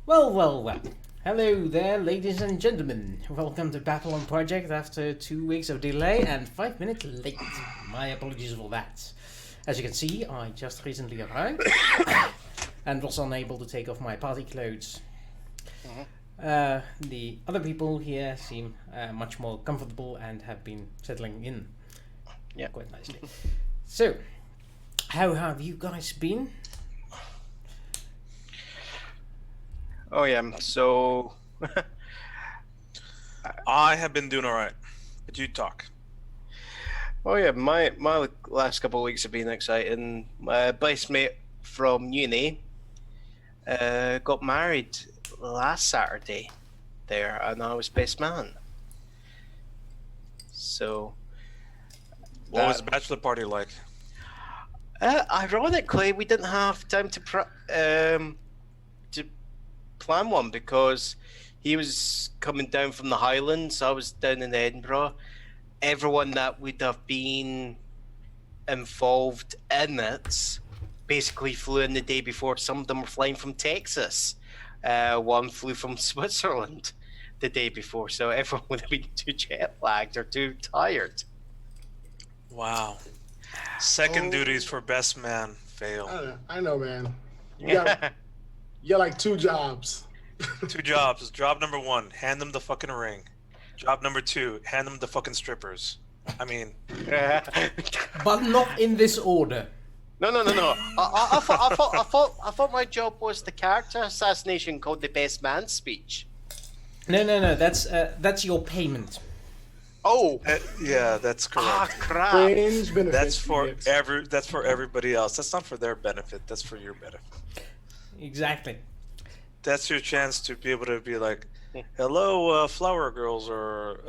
Well. Hello there, ladies and gentlemen. Welcome to Babylon Project after 2 weeks of delay and 5 minutes late. My apologies for that. As you can see, I just recently arrived and was unable to take off my party clothes. The other people here seem much more comfortable and have been settling in quite nicely. So, how have you guys been? Oh yeah, so I have been doing all right, but you talk. my last couple of weeks have been exciting. My best mate from uni got married last Saturday there, and I was best man. So What was the bachelor party like? ironically, we didn't have time to plan one because he was coming down from the Highlands. I was down in Edinburgh. Everyone that would have been involved in it basically flew in the day before. Some of them were flying from Texas. One flew from Switzerland the day before. So everyone would have been too jet lagged or too tired. Wow. Second duties for best man fail. I know, man. You got like 2 jobs. 2 jobs. Job number 1, hand them the fucking ring. Job number 2, hand them the fucking strippers. I mean, But not in this order. No. I thought my job was the character assassination called the best man speech. No. That's your payment. Oh, yeah, that's correct. crap! Fringe benefits. That's for everybody else. That's not for their benefit. That's for your benefit. Exactly. That's your chance to be able to be like, hello, flower girls or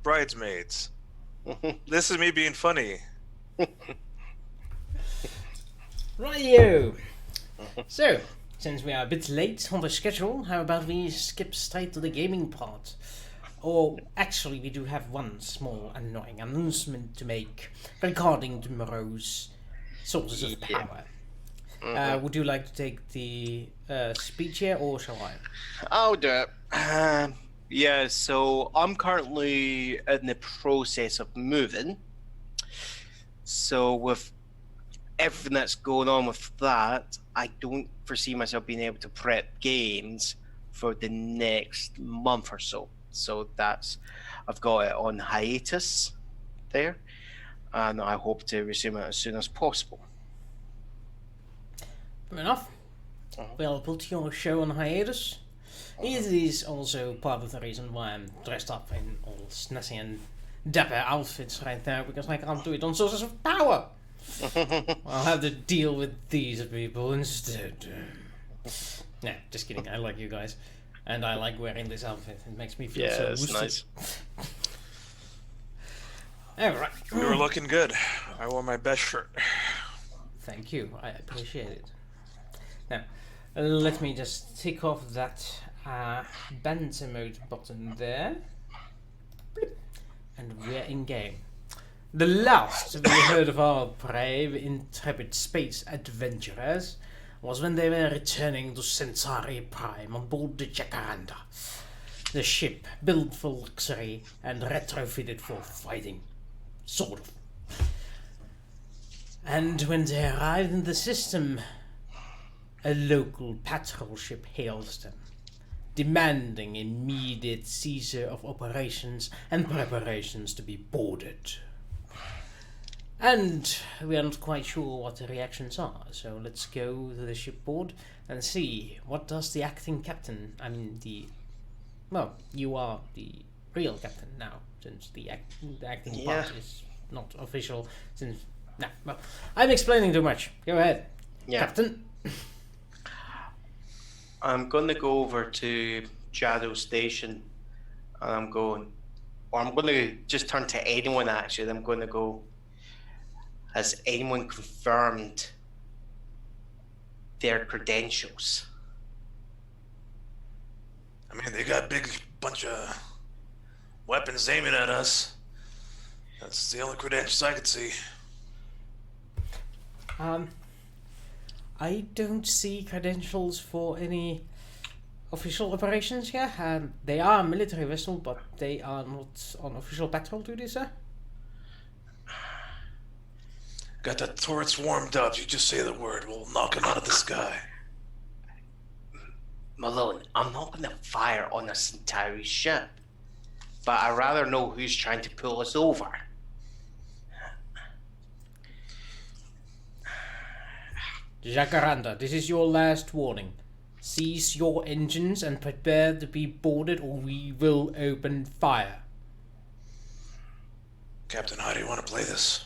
bridesmaids. This is me being funny. Rightio. So, since we are a bit late on the schedule, how about we skip straight to the gaming part? Or actually, we do have one small annoying announcement to make regarding tomorrow's sources of power. Would you like to take the speech here, or shall I? I'll do it. Yeah, so I'm currently in the process of moving. So with everything that's going on with that, I don't foresee myself being able to prep games for the next month or so. So I've got it on hiatus there, and I hope to resume it as soon as possible. Fair enough. We'll put your show on hiatus. It is also part of the reason why I'm dressed up in all snazzy and dapper outfits right now, because I can't do it on sources of power. I'll have to deal with these people instead. Nah, just kidding. I like you guys. And I like wearing this outfit. It makes me feel so it's boosted. nice. Alright. You were looking good. I wore my best shirt. Thank you. I appreciate it. Now, let me just tick off that banter mode button there. And we're in game. The last we heard of our brave, intrepid space adventurers was when they were returning to Centauri Prime on board the Jacaranda. The ship built for luxury and retrofitted for fighting. Sort of. And when they arrived in the system, a local patrol ship hails them, demanding immediate seizure of operations and preparations to be boarded. And we are not quite sure what the reactions are, so let's go to the shipboard and see what does the acting captain, you are the real captain now, since the acting part is not official, I'm explaining too much. Go ahead, Captain. I'm going to go over to Shadow Station, and I'm going to just turn to anyone actually. I'm going to go, has anyone confirmed their credentials? I mean, they got a big bunch of weapons aiming at us. That's the only credentials I could see. I don't see credentials for any official operations here. They are a military vessel, but they are not on official patrol duty, sir. Got the turrets warmed up. You just say the word. We'll knock them out of the sky. Malone, I'm not going to fire on a Centauri ship, but I'd rather know who's trying to pull us over. Jacaranda, this is your last warning. Seize your engines and prepare to be boarded, or we will open fire. Captain, how do you want to play this?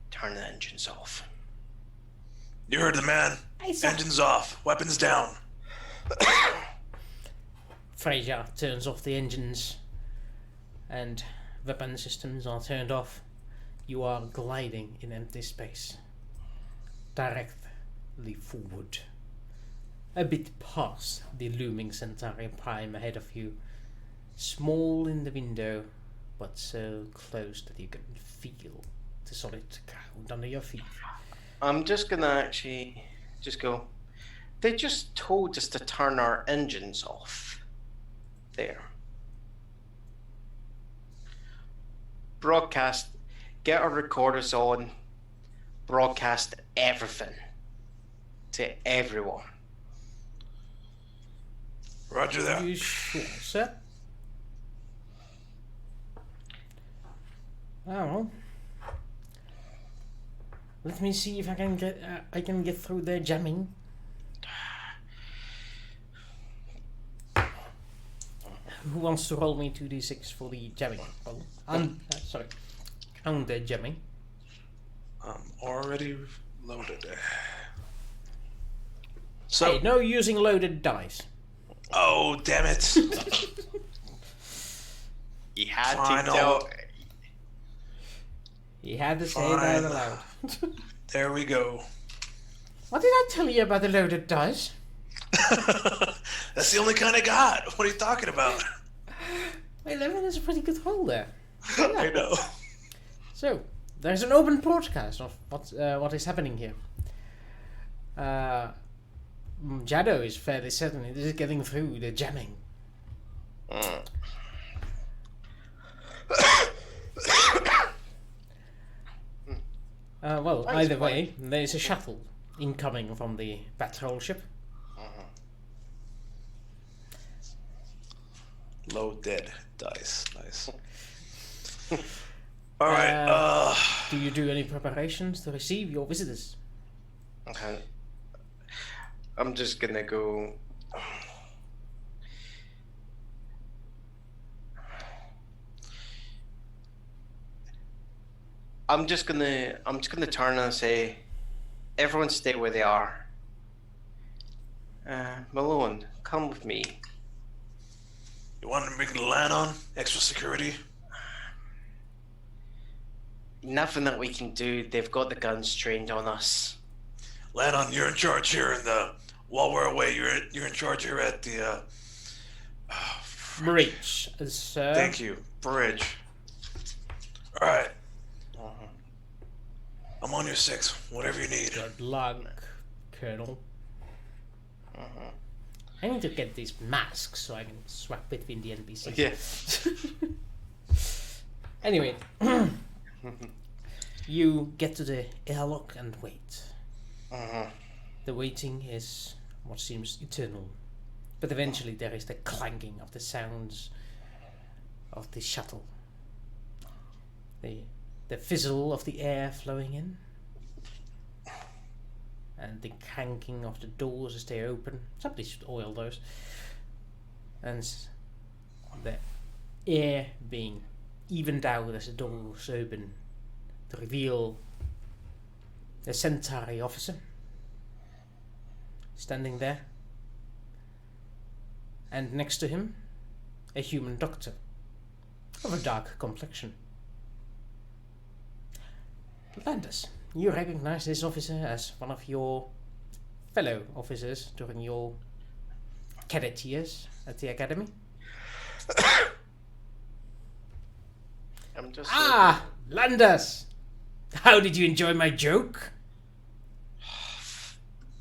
Turn the engines off. You heard the man. Engines off. Weapons down. Fraser turns off the engines and weapon systems are turned off. You are gliding in empty space. Directly forward. A bit past the looming Centauri Prime ahead of you. Small in the window, but so close that you can feel the solid ground under your feet. I'm just gonna actually just go. They just told us to turn our engines off. There. Broadcast. Get our recorders on. Broadcast everything to everyone. Roger that. You sure, sir? Oh well. Let me see if I can get through their jamming. Who wants to roll me 2d6 for the jamming? Oh, sorry, counter jamming. I'm already loaded. So. Hey, no using loaded dice. Oh, damn it! He had Fine, to tell. He had to say Fine. that aloud. There we go. What did I tell you about the loaded dice? That's the only kind I got. What are you talking about? 11 is a pretty good roll there. I know. So, there's an open broadcast of what is happening here. Jado is fairly certain it is getting through the jamming. Well, either way, there's a shuttle incoming from the patrol ship. Loaded dice. Nice. All right. Do you do any preparations to receive your visitors? Okay. I'm just gonna go. I'm just gonna turn and say, everyone stay where they are. Malone, come with me. You want to bring the land on? Extra security? Nothing that we can do. They've got the guns trained on us. Landon, you're in charge here, and while we're away, you're in charge here at the Bridge, sir. Thank you, bridge. All right. I'm on your 6. Whatever you need. Good luck, Colonel. I need to get these masks so I can swap between the NPCs. Yeah. Anyway, you get to the airlock and wait. The waiting is what seems eternal, but eventually there is the clanking of the sounds of the shuttle, the fizzle of the air flowing in, and the clanking of the doors as they open. Somebody should oil those. And the air being evened out as the doors open to reveal the Centauri officer standing there, and next to him a human doctor of a dark complexion. Landis, you recognize this officer as one of your fellow officers during your cadet years at the academy? I'm just. Landis! How did you enjoy my joke?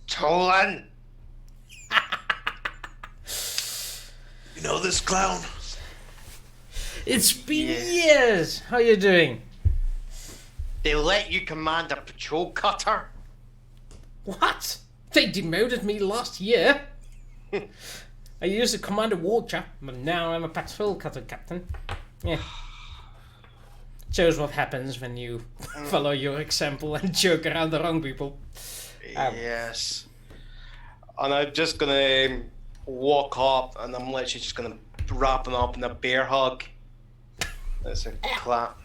Tolan! You know this clown? It's been Yeah. years. How you doing? They let you command a patrol cutter? What? They demoted me last year. I used to command a warship, but now I'm a patrol cutter captain. Yeah. Shows what happens when you follow your example and joke around the wrong people. Yes. And I'm just gonna walk up and I'm literally just gonna wrap him up in a bear hug. That's a clap.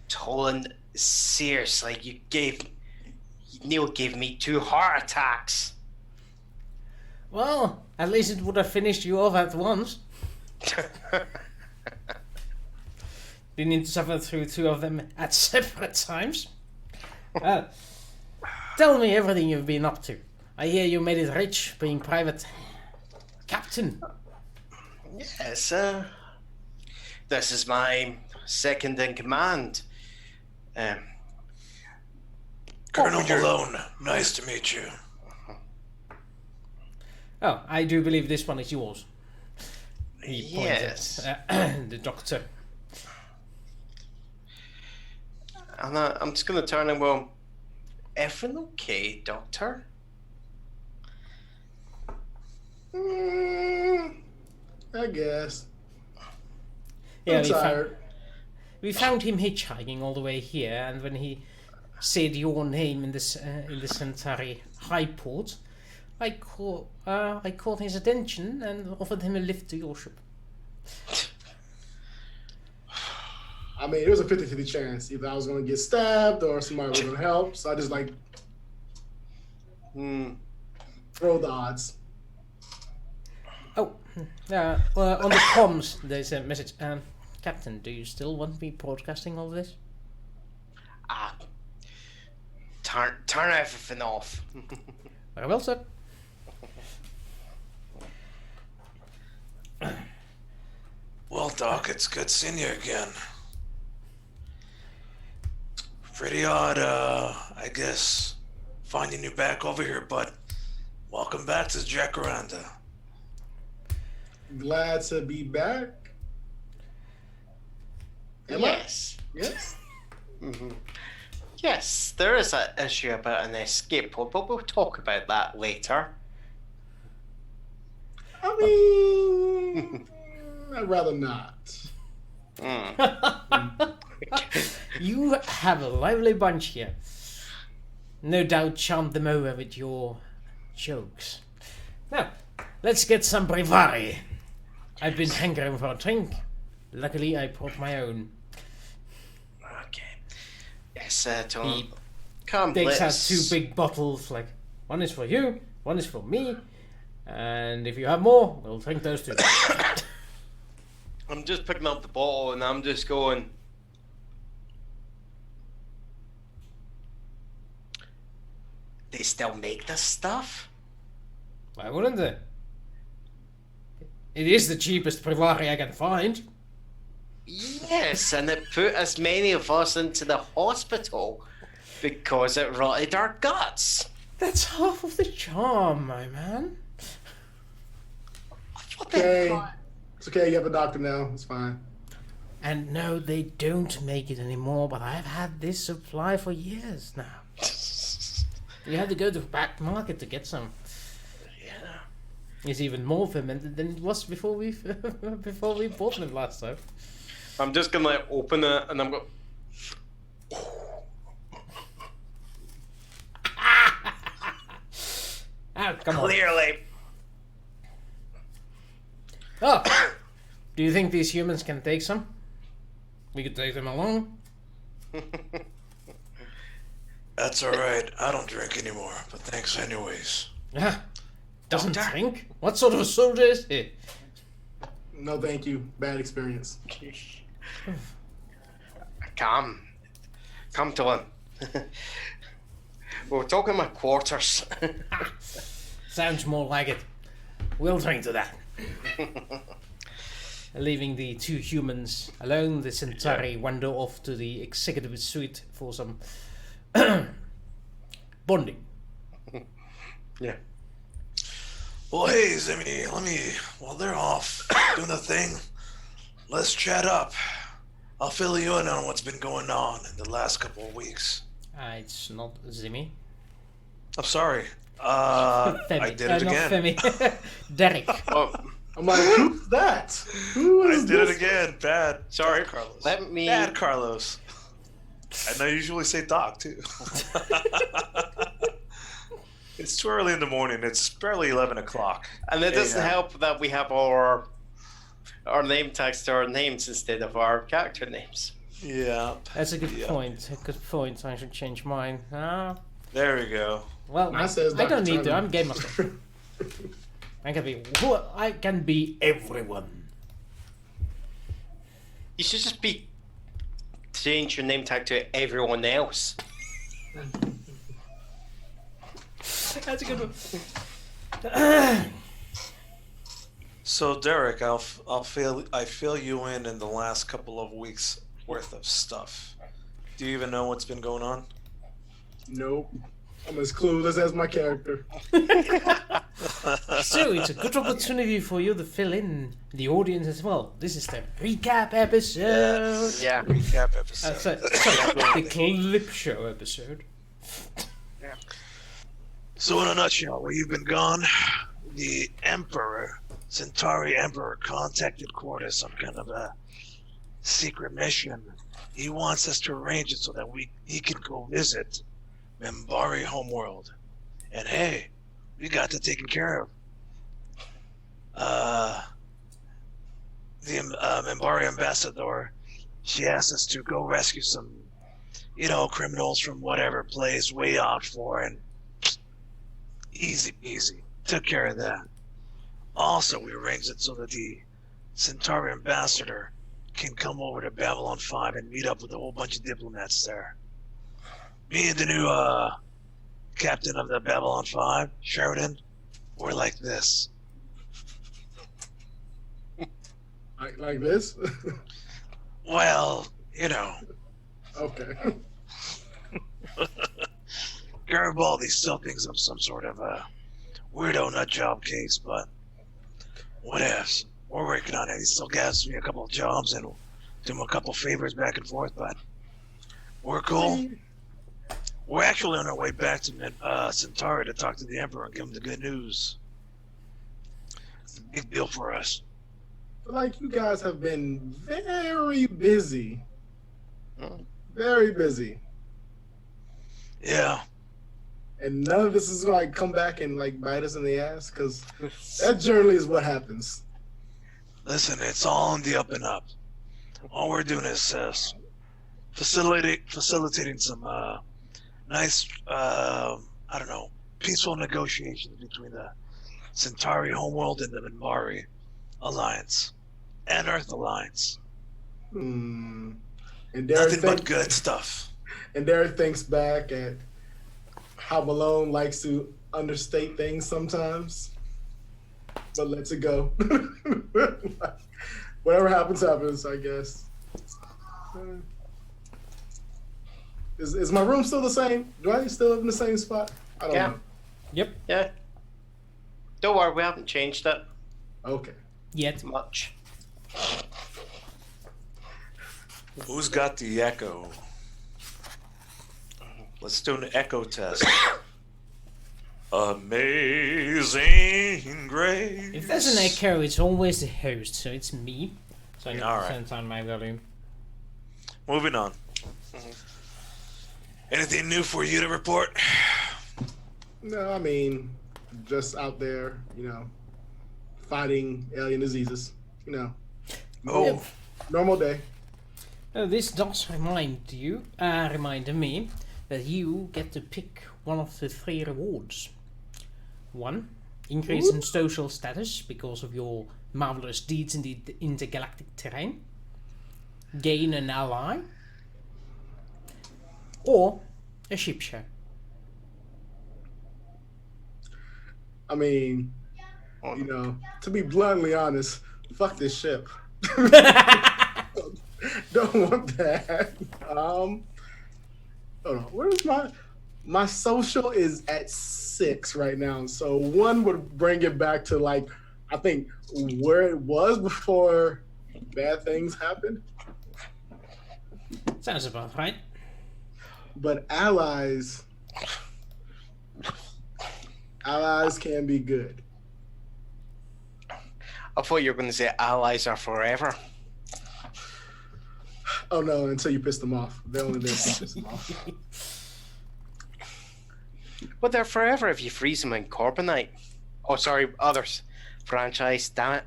Tolan, seriously, Neil gave me 2 heart attacks. Well, at least it would have finished you off at once. You need to suffer through 2 of them at separate times. Tell me everything you've been up to. I hear you made it rich being private captain. Yes, this is my second in command. Colonel Malone, nice to meet you. Oh, I do believe this one is yours. He pointed Yes. at the doctor. And I'm just gonna turn and go, everything okay, Doctor? I guess. Yeah, I'm tired. we found him hitchhiking all the way here, and when he said your name in the Centauri high port, I caught his attention and offered him a lift to your ship. I mean, it was a 50-50 chance. Either I was going to get stabbed or somebody was going to help. So I just like throw the odds. Oh, well, on the comms there's a message. Captain, do you still want me broadcasting all this? Turn everything off. Very well, sir. Well, Doc, it's good seeing you again. Pretty odd, I guess, finding you back over here, but welcome back to Jacaranda. Glad to be back. Am I? Yes. Yes. Yes, there is an issue about an escape pod, but we'll talk about that later. I mean, I'd rather not. You have a lively bunch here. No doubt charmed them over with your jokes. Now, let's get some brevari. I've been hankering for a drink. Luckily, I brought my own. Okay. Yes, Tom. He Come, takes out let's... 2 big bottles, like, one is for you, one is for me, and if you have more, we'll drink those 2. I'm just picking up the bottle and I'm just going... They still make this stuff? Why wouldn't they? It is the cheapest brevari I can find. Yes, and it put as many of us into the hospital because it rotted our guts. That's half of the charm, my man. Okay. It's okay. You have a doctor now. It's fine. And no, they don't make it anymore, but I've had this supply for years now. You had to go to the back market to get some. Yeah. It's even more fermented than it was before we before we bought them last time. I'm just gonna like open it and I'm going... Ah, come on. Clearly. Oh, do you think these humans can take some? We could take them along. That's alright, I don't drink anymore, but thanks anyways. Ah, doesn't Doctor? drink? What sort of a soldier is he? No, thank you. Bad experience. Come to him. We're talking about quarters. Sounds more like it. We'll drink to that. Leaving the two humans alone, the Centauri wander off to the executive suite for some bonding. Yeah. Well, hey, Zimmy, while they're off doing the thing, let's chat up. I'll fill you in on what's been going on in the last couple of weeks. It's not Zimmy. I'm sorry. Femi. I did it Not again. Femi. Derek. Oh, I'm like, who's that? Who I is did this? it again. Bad. sorry. Bad Carlos. Let me. Bad Carlos. And I usually say Doc, too. It's too early in the morning. It's barely 11 o'clock. And it doesn't AM. help that we have our name tags to our names instead of our character names. Yeah. That's a good Yeah. point. A good point. I should change mine. There we go. Well, Mine says I don't Dr. need to. Turner. I'm Game Master. I can be everyone. You should just change your name tag to everyone else. That's a good one. So, Derek, I fill you in the last couple of weeks worth of stuff. Do you even know what's been going on? Nope. I'm as clueless as my character. So it's a good opportunity for you to fill in the audience as well. This is the recap episode. Yeah. Recap episode. Sorry, the clip show episode. So, in a nutshell, while you've been gone, the Centauri Emperor, contacted Quartus on kind of a secret mission. He wants us to arrange it so that he can go visit Membari homeworld. And hey, we got that taken care of. The Membari ambassador, she asked us to go rescue some, criminals from whatever place way out for, and easy peasy. Took care of that. Also, we arranged it so that the Centauri ambassador can come over to Babylon 5 and meet up with a whole bunch of diplomats there. Me and the new captain of the Babylon 5, Sheridan, we're like this. Like this? Well, Okay. Garibaldi still thinks I'm some sort of a weirdo nut job case, but what ifs? We're working on it. He still gives me a couple of jobs and do him a couple favors back and forth, but we're cool. We're actually on our way back to Centauri to talk to the Emperor and give him the good news. It's a big deal for us. Like, you guys have been very busy. Mm. Very busy. Yeah. And none of this is going to come back and bite us in the ass, because that generally is what happens. Listen, it's all on the up and up. All we're doing is facilitating some nice, peaceful negotiations between the Centauri homeworld and the Minbari Alliance and Earth Alliance. And Nothing but good stuff. And Derek thinks back at how Malone likes to understate things sometimes, but lets it go. Whatever happens, happens, I guess. Is my room still the same? Do I still live in the same spot? I don't know. Yep. Yeah. Don't worry, we haven't changed it Okay. Yet. much. Who's got the echo? Let's do an echo test. Amazing Grace. If there's an echo, it's always the host, so it's me. So I need All to right. turn down my volume. Moving on. Anything new for you to report? No, I mean, just out there, fighting alien diseases. Oh, Normal day. This does remind me that you get to pick one of the 3 rewards. 1, increase in social status because of your marvelous deeds in the intergalactic terrain. Gain an ally. Or a ship share. I mean, to be bluntly honest, fuck this ship. Don't want that. Hold on. Where's my social is at 6 right now, so 1 would bring it back to like I think where it was before bad things happened. Sounds about right. But allies can be good. I thought you were going to say allies are forever. Oh no! Until you piss them off, they're only there to piss them off. But they're forever if you freeze them in carbonite. Oh, sorry, others. Franchise, damn it.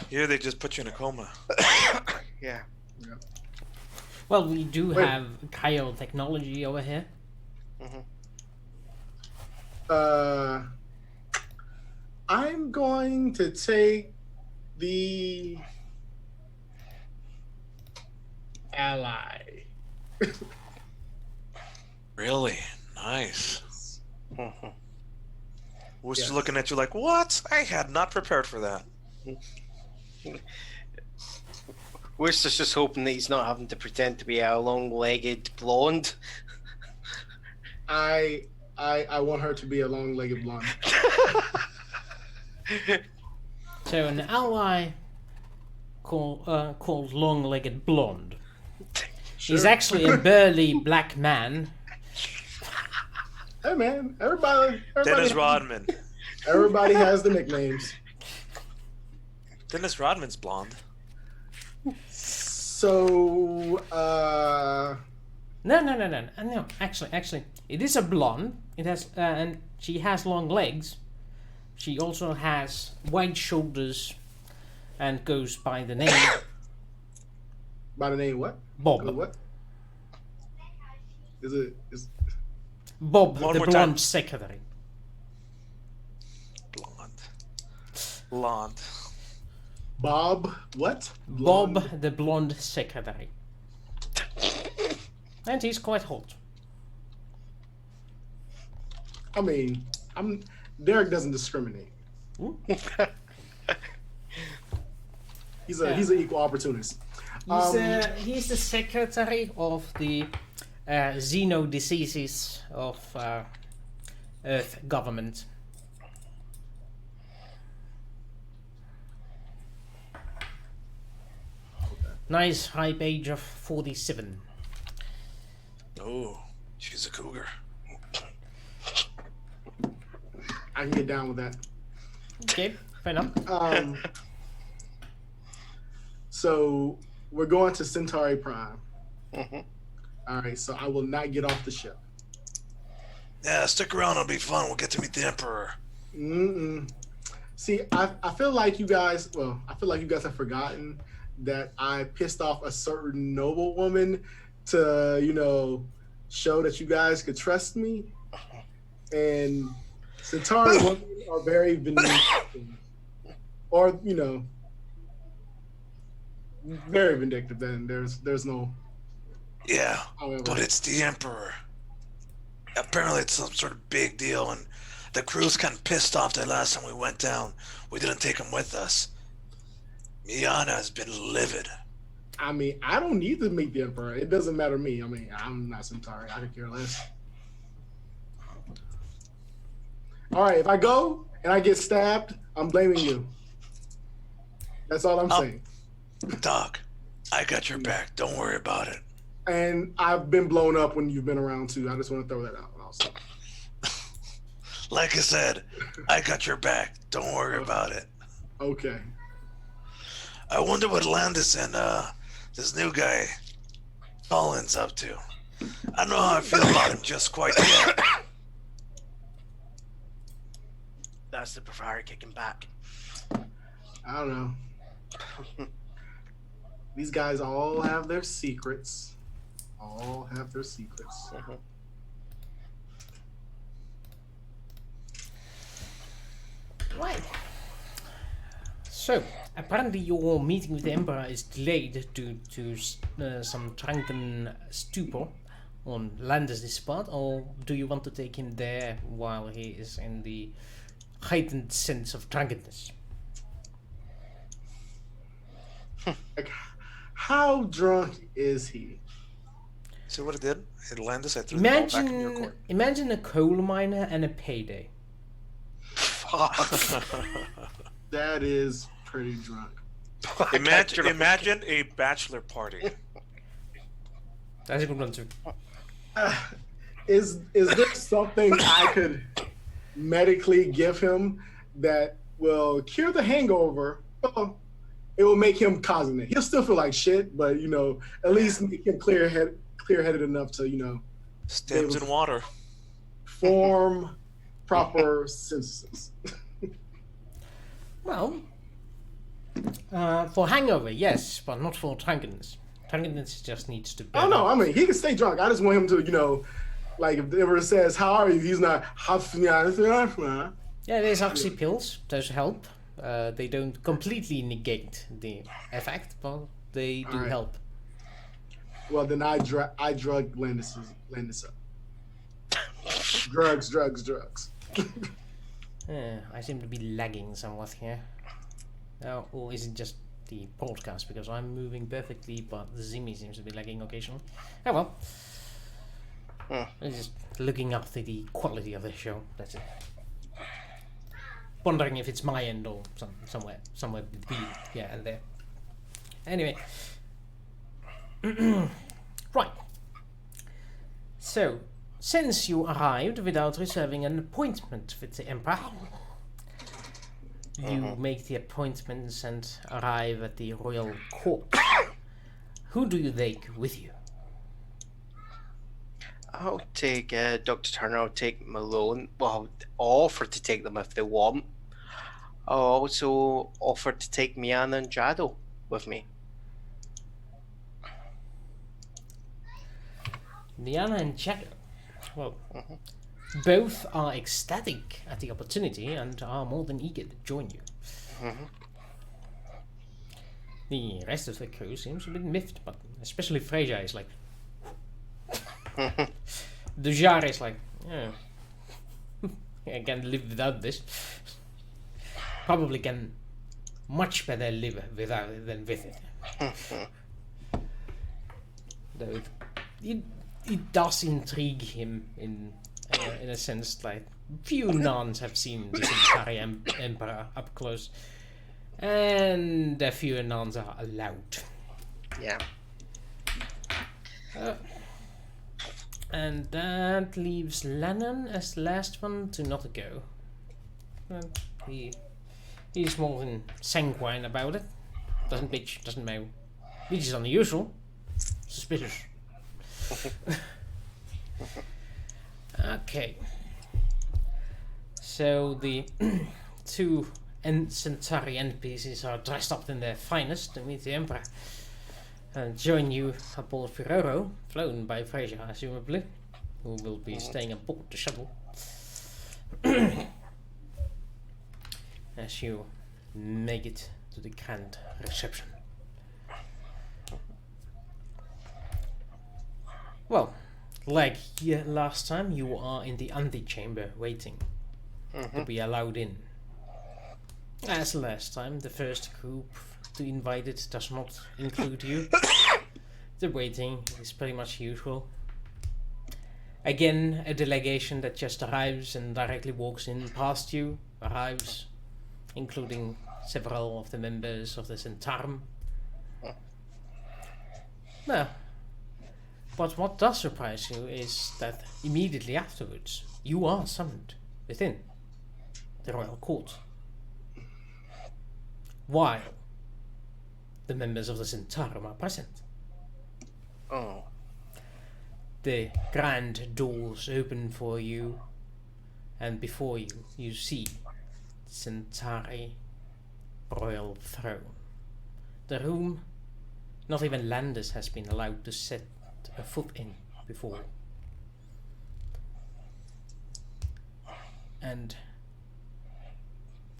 Here they just put you in a coma. Yeah. Well, we do Wait. have cryo technology over here. I'm going to take the ally. Really? Nice. Mhm. Was Yes. just looking at you like, what? I had not prepared for that. Worcester's just hoping that he's not having to pretend to be a long-legged blonde. I want her to be a long-legged blonde. So an ally called Long-Legged Blonde. He's Sure. actually a burly black man. Hey man, everybody Dennis Rodman. everybody has the nicknames. Dennis Rodman's blonde. So No. Actually, it is a blonde. It has and she has long legs. She also has wide shoulders, and goes by the name by the name what? Bob. What? Is Bob, One the more blonde time. secretary. Blonde. Bob what? Bob, Blonde. the blonde secretary. And he's quite hot. I mean, Derek doesn't discriminate. He's an equal opportunist. He's the secretary of the Xeno diseases of Earth government. Nice hype age of 47. Oh, she's a cougar. I can get down with that. Okay, fair enough. So we're going to Centauri Prime. Mhm. All right, so I will not get off the ship. Yeah, stick around. It'll be fun. We'll get to meet the Emperor. See, I feel like you guys. Well, I feel like you guys have forgotten that I pissed off a certain noble woman to, show that you guys could trust me. And Centauri women are very vindictive, or very vindictive. Then there's no. Yeah, However, but it's the Emperor. Apparently it's some sort of big deal, and the crew's kind of pissed off that last time we went down, we didn't take him with us. Miana has been livid. I mean, I don't need to meet the Emperor. It doesn't matter to me. I mean, I'm not Centauri. I could care less. All right, if I go and I get stabbed, I'm blaming you. That's all I'm saying. Doc, I got your back. Don't worry about it. And I've been blown up when you've been around too. I just want to throw that out also. Like I said, I got your back. Don't worry about it. Okay. I wonder what Landis and this new guy Colin's up to. I don't know how I feel about him just quite yet. That's the Bavaria kicking back. I don't know. These guys all have their secrets. All have their secrets. Right. So, apparently your meeting with the Emperor is delayed due to some drunken stupor on Landis' part, or do you want to take him there while he is in the heightened sense of drunkenness? Like, how drunk is he? See what it did? It landed. I threw the ball back in your court. Imagine a coal miner and a payday. That is pretty drunk. Imagine a bachelor party. That's a good one too. Is there something I could medically give him that will cure the hangover? Well, it will make him cognizant. He'll still feel like shit, but at least make him clear-headed enough to Stems in water. Form proper sentences. Well, for hangover, yes, but not for drunkenness. Drunkenness just needs to. Oh no, I mean he can stay drunk. I just want him to, like if ever says how are you, he's not. Yeah, there's actually pills. Those help. They don't completely negate the effect, but they do help. Well, then I drug Landis up. Drugs. I seem to be lagging somewhat here. Or is it just the podcast? Because I'm moving perfectly, but the Zimmy seems to be lagging occasionally. Oh well. I'm just looking after the quality of the show. That's it. Wondering if it's my end or somewhere between and there. Anyway. Right. So, since you arrived without reserving an appointment with the Emperor, you make the appointments and arrive at the royal court. Who do you take with you? I'll take Dr. Turner, I'll take Malone. Well, I'll offer to take them if they want. I'll also offer to take Miana and Jado with me. Miana and Jado. Well, both are ecstatic at the opportunity and are more than eager to join you. The rest of the crew seems a bit miffed, but especially Fraser is like... Dujar is like, yeah, I can live without this. Probably can much better live without it than with it. Though it does intrigue him in a sense, like few nuns have seen the Centauri Emperor up close, and a few nuns are allowed. Yeah. And that leaves Lennon as the last one to not go. He's more than sanguine about it. Doesn't bitch, doesn't mow. Which is unusual. Suspicious. Okay. So the two Centauri NPCs are dressed up in their finest to meet the Emperor. And join you aboard Firoro, flown by Fraser, assumably, who will be staying aboard the shuttle. As you make it to the grand reception. Well, like last time, you are in the antechamber waiting to be allowed in. As last time, the first group to invite it does not include you. The waiting is pretty much usual. Again, a delegation that just arrives and directly walks in past you arrives, including several of the members of the Centauri. Well, but what does surprise you is that immediately afterwards you are summoned within the royal court. While the members of the Centauri are present. Oh. The grand doors open for you, and before you, you see the Centauri royal throne. The room not even Landis has been allowed to set a foot in before. And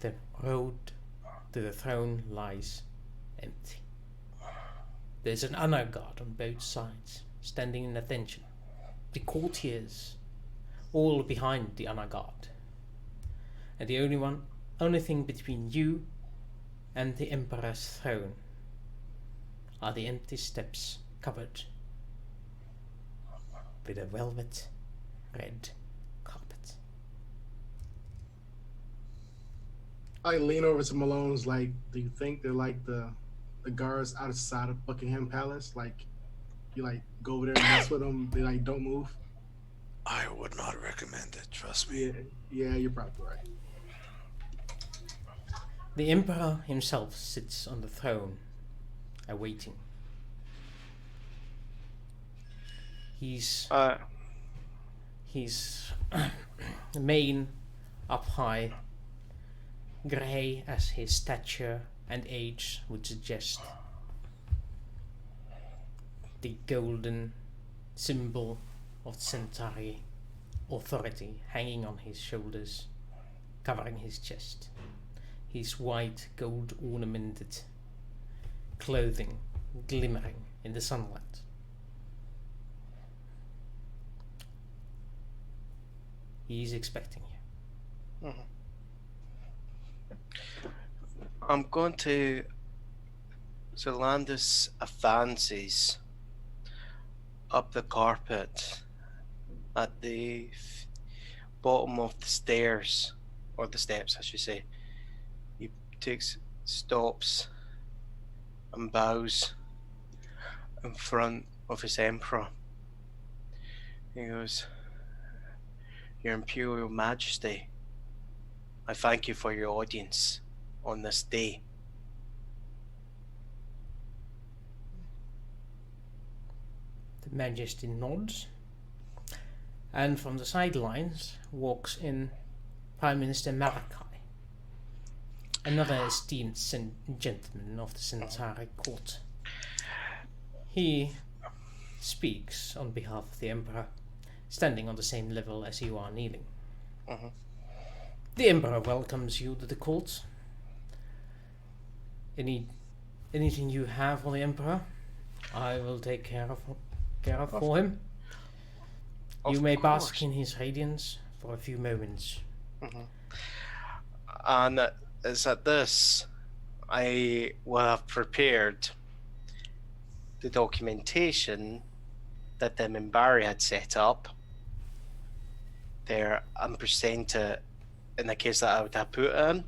the road to the throne lies empty. There's an honor guard on both sides, standing in attention. The courtiers, all behind the honor guard. And the only thing between you and the Emperor's throne are the empty steps covered with a velvet red carpet. I lean over to Malone's like, do you think they're like the guards outside of Buckingham Palace? Like, you like go over there and mess with them, they like don't move? I would not recommend it, trust me. Yeah, you're probably right. The Emperor himself sits on the throne, awaiting. He's mane up high, grey as his stature and age would suggest. The golden symbol of Centauri authority hanging on his shoulders, covering his chest. His white gold ornamented clothing glimmering in the sunlight. He is expecting you. I'm going to. Zelandis advances up the carpet at the bottom of the stairs, or the steps, I should say. He stops and bows in front of his emperor. He goes, "Your Imperial Majesty, I thank you for your audience on this day." The Majesty nods, and from the sidelines walks in Prime Minister Marakai, another esteemed gentleman of the Centauri court. He speaks on behalf of the Emperor, standing on the same level as you are kneeling. The Emperor welcomes you to the court. Anything you have for the Emperor, I will take care of for him. You may bask in his radiance for a few moments. And it's at this I will have prepared the documentation that the Minbari had set up there and present it in the case that I would have put it in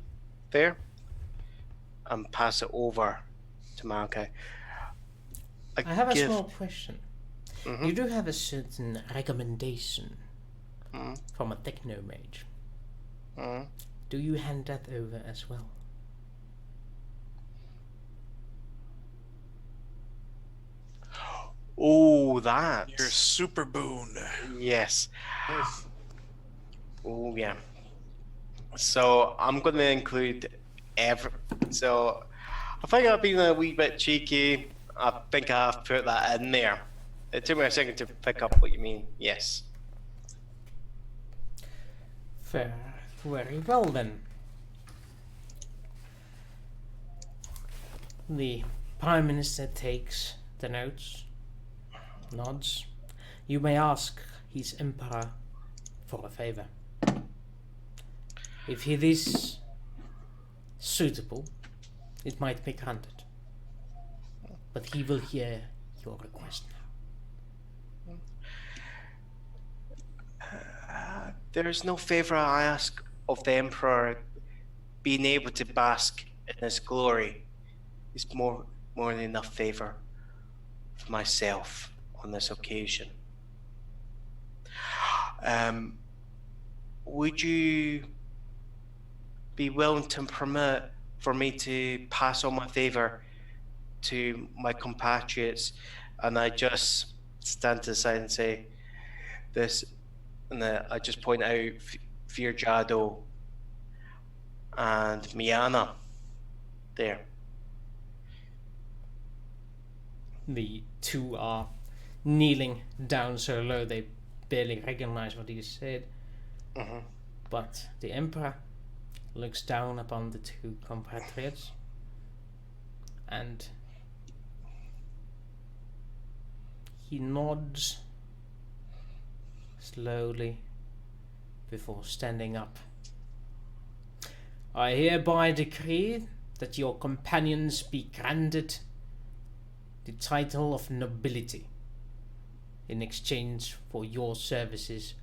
there and pass it over to Malachi. I have a small question. You do have a certain recommendation from a techno-mage. Do you hand that over as well? Oh, that. Your super boon. Yes. Nice. Oh, yeah. So I'm going to include So I think I've been a wee bit cheeky. I think I have put that in there. It took me a second to pick up what you mean. Yes. Very well then. The Prime Minister takes the notes, nods. You may ask his Emperor for a favor. If it is suitable, it might be granted. But he will hear your request now. There's no favor I ask of the Emperor. Being able to bask in his glory is more than enough favor for myself on this occasion. Would you be willing to permit for me to pass on my favor to my compatriots? And I just stand to the side and say this, and I just point out Fear Jado and Miana there. The two are kneeling down so low they barely recognize what he said. But the Emperor looks down upon the two compatriots and he nods slowly before standing up. I hereby decree that your companions be granted the title of nobility in exchange for your services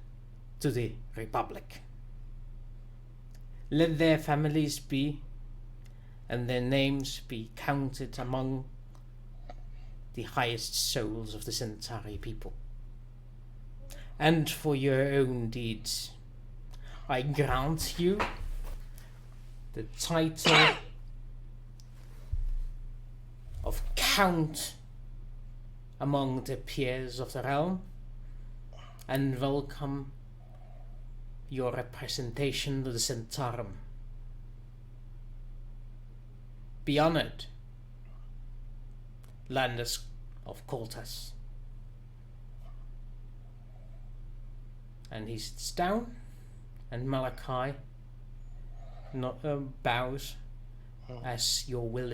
to the Republic. Let their families be, and their names be counted among the highest souls of the Centauri people. And for your own deeds, I grant you the title of Count among the peers of the realm, and welcome your representation to the Centaurum. Be honored, Landers of Cortas. And he sits down, and Malachi bows. As your will,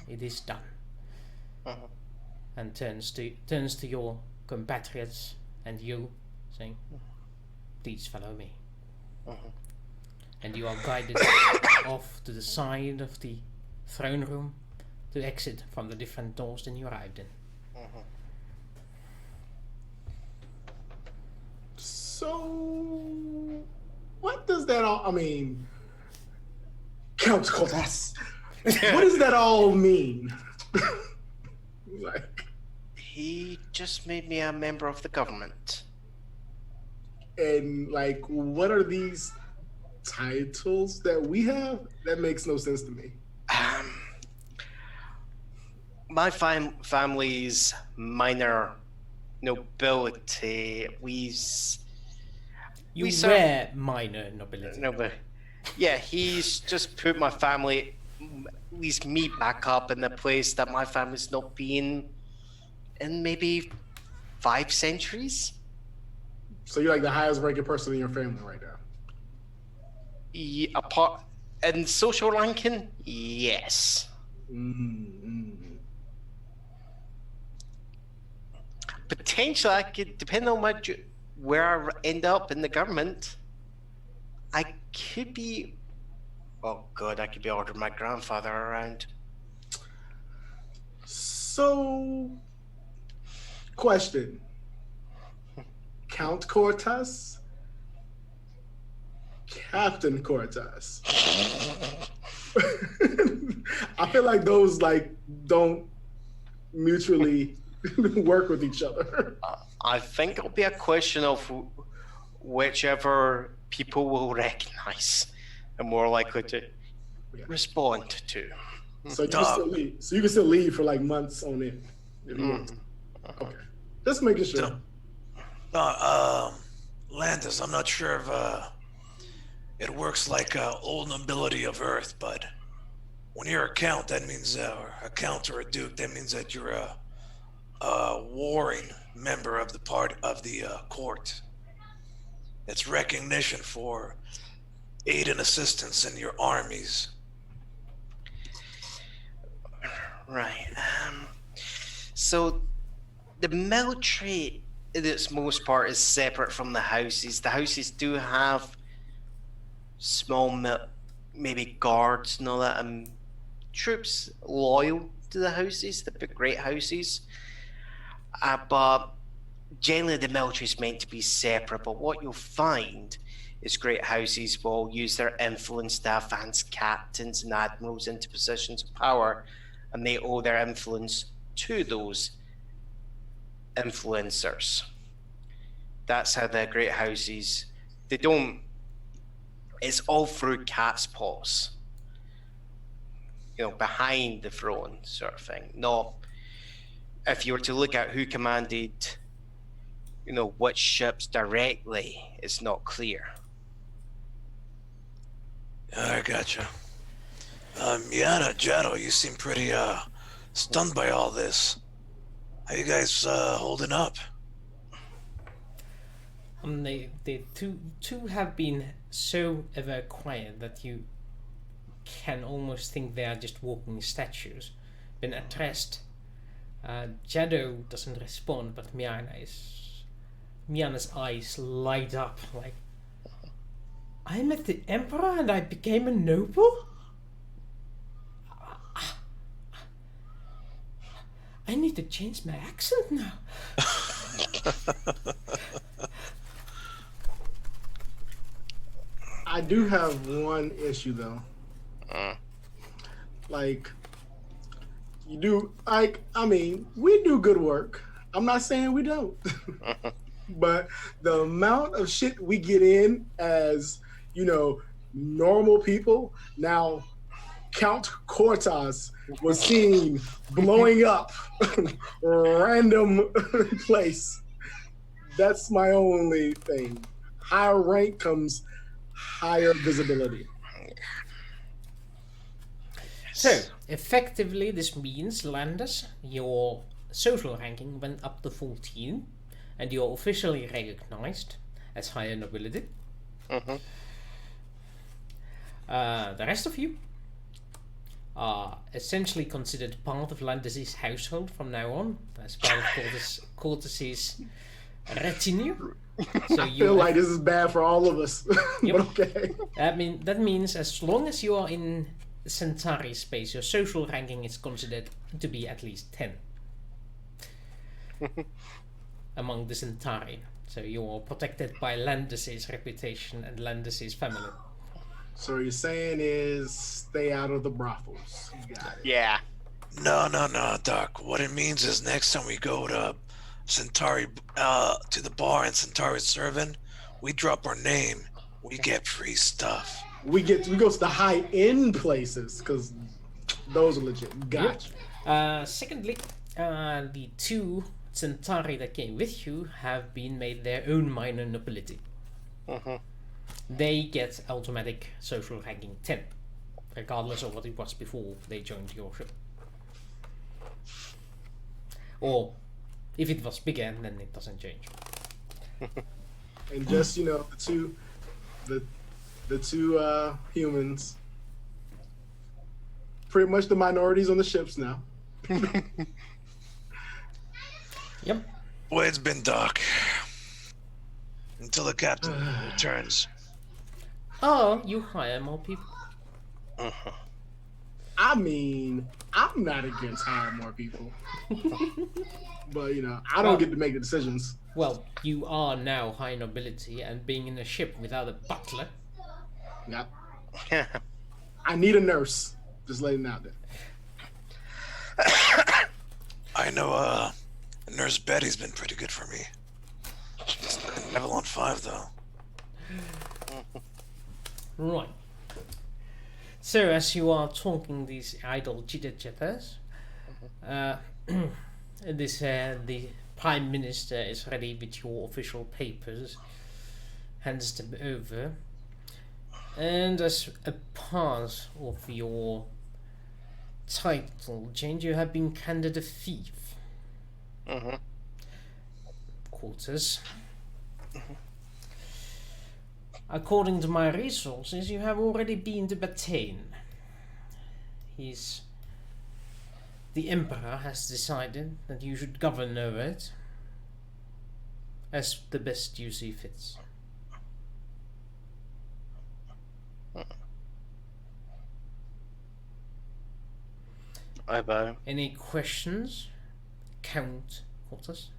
it is done. And turns to your compatriots and you, saying, "Please follow me." And you are guided off to the side of the throne room to exit from the different doors that you arrived in. So, what does that all? I mean, Count Cortas. What does that all mean? Like, He just made me a member of the government. and like, what are these titles that we have? That makes no sense to me. My family's minor nobility. You We wear minor nobility. No, but yeah, he's just put my family, at least me, back up in the place that my family's not been in maybe 5 centuries. So you're like the highest ranking person in your family right now. Apart in social ranking, yes. Potentially, I could, depending on where I end up in the government, I could be. Oh God, I could be ordering my grandfather around. So, question: Count Cortas, Captain Cortas. I feel like those like don't mutually work with each other. I think it'll be a question of whichever people will recognize and more likely to respond to. So you can still leave. So you can still leave for like months on end if you want to. Okay, just making sure. Landis, I'm not sure if it works like old nobility of Earth, but when you're a count, that means or a count or a duke, that means that you're a warring member of the part of the court. It's recognition for aid and assistance in your armies. Right. So the military, in its most part, is separate from the houses. The houses do have small, maybe guards and all that, and troops loyal to the houses, the big great houses. But generally the military is meant to be separate. But what you'll find is great houses will use their influence to advance captains and admirals into positions of power, and they owe their influence to those influencers. That's how the great houses, they don't, it's all through cat's paws, behind the throne sort of thing. Not, if you were to look at who commanded, which ships directly, it's not clear. I gotcha. Yana, Jado, you seem pretty stunned by all this. How you guys holding up? The two have been so ever quiet that you can almost think they are just walking statues. Been addressed. Jado doesn't respond, but Miana's eyes light up like, I met the Emperor and I became a noble? I need to change my accent now. I do have one issue though. Like, you do, like, I mean, we do good work. I'm not saying we don't. But the amount of shit we get in as, you know, normal people. Now, Count Cortaz was seen blowing up random place. That's my only thing. Higher rank comes higher visibility. So, effectively, this means, Landis, your social ranking went up to 14, and you're officially recognized as higher nobility. The rest of you are essentially considered part of Landis's household from now on, as part of Cortez's retinue. So I feel like this is bad for all of us. Yep. But okay. That means as long as you are in Centauri space, your social ranking is considered to be at least 10 among the Centauri. So you're protected by Landis's reputation and Landis's family. So what you're saying is stay out of the brothels. Got it. Yeah. No, Doc. What it means is next time we go to Centauri, to the bar and Centauri serving, we drop our name, we get free stuff. We go to the high end places because those are legit. Gotcha. Secondly, the 2 Centauri that came with you have been made their own minor nobility. They get automatic social ranking 10, regardless of what it was before they joined your ship. Or if it was bigger, then it doesn't change. And just, you know, the two humans, pretty much the minorities on the ships now. Yep. Well, it's been Doc. Until the captain returns. Oh, you hire more people. I mean, I'm not against hiring more people. But, you know, I don't get to make the decisions. Well, you are now high nobility, and being in a ship without a butler. Yeah. I need a nurse. Just letting it out there. I know, Nurse Betty's been pretty good for me. Avalon 5, though. Right. So, as you are talking these idle chitter-chatters, the Prime Minister is ready with your official papers, hands them over, and as a part of your title change, you have been handed a thief. Quarters. According to my resources, you have already been to Bataine. The Emperor has decided that you should govern over it as the best you see fits. I bow. Any questions, Count Quarters?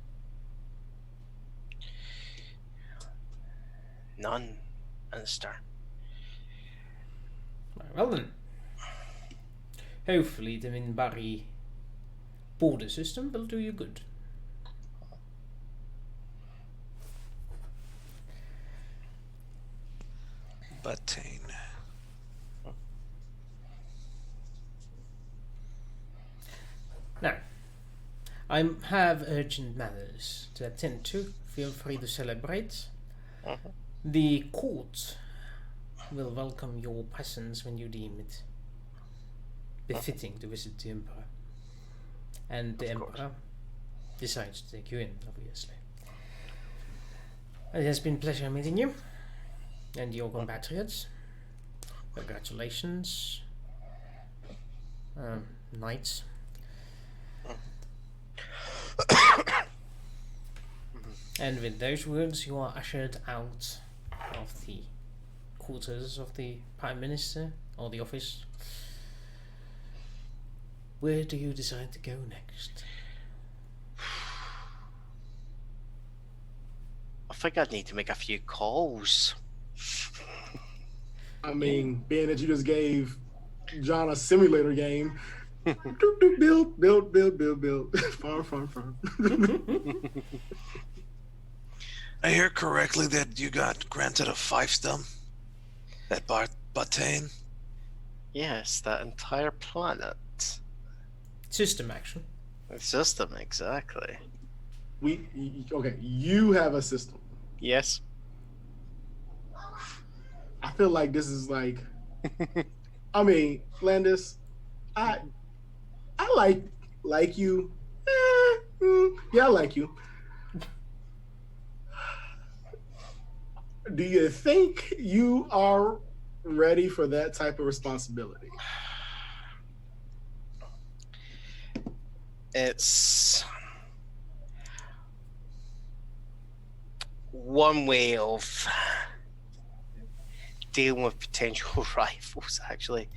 None, Minister. Well then. Hopefully the Minbari border system will do you good. Bataine. Now, I have urgent matters to attend to. Feel free to celebrate. The court will welcome your presence when you deem it befitting to visit the Emperor. And the Emperor decides to take you in, obviously. It has been a pleasure meeting you and your compatriots. Congratulations, knights. And with those words, you are ushered out of the quarters of the Prime Minister, or the office. Where do you decide to go next? think I'd need to make a few calls. I mean, being that you just gave John a simulator game, build, farm. I hear correctly that you got granted a fiefdom at Botane. Yes, that entire planet. System action. The system, exactly. Okay, you have a system. Yes. I feel like this is like, I mean, Landis, I like you. Yeah, I like you. Do you think you are ready for that type of responsibility? It's one way of dealing with potential rivals, actually.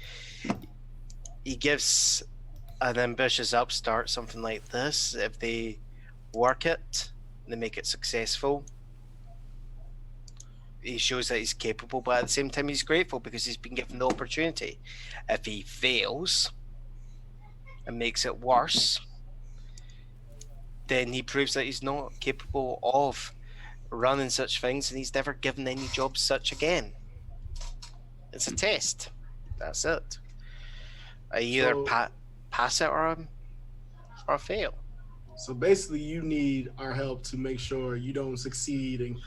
He gives an ambitious upstart something like this. If they work it, they make it successful, he shows that he's capable, but at the same time he's grateful because he's been given the opportunity. If he fails and makes it worse, then he proves that he's not capable of running such things, and he's never given any jobs such again. It's a test. That's it. I either pass it or fail. So basically, you need our help to make sure you don't succeed and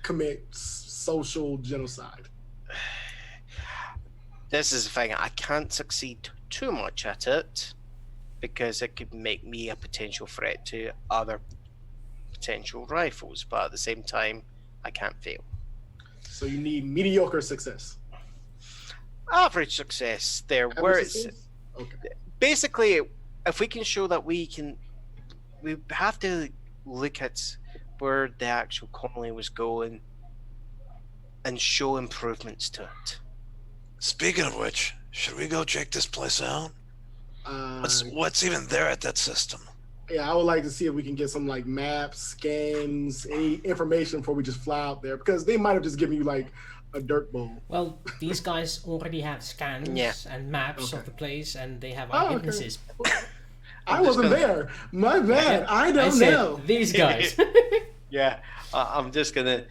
commit social genocide. This is the thing. I can't succeed too much at it because it could make me a potential threat to other potential rivals, but at the same time, I can't fail. So you need mediocre success. Average success there. Average Where success? it's Okay. basically, if we can show that we have to look at where the actual colony was going and show improvements to it. Speaking of which, should we go check this place out? What's even there at that system? Yeah, I would like to see if we can get some like maps, scans, any information before we just fly out there, because they might have just given you like a dirt bowl. Well, these guys already have scans and maps of the place, and they have eyewitnesses. Okay. I wasn't there. My bad. I don't said know. These guys. Yeah, I'm gonna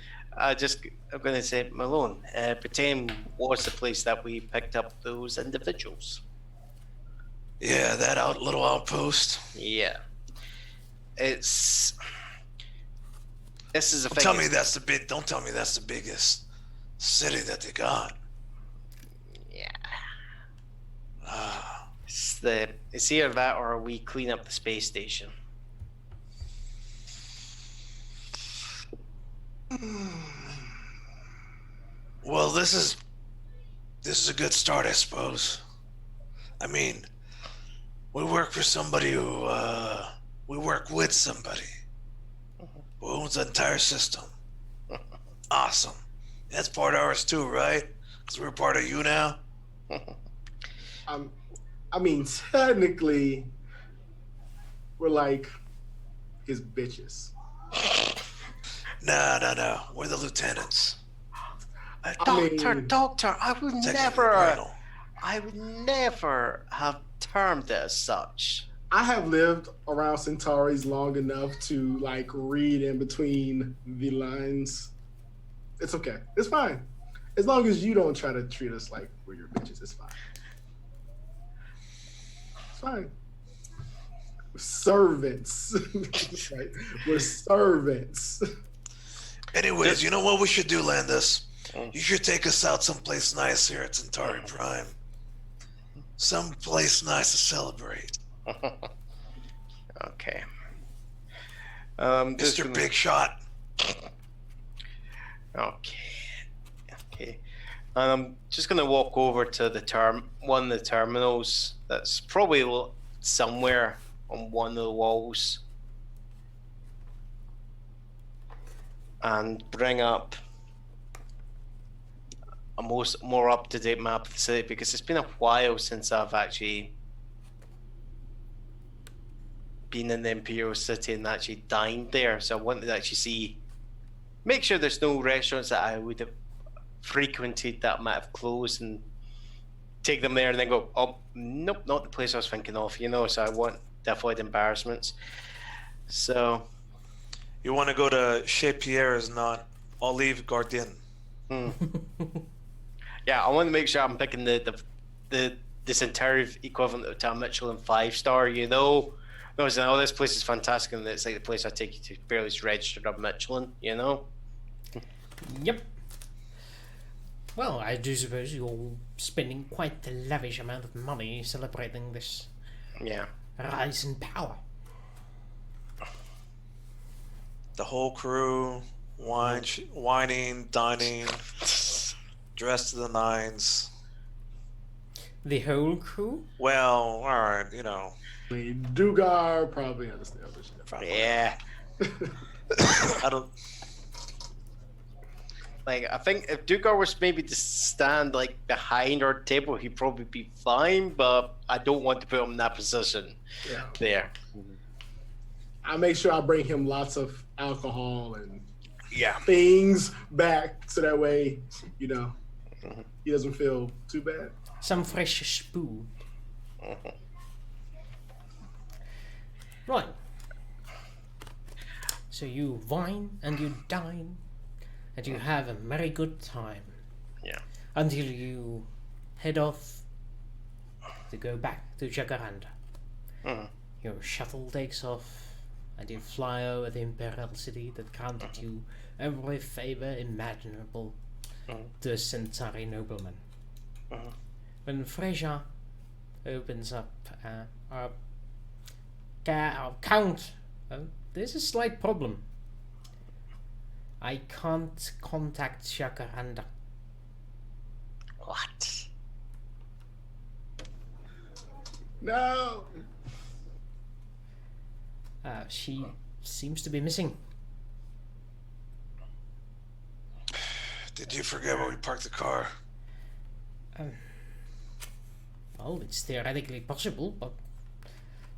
say, Malone, Botane was the place that we picked up those individuals. Yeah, that little outpost. Yeah, this is a thing. Don't tell me that's the biggest city that they got. Yeah. It's either that or we clean up the space station. Well, this is a good start, I suppose. I mean, we work with somebody who owns the entire system. Awesome. That's part of ours too, right? Because we're part of you now. I mean, technically, we're like his bitches. No. We're the lieutenants. Doctor, I would never have termed it as such. I have lived around Centauris long enough to like read in between the lines. It's okay. It's fine. As long as you don't try to treat us like we're your bitches, it's fine. It's fine. We're servants. Right? We're servants. Anyways, you know what we should do, Landis? You should take us out someplace nice here at Centauri Prime. Someplace nice to celebrate. Okay. Mr. Big Shot. Okay. And I'm just gonna walk over to one of the terminals that's probably somewhere on one of the walls, and bring up a more up-to-date map of the city, because it's been a while since I've actually been in the Imperial City and actually dined there, so I wanted to actually see make sure there's no restaurants that I would have frequented that might have closed, and take them there and then go, oh, nope, not the place I was thinking of, you know, so I want to avoid embarrassments. So... You want to go to Chez Pierre's, not Olive Garden. Yeah, I want to make sure I'm picking the Centauri equivalent to a Michelin 5-star, you know? No, so, oh, this place is fantastic, and it's like the place I take you to barely is registered up Michelin, you know? Yep. Well, I do suppose you're spending quite the lavish amount of money celebrating this rise in power. The whole crew, whining, dining, dressed to the nines. The whole crew? Well, all right, you know. I mean, Dugar probably understands this shit. Yeah. I don't. Like, I think if Dugar was maybe to stand, like, behind our table, he'd probably be fine, but I don't want to put him in that position there. I make sure I bring him lots of alcohol and things back, so that way, you know, he doesn't feel too bad. Some fresh spoo. Right. So you wine and you dine and you have a very good time. Yeah. Until you head off to go back to Jacaranda. Your shuttle takes off and you fly over the imperial city that granted you every favor imaginable to a Centauri nobleman. When Freja opens up our account, there's a slight problem. I can't contact Jacaranda. What? No. She seems to be missing. Did you forget where we parked the car? Well, it's theoretically possible, but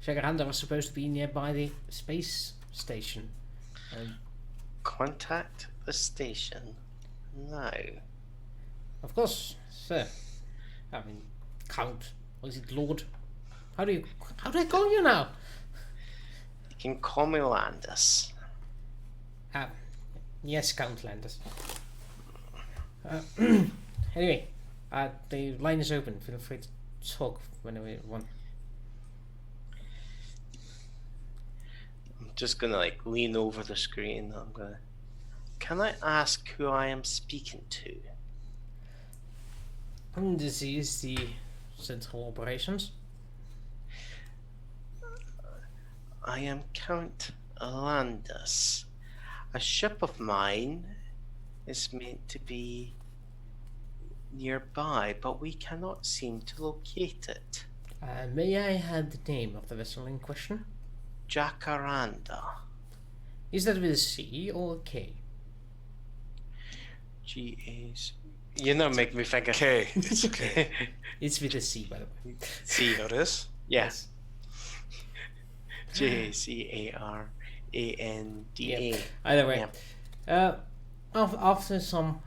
Jacaranda was supposed to be nearby the space station. Contact the station? No. Of course, sir. I mean, Count. Or is it Lord? How do I call you now? You can call me Landis. Yes, Count Landis. Anyway, the line is open. Feel free to talk whenever you want. I'm just gonna like lean over the screen. Can I ask who I am speaking to? This is the Central Operations. I am Count Landis. A ship of mine is meant to be nearby, but we cannot seem to locate it. May I have the name of the vessel in question? Jacaranda. Is that with a C or a K? G-A-C. You know, make me think of K. It's okay. It's with a C, by the way. C. Notice? Yes. Jacaranda. Yeah. Either way. After some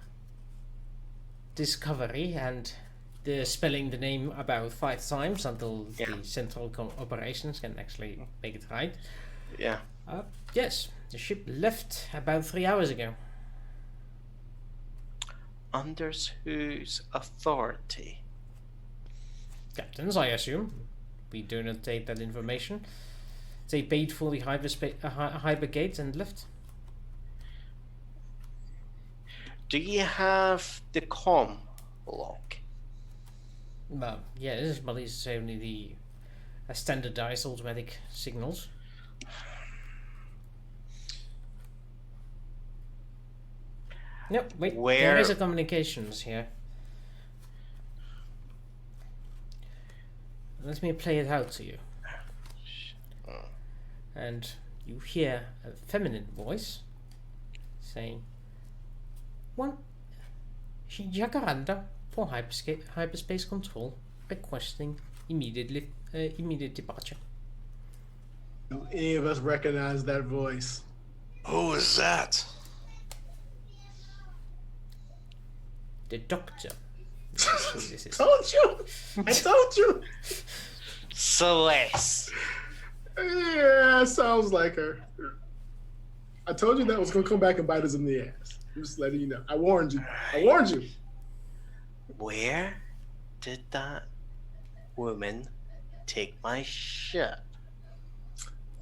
discovery and spelling the name about 5 times until the Central Operations can actually make it right. Yeah. Yes, the ship left about 3 hours ago. Under whose authority? Captains, I assume. We do not take that information. They paid for the hypergate and left. Do you have the comm log? Well, yes, but it's only the standardized automatic signals. Yep, wait, there is a communications here. Let me play it out to you. And you hear a feminine voice saying, "One, Jacaranda for hyperspace control, requesting immediate departure." Do any of us recognize that voice? Who is that? the doctor. This is. Told you! I told you! Celeste. Yeah, sounds like her. I told you that was gonna come back and bite us in the ass. I'm just letting you know. I warned you. I warned you. Where did that woman take my ship?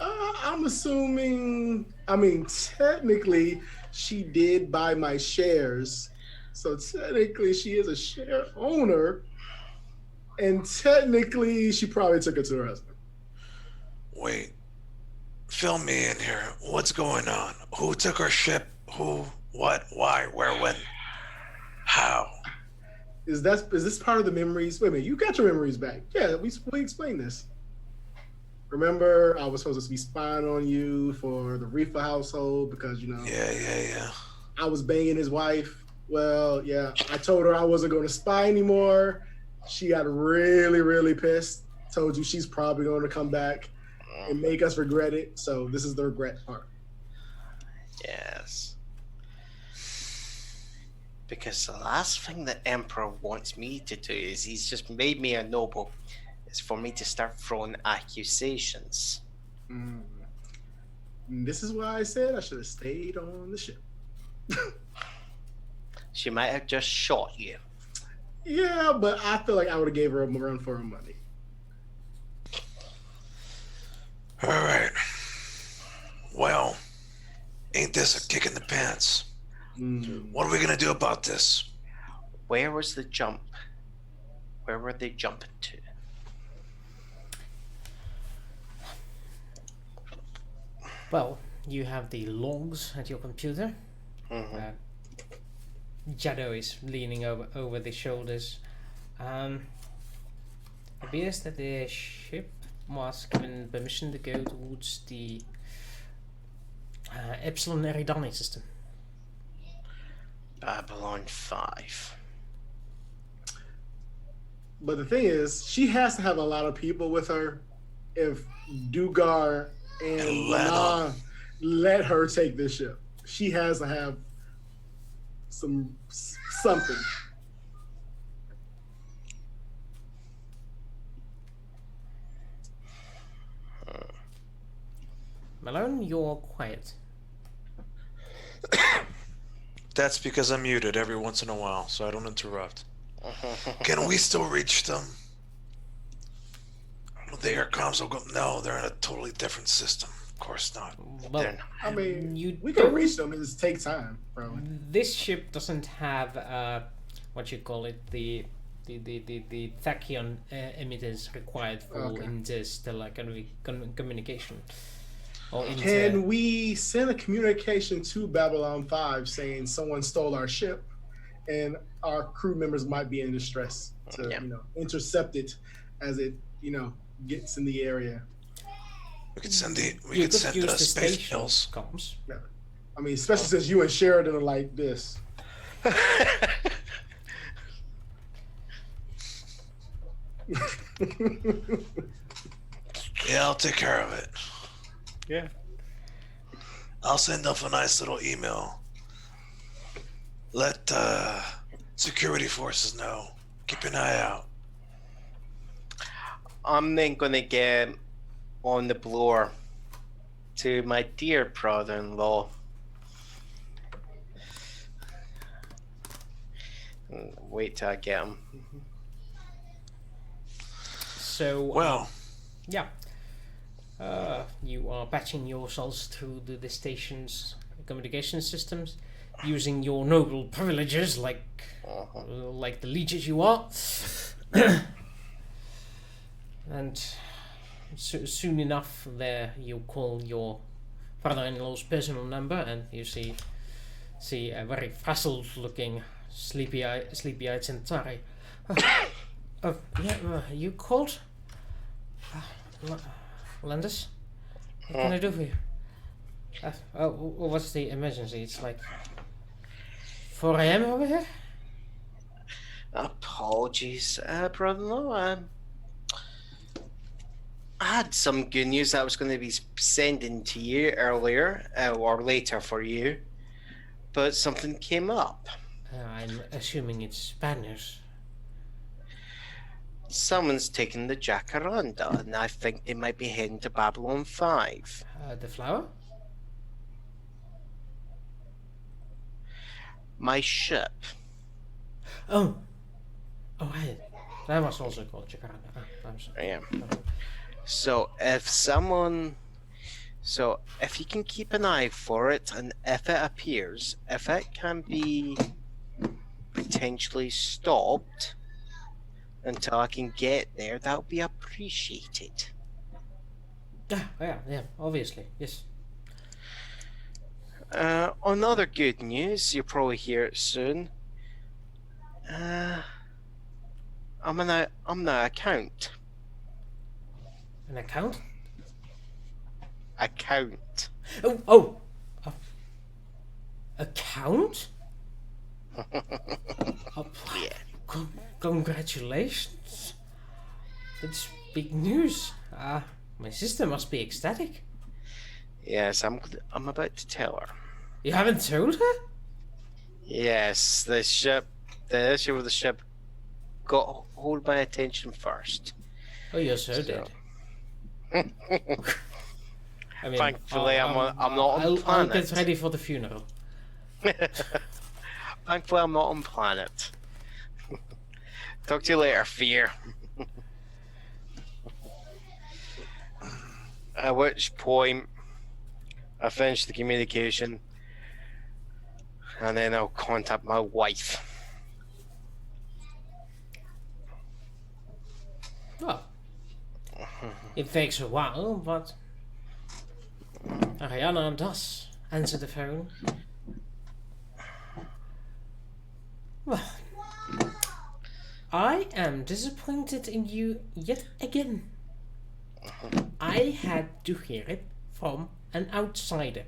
I'm assuming. I mean, technically, she did buy my shares, so technically, she is a share owner, and technically, she probably took it to her husband. Wait. Fill me in here. What's going on? Who took our ship? Who? What? Why? Where? When? How? Is this part of the memories? Wait a minute, you got your memories back. Yeah, we explained this. Remember, I was supposed to be spying on you for the Reefer household because, you know, Yeah. I was banging his wife. Well, yeah, I told her I wasn't going to spy anymore. She got really, really pissed. Told you she's probably going to come back and make us regret it. So this is the regret part. Yes. Because the last thing the Emperor wants me to do is he's just made me a noble. Is for me to start throwing accusations. Mm. This is why I said I should have stayed on the ship. She might have just shot you. Yeah, but I feel like I would have gave her a run for her money. All right. Well, ain't this a kick in the pants? Mm. What are we gonna do about this? Where was the jump? Where were they jumping to? Well, you have the logs at your computer. Mm-hmm. Jado is leaning over the shoulders. It appears that the ship was given permission to go towards the Epsilon Eridani system. Babylon 5. But the thing is, she has to have a lot of people with her if Dugar and Lana let her take this ship. She has to have something. Malone, you're quiet. That's because I'm muted every once in a while, so I don't interrupt. Can we still reach them? The air comms will go. No, they're in a totally different system. Of course not. Well, I mean, we don't- can reach them. It just take time, probably. This ship doesn't have what you call it, the tachyon emitters required for interstellar communication. Or Can we send a communication to Babylon 5 saying someone stole our ship and our crew members might be in distress to, intercept it as it, gets in the area? We could send the use the space station bills. comms. Yeah. I mean, especially since you and Sheridan are like this. Yeah, I'll take care of it. Yeah. I'll send off a nice little email. Let security forces know. Keep an eye out. I'm then gonna get on the blower to my dear brother-in-law. Wait till I get him. So Well, yeah, you are patching yourselves through the station's communication systems using your noble privileges, like the leeches you are. And soon enough, there you call your father-in-law's personal number, and you see a very frazzled-looking, sleepy-eyed Centauri. You called? Landis? What can I do for you? What's the emergency? It's like 4 a.m. over here? Apologies, brother-in-law. I had some good news that I was going to be sending to you earlier, or later for you, but something came up. I'm assuming it's bad news. Someone's taken the Jacaranda, and I think they might be heading to Babylon 5. The flower? My ship. Oh! Oh, right. That was also called Jacaranda. I'm sorry. Yeah. So if you can keep an eye for it, and if it appears, if it can be potentially stopped until I can get there, that would be appreciated. Yeah, obviously, yes. On other good news, you'll probably hear it soon. I'm an account. An account? Account. Oh! Account? Yeah. Congratulations. That's big news. My sister must be ecstatic. Yes, I'm about to tell her. You haven't told her? Yes, the issue with the ship got hold my attention first. Oh, you're so dead. I mean, Thankfully, I'm not on I'll planet. get ready for the funeral. Thankfully, I'm not on planet. Talk to you later, Fear. At which point, I finish the communication, and then I'll contact my wife. Well, it takes a while, but Ariana does answer the phone. Well, I am disappointed in you yet again. I had to hear it from an outsider.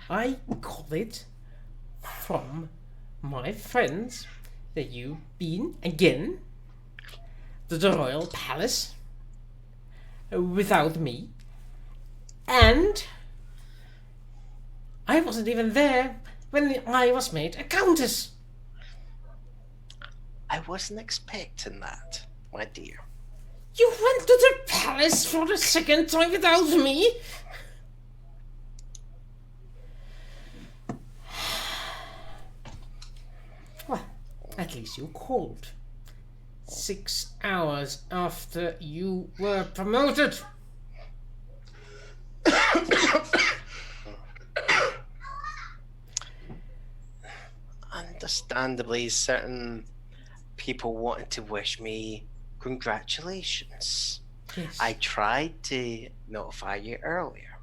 I got it from my friends that you've been again to the royal palace without me, and I wasn't even there when I was made a countess. I wasn't expecting that, my dear. You went to the palace for the second time without me? Well, at least you called. 6 hours after you were promoted. Understandably, certain people wanted to wish me congratulations. Yes. I tried to notify you earlier.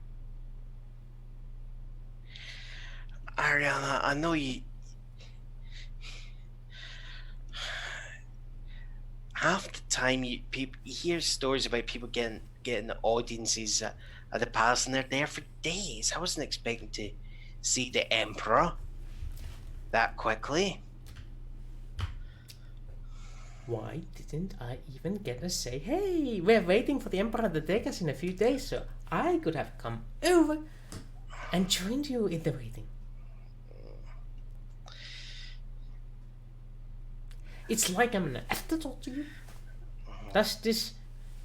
Ariana, I know you... Half the time you hear stories about people getting the audiences at the palace, and they're there for days. I wasn't expecting to see the Emperor that quickly. Why didn't I even get to say, hey, we're waiting for the Emperor to take us in a few days, so I could have come over and joined you in the waiting. It's like I'm an afterthought to you. Does this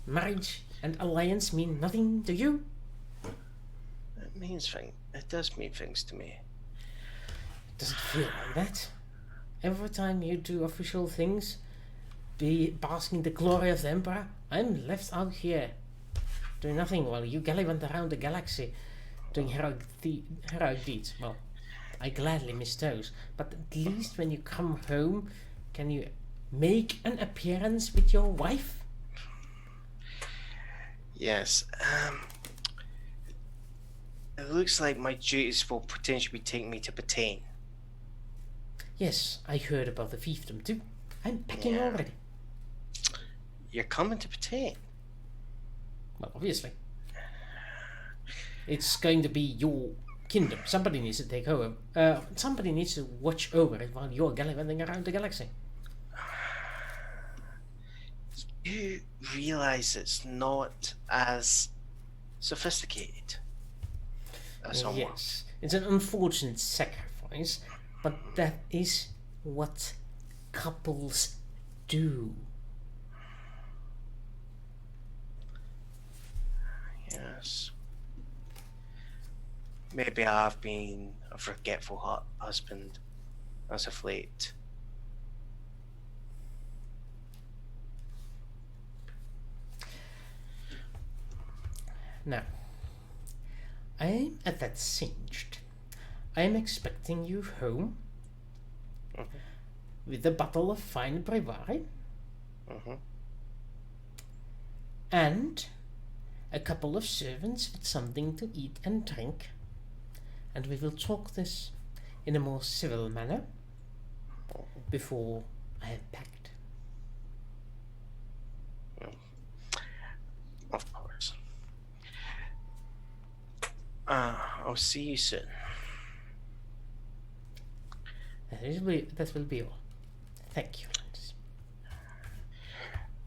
marriage and alliance mean nothing to you? It does mean things to me. Does it feel like that? Every time you do official things, be basking the glory of the Emperor, I'm left out here doing nothing while you gallivant around the galaxy doing heroic deeds. Well, I gladly miss those, but at least when you come home, can you make an appearance with your wife? Yes. It looks like my duties will potentially be taking me to Bataine. Yes, I heard about the fiefdom too. I'm packing already. You're coming to Bataine? Well, obviously. It's going to be your kingdom. Somebody needs to take over. Somebody needs to watch over it while you're gallivanting around the galaxy. You realize it's not as sophisticated as someone. Yes, It's an unfortunate sacrifice, but that is what couples do. Yes. Maybe I've been a forgetful husband as of late. Now, I'm at that singed. I'm expecting you home with a bottle of fine brewery and a couple of servants with something to eat and drink, and we will talk this in a more civil manner before I have packed. Of course. I'll see you soon. That will be all. Thank you, Landis.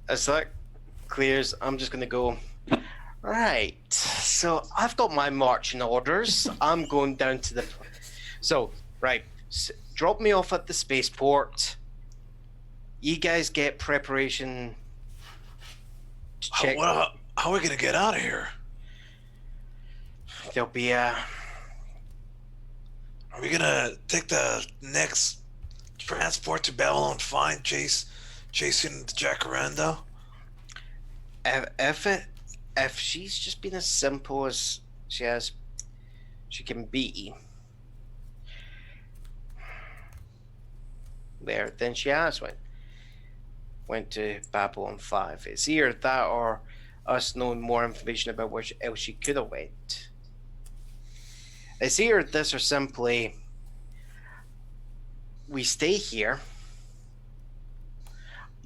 As that clears, I'm just gonna go. Right. So I've got my marching orders. I'm going down to the. So right, drop me off at the spaceport. You guys get preparation to check. How are we gonna get out of here? There'll be a. Are we gonna take the next transport to Babylon 5, chasing the Jacaranda? If she's just been as simple as she can be, then she has went to Babylon 5. It's either that or us knowing more information about where else she could have went. It's either this or simply we stay here.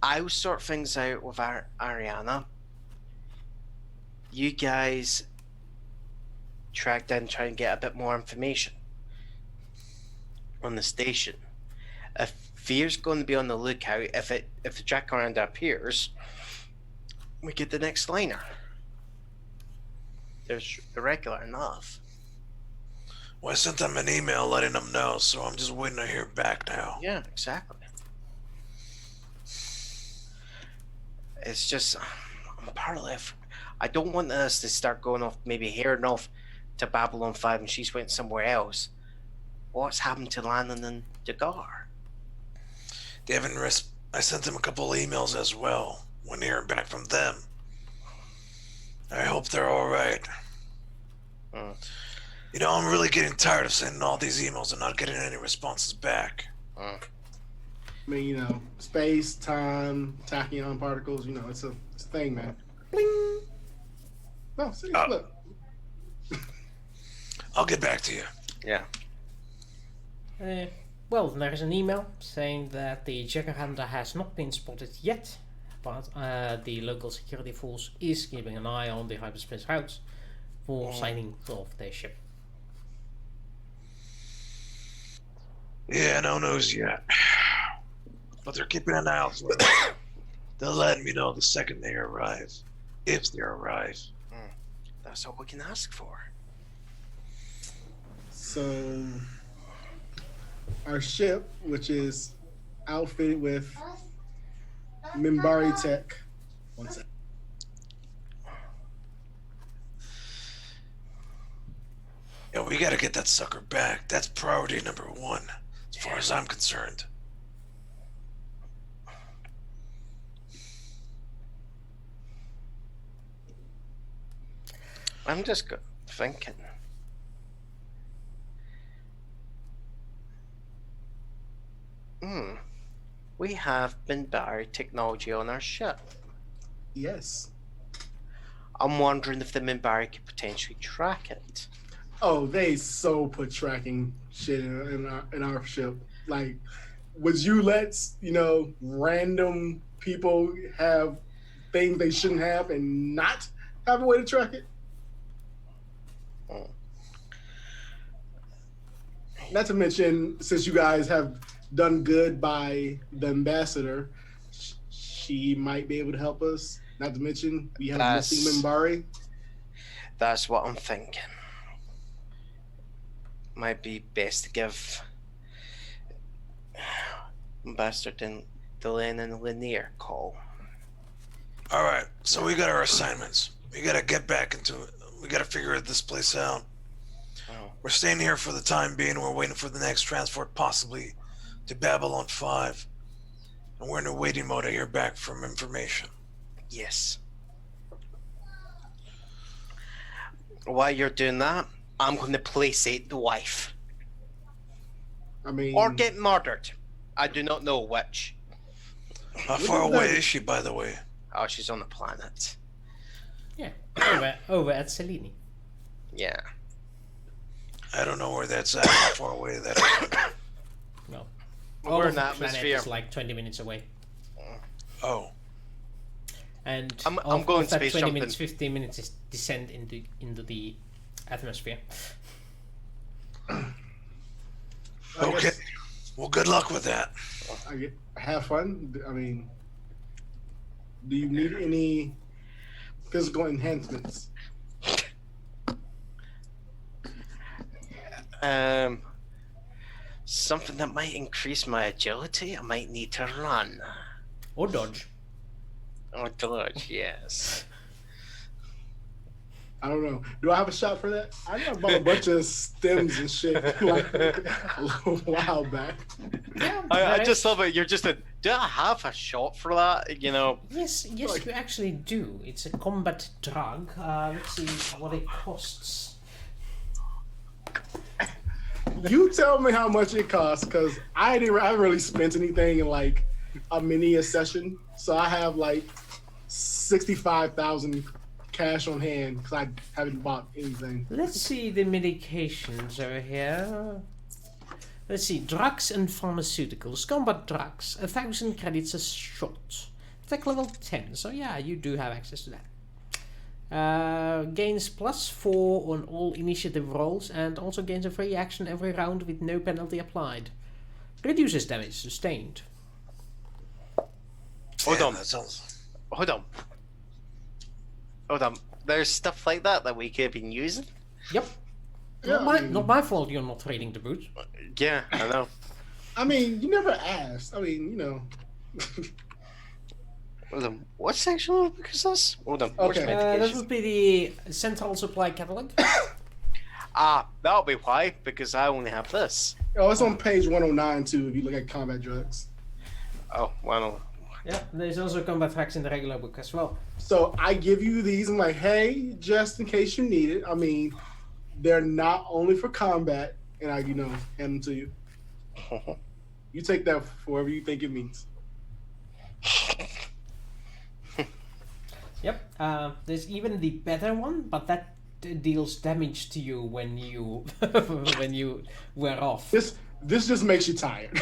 I'll sort things out with Ariana. You guys track down and try and get a bit more information on the station. If Fear's going to be on the lookout, if the Jacaranda appears, we get the next liner. There's irregular enough. Well, I sent them an email letting them know, so I'm just waiting to hear back now. Yeah, exactly. It's just, I'm partly. I don't want us to start going off, maybe heading off to Babylon 5 and she's went somewhere else. What's happened to Landon and Dagar? They haven't I sent them a couple of emails as well. When hearing back from them. I hope they're all right. You know, I'm really getting tired of sending all these emails and not getting any responses back. I mean, you know, space, time, tachyon particles, you know, it's a thing, man. Bling! No, see, look. I'll get back to you. Yeah. Well, there is an email saying that the Jacaranda has not been spotted yet, but the local security force is keeping an eye on the hyperspace routes for signing off their ship. Yeah, no news yet. But they're keeping an eye out for it. They'll let me know the second they arrive. If they arrive. That's all we can ask for. So, our ship, which is outfitted with Minbari tech. One sec. Yeah, we gotta get that sucker back. That's priority number 1, as far as I'm concerned. I'm just thinking. We have Minbari technology on our ship. Yes. I'm wondering if the Minbari could potentially track it. Oh, they so put tracking shit in our ship. Like, would you let, you know, random people have things they shouldn't have and not have a way to track it? Not to mention, since you guys have done good by the ambassador, she might be able to help us. Not to mention, we have missing Minbari. That's what I'm thinking. might be best to give Ambassador Delenn and Lanier a call. All right, so we got our assignments. We gotta get back into it. We gotta figure this place out. Oh. We're staying here for the time being. We're waiting for the next transport, possibly to Babylon 5. And we're in a waiting mode to hear back from information. Yes. While you're doing that, I'm going to placate the wife. I mean, Or get murdered. I do not know which. How far away is she, by the way? Oh, she's on the planet. Yeah, over at Selene. Yeah. I don't know where that's at. How far away that is. No. Well, we're in the the planet atmosphere. is like 20 minutes away. Oh. And I'm going of that space 20 jumping. minutes, 15 minutes is descent into the atmosphere. Okay. Well, good luck with that. Have fun. I mean, do you need any physical enhancements? Something that might increase my agility. I might need to run. Or dodge. Or dodge, yes. I don't know. Do I have a shot for that? I know I bought a bunch of stems and shit like a little while back. Yeah, I just love it. You're just a. Do I have a shot for that? You know. Yes, you actually do. It's a combat drug. Let's see what it costs. You tell me how much it costs, because I haven't really spent anything in like a mini session. So I have like 65,000 cash on hand because I haven't bought anything. Let's see the medications over here. Let's see, drugs and pharmaceuticals. Combat drugs, 1,000 credits a shot. Attack level 10, so yeah, you do have access to that. Gains +4 on all initiative rolls and also gains a free action every round with no penalty applied. Reduces damage sustained. Hold on. That sounds... Hold on. There's stuff like that we could have been using. Yep. Yeah, Not my fault you're not reading the boots. Yeah, I know. I mean, you never asked. I mean, you know. Hold on. What section of the book is this? Hold on. Okay. That would be the Central Supply Catalog. That'll be why, because I only have this. Oh, it's on page 109 too. If you look at combat drugs. Oh, well. Yeah, there's also combat tracks in the regular book as well. So I give you these. I'm like, hey, just in case you need it. I mean, they're not only for combat, and I, hand them to you. You take that for whatever you think it means. Yep. There's even the better one, but that deals damage to you when you when you wear off. This just makes you tired.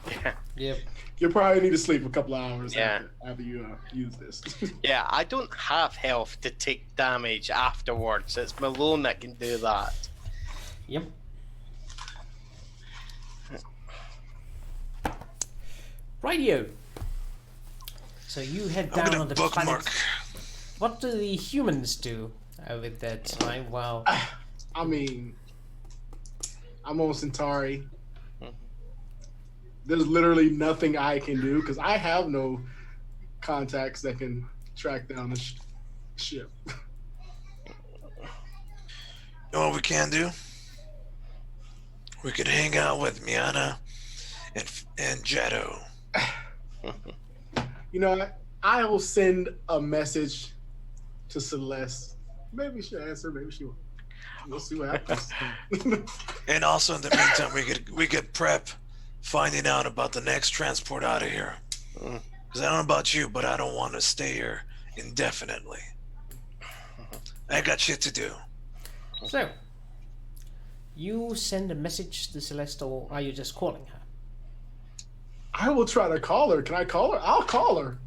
Yeah. Yep. You probably need to sleep a couple of hours Yeah. after you use this. Yeah, I don't have health to take damage afterwards. It's Malone that can do that. Yep. Rightio. So you head I'm down gonna on the bookmark. planet. What do the humans do with that time? Well, I mean, I'm on Centauri. There's literally nothing I can do because I have no contacts that can track down the ship. You know what we can do? We could hang out with Miana and Jetto. You know what? I will send a message to Celeste. Maybe she'll answer, maybe she won't. We'll see what happens. And also in the meantime, we could prep finding out about the next transport out of here. Because I don't know about you, but I don't want to stay here indefinitely. I got shit to do. so you send a message to Celeste, or are you just calling her? I will try to call her. Can I call her? I'll call her.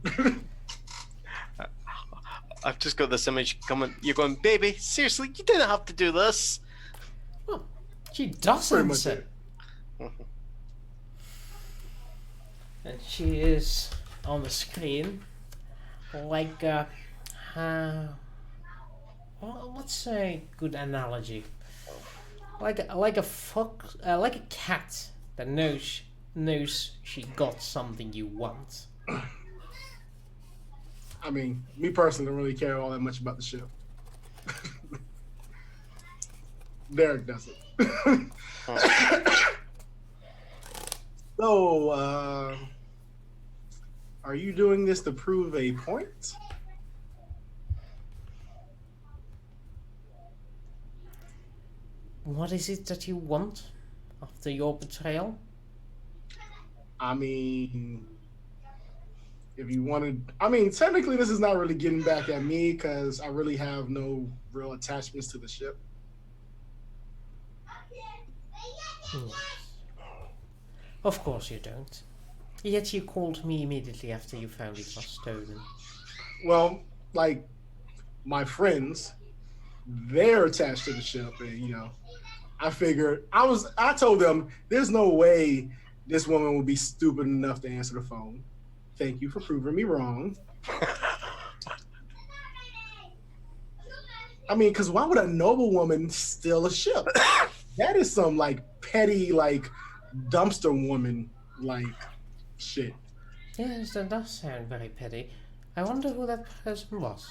I've just got this image coming. You're going, baby, seriously, you didn't have to do this. Well, she does Pretty much answer. it. And she is on the screen, like, what's a good analogy? like a cat that knows she got something you want. I mean, me personally don't really care all that much about the ship. Derek doesn't. So, are you doing this to prove a point? What is it that you want after your betrayal? I mean, if you wanted, I mean, technically this is not really getting back at me because I really have no real attachments to the ship. Of course you don't. Yet you called me immediately after you found it was stolen. Well, like my friends, they're attached to the ship, and you know, I figured I told them there's no way this woman would be stupid enough to answer the phone. Thank you for proving me wrong. I mean, because why would a noble woman steal a ship? That is some like petty, like dumpster woman, like shit. Yes, that does sound very petty. I wonder who that person was.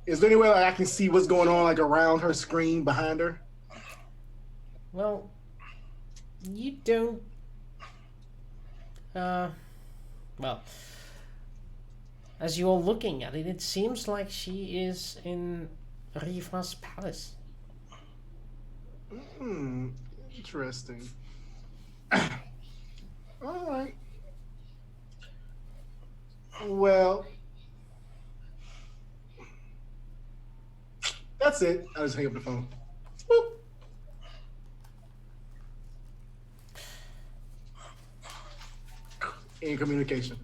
Is there any way like, I can see what's going on like around her screen behind her? Well, you don't. Well, as you're looking at it, it seems like she is in Riva's palace. Interesting. All right. Well, that's it. I'll just hang up the phone. Boop. In communication.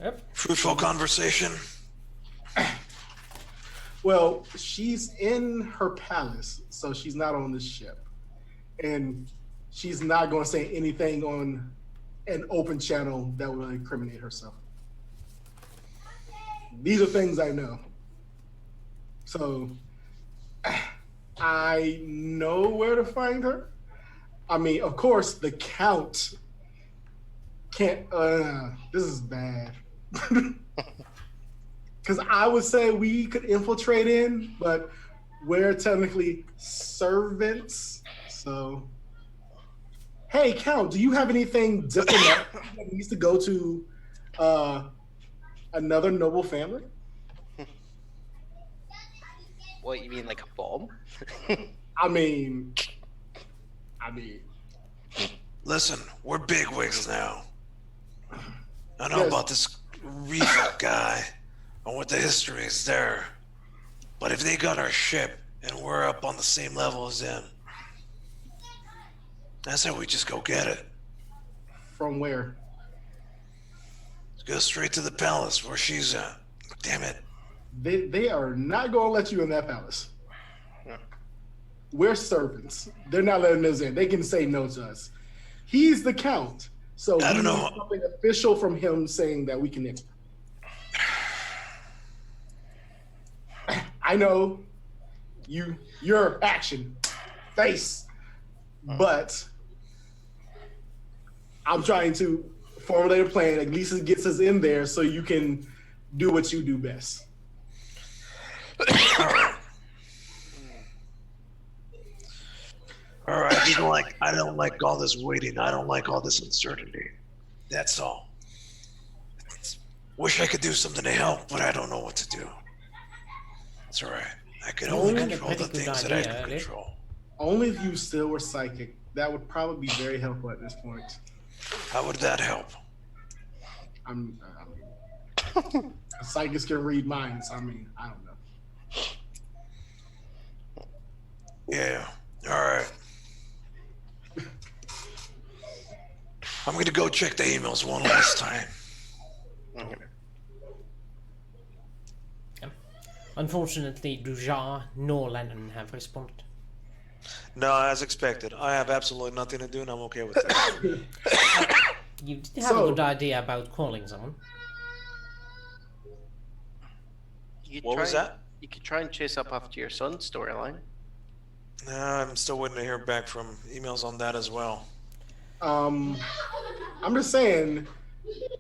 Yep. Fruitful conversation. Well, she's in her palace, so she's not on the ship. And she's not going to say anything on an open channel that will incriminate herself. These are things I know. So I know where to find her. I mean, of course, the Count can't. This is bad. Because I would say we could infiltrate in, but we're technically servants. So, hey, Count, do you have anything diplomatic that needs to go to another noble family? What, you mean like a bomb? I mean. Listen, we're bigwigs now. I know Yes. about this Riva guy and what the history is there. But if they got our ship and we're up on the same level as them, I say we just go get it. From where? Let's go straight to the palace where she's at. Damn it. They are not going to let you in that palace. We're servants. They're not letting us in. They can say no to us. He's the Count. So I don't we know. need something official from him saying that we can enter. I know your action, face, but I'm trying to formulate a plan. At least it gets us in there so you can do what you do best. All right, I don't like all this waiting. I don't like all this uncertainty. That's all. Wish I could do something to help, but I don't know what to do. It's all right. I can only had a control the pretty good things that I idea, can eh? control. Only if you still were psychic. That would probably be very helpful at this point. How would that help? I mean, psychics can read minds. I mean, I don't know. Yeah. All right. I'm gonna go check the emails one last time. Unfortunately, Dujar nor Lennon have responded. No, as expected. I have absolutely nothing to do, and I'm okay with that. You did have So- a good idea about calling someone. What was that? You could try and chase up after your son's storyline. I'm still waiting to hear back from emails on that as well. I'm just saying,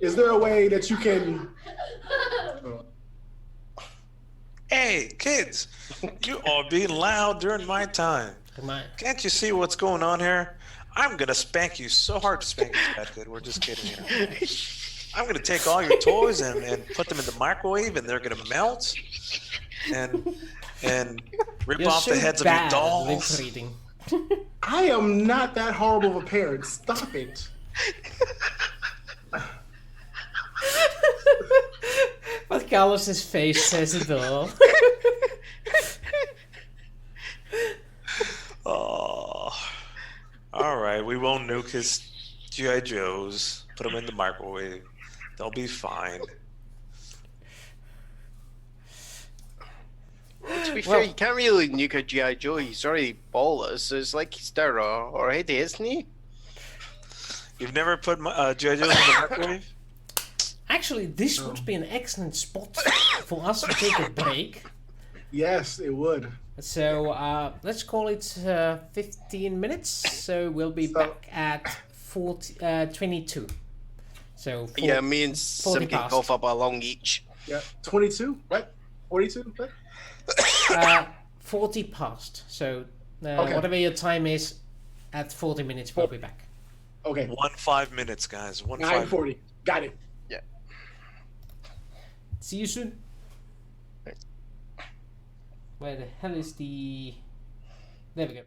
is there a way that you can? Hey, kids, you are being loud during my time. Can't you see what's going on here? I'm gonna spank you so hard. Spank is bad, kid. We're just kidding here. I'm gonna take all your toys and put them in the microwave, and they're gonna melt and rip off the heads of your dolls. I am not that horrible of a parent. Stop it. But Carlos's face says it all. Oh, all right. We won't nuke his G.I. Joes. Put them in the microwave. They'll be fine. Well, to be fair, you can't really nuke a G.I. Joe. He's already ballless, so it's like he's there already, isn't he? You've never put G.I. Joes in the microwave? Actually, this would be an excellent spot for us to take a break. Yes, it would. So let's call it 15 minutes. So we'll be back at 22. So yeah, me and Sim can golf up along each. Yeah, 22, right? 42, right? 40 past. So whatever your time is, at 40 minutes we'll be back. Okay. 5 minutes, guys. 9:40. Got it. Yeah. See you soon. Where the hell is the... There we go.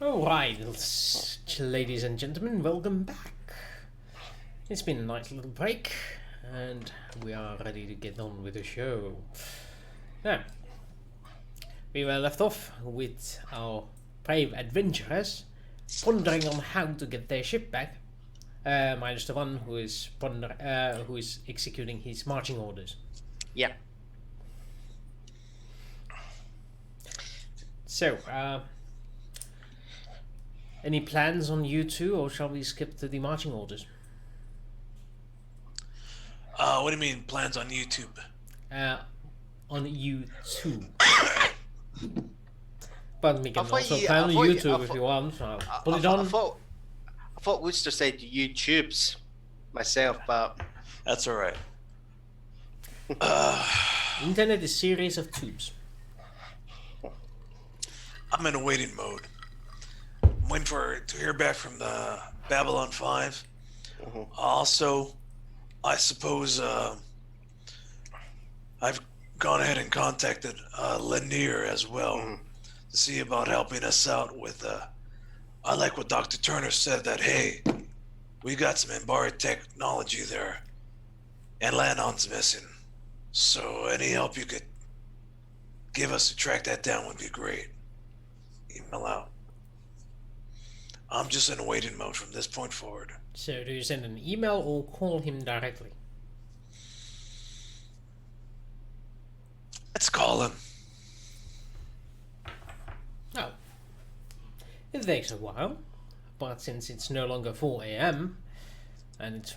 Alright, ladies and gentlemen, welcome back. It's been a nice little break, and we are ready to get on with the show. Now, we were left off with our brave adventurers pondering on how to get their ship back, minus the one who is executing his marching orders. Yeah. So, any plans on you two, or shall we skip to the marching orders? What do you mean, plans on YouTube? On you two. But we can also you- plan I on thought you- YouTube I if thought- you want. So put it I on. thought Wooster said YouTubes myself, but That's all right. Internet is series of tubes. I'm in a waiting mode. I'm waiting to hear back from the Babylon 5. Also, I suppose I've gone ahead and contacted Lanier as well to see about helping us out with. I like what Dr. Turner said, that hey, we got some Embari technology there, and Lanon's missing. So any help you could give us to track that down would be great. Email out. I'm just in a waiting mode from this point forward. So do you send an email or call him directly? Let's call him. Oh. It takes a while, but since it's no longer 4 a.m. and it's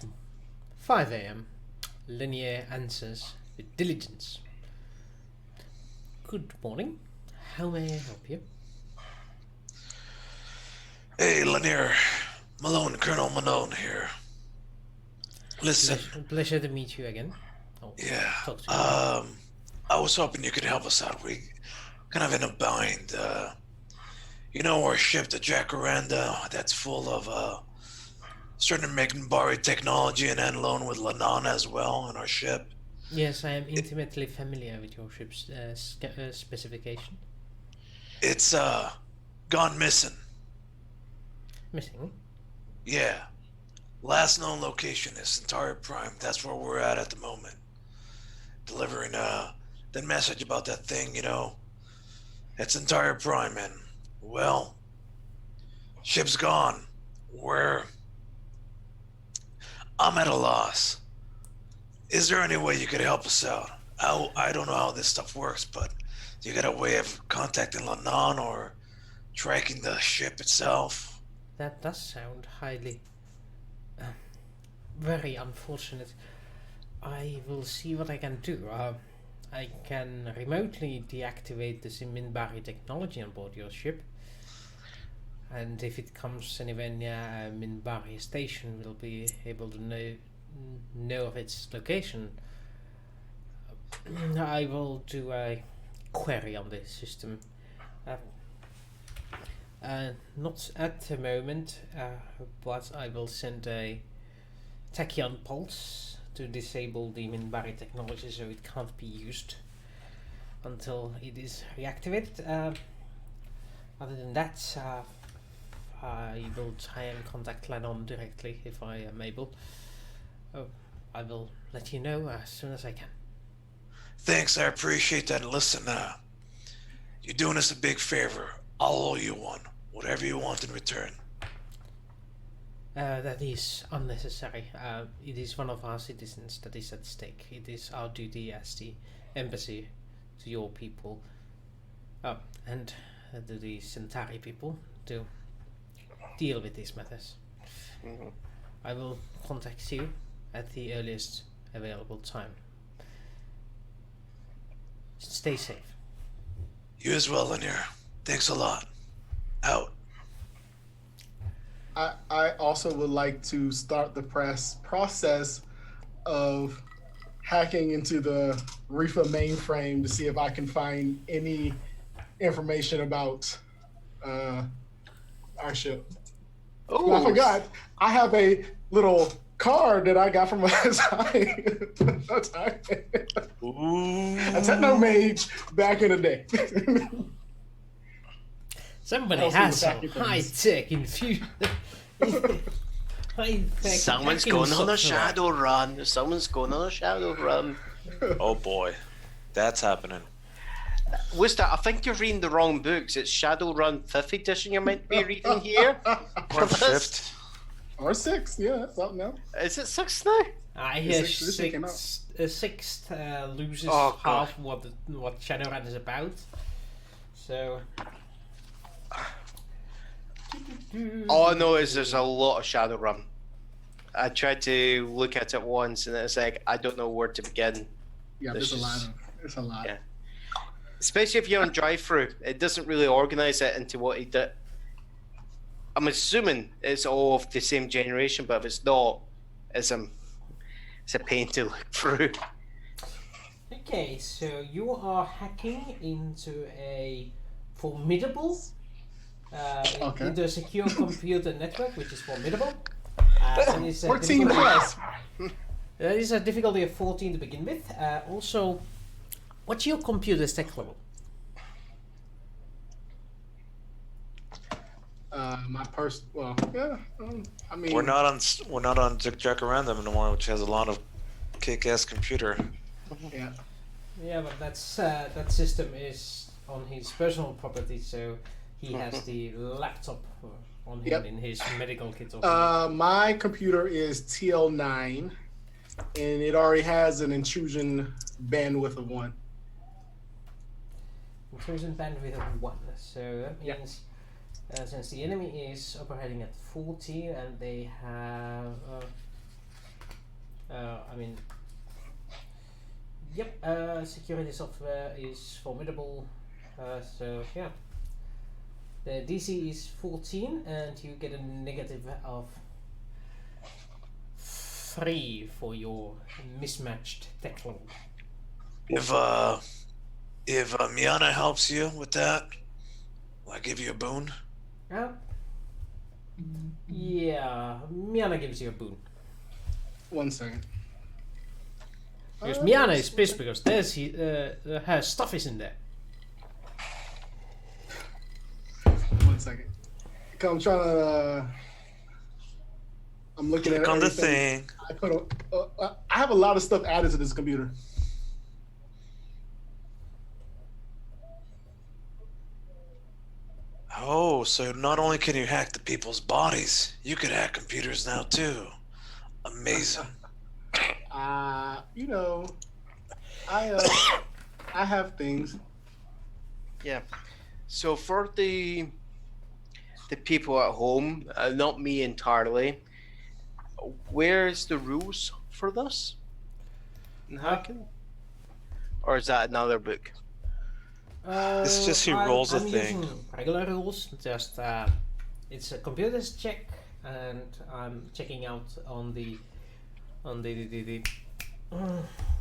5 a.m., Linear answers with diligence. Good morning. How may I help you? Hey, Lanier. Malone, Colonel Malone here. Listen, Pleasure to meet you again. I'll yeah, talk to you. I was hoping you could help us out. We kind of in a bind. You know our ship, the Jacaranda, that's full of starting to make Mbari technology and end loan with Lanan as well on our ship. Yes, I am intimately familiar with your ship's specification. It's gone missing. Missing? Yeah. Last known location is Centauri Prime. That's where we're at the moment. Delivering that message about that thing, you know. It's Centauri Prime, and well, ship's gone. I'm at a loss. Is there any way you could help us out? I don't know how this stuff works, but you got a way of contacting Lanan or tracking the ship itself? That does sound highly... very unfortunate. I will see what I can do. I can remotely deactivate the Minbari technology on board your ship. And if it comes anywhere near Minbari station, we'll be able to know of its location. I will do a query on the system. Not at the moment, but I will send a tachyon pulse to disable the Minbari technology so it can't be used until it is reactivated. Other than that, I will try and contact Lanon directly if I am able. I will let you know as soon as I can. Thanks, I appreciate that. And listen, you're doing us a big favor. I'll owe you one. Whatever you want in return. That is unnecessary. It is one of our citizens that is at stake. It is our duty as the embassy to your people, and to the Centauri people to deal with these matters. I will contact you at the earliest available time. Stay safe. You as well, Lanier. Thanks a lot. Out. I also would like to start the process of hacking into the Reefa mainframe to see if I can find any information about our ship. oh, I forgot. I have a little card that I got from a techno mage back in the day. Somebody Also has the some vacuum high-tech infusion. High-tech Someone's hacking going on a software. shadow run. Someone's going on a shadow run. Oh boy, that's happening. Worcester, I think you're reading the wrong books. It's Shadowrun 5th edition you're meant to be reading here. Or For this. 5th. Or 6, yeah, that's something else. Is it 6th now? I hear Sixth edition came out. sixth loses Oh, God. half what Shadowrun is about. So. All I know is there's a lot of Shadowrun. I tried to look at it once and it's like, I don't know where to begin. Yeah, This there's a lot is- of. It's a lot. Yeah. Especially if you're on drive-through, it doesn't really organize it into what he did. I'm assuming it's all of the same generation, but if it's not, it's a pain to look through. Okay, so you are hacking into a formidable, Okay. into a secure computer network, which is formidable. And it's a 14 difficulty- plus. That is a difficulty of 14 to begin with. Also, what's your computer's tech level? My well, yeah. I mean, We're not on Jacaranda anymore, which has a lot of kick-ass computer. Yeah. Yeah, but that system is on his personal property, so he has the laptop on him Yep. in his medical kit. Or something. My computer is TL9, and it already has an intrusion bandwidth of 1. Intrusion bandwidth of 1. So that Yeah. means since the enemy is operating at 40 and they have, security software is formidable. So yeah, the DC is 14 and you get a negative of 3 for your mismatched tech level. If Miana helps you with that, will I give you a boon? Yeah, Miana gives you a boon. 1 second. Because Miana is pissed because her stuff is in there. 1 second. I'm trying to. I'm looking at Click on the everything. thing. I put. I have a lot of stuff added to this computer. Oh, so not only can you hack the people's bodies, you could hack computers now too. Amazing. You know, I have things. Yeah. So for the people at home, not me entirely, where's the rules for this? In hacking? Or is that another book? It's just he rolls a I'm thing. using regular rules. Just it's a computer's check, and I'm checking out on the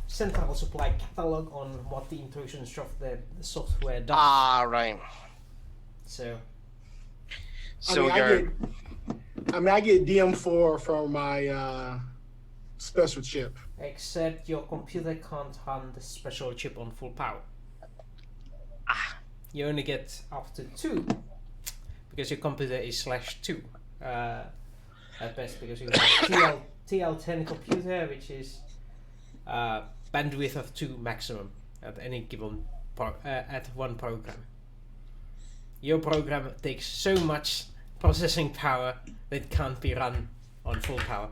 central supply catalog on what the intrusion software does. Ah, right. So So I you're get DM4 from my special chip. except your computer can't run the special chip on full power. You only get up to 2 because your computer is /2 at best, because you have TL10 computer, which is bandwidth of 2 maximum at any given at one program. Your program takes so much processing power that it can't be run on full power.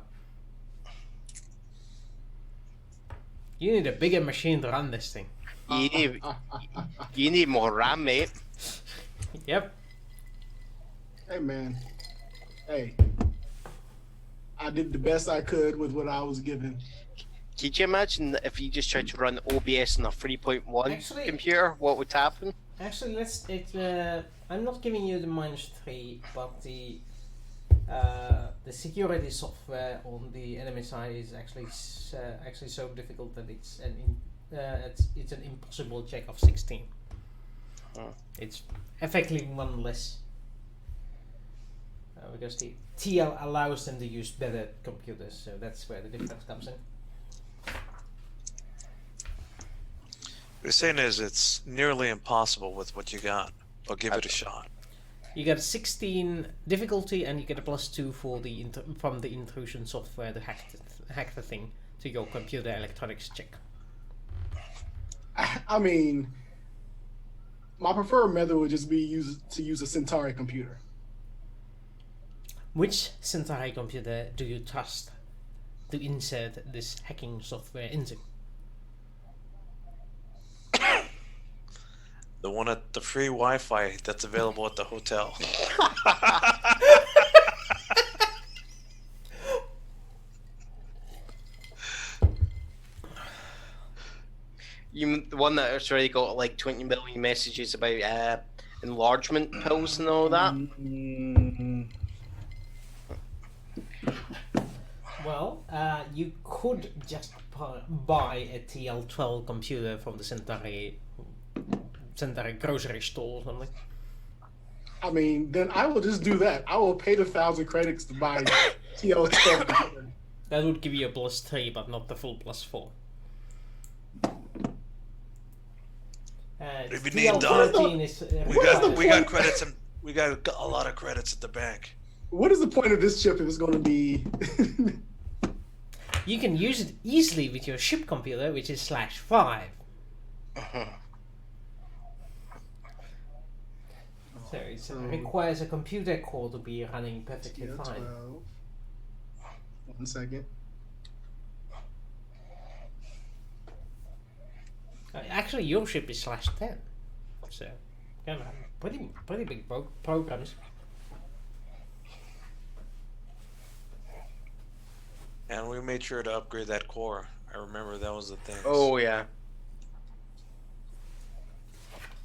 You need a bigger machine to run this thing. you need more RAM, mate. Yep. Hey man, hey, I did the best I could with what I was given. Could you imagine if you just tried to run OBS on a 3.1 Actually- computer? What would happen? Actually, I'm not giving you the -3, but the security software on the enemy side is actually so difficult that it's an impossible check of 16. It's effectively 1 less because the TL allows them to use better computers, so that's where the difference comes in. What you're saying is it's nearly impossible with what you got, but give it a shot. You get a 16 difficulty, and you get a +2 for the from the intrusion software to hack the thing to your computer electronics check. I mean, my preferred method would just be to use a Centauri computer. Which Centauri computer do you trust to insert this hacking software into? The one at the free Wi-Fi that's available at the hotel. The one that's already got like 20 million messages about enlargement pills and all that. Well, you could just buy a TL12 computer from the Centauri grocery store or something. I mean, then I will just do that. I will pay the 1,000 credits to buy TL12 computer. That would give you a +3, but not the full +4. If you need TL13 is we got credits and we got a lot of credits at the bank. What is the point of this chip if it's going to be? You can use it easily with your ship computer, which is /5. So it requires a computer core to be running perfectly fine. 1 second. Actually, your ship is /10. So, kind of pretty big programs. And we made sure to upgrade that core. I remember that was the thing. Oh yeah.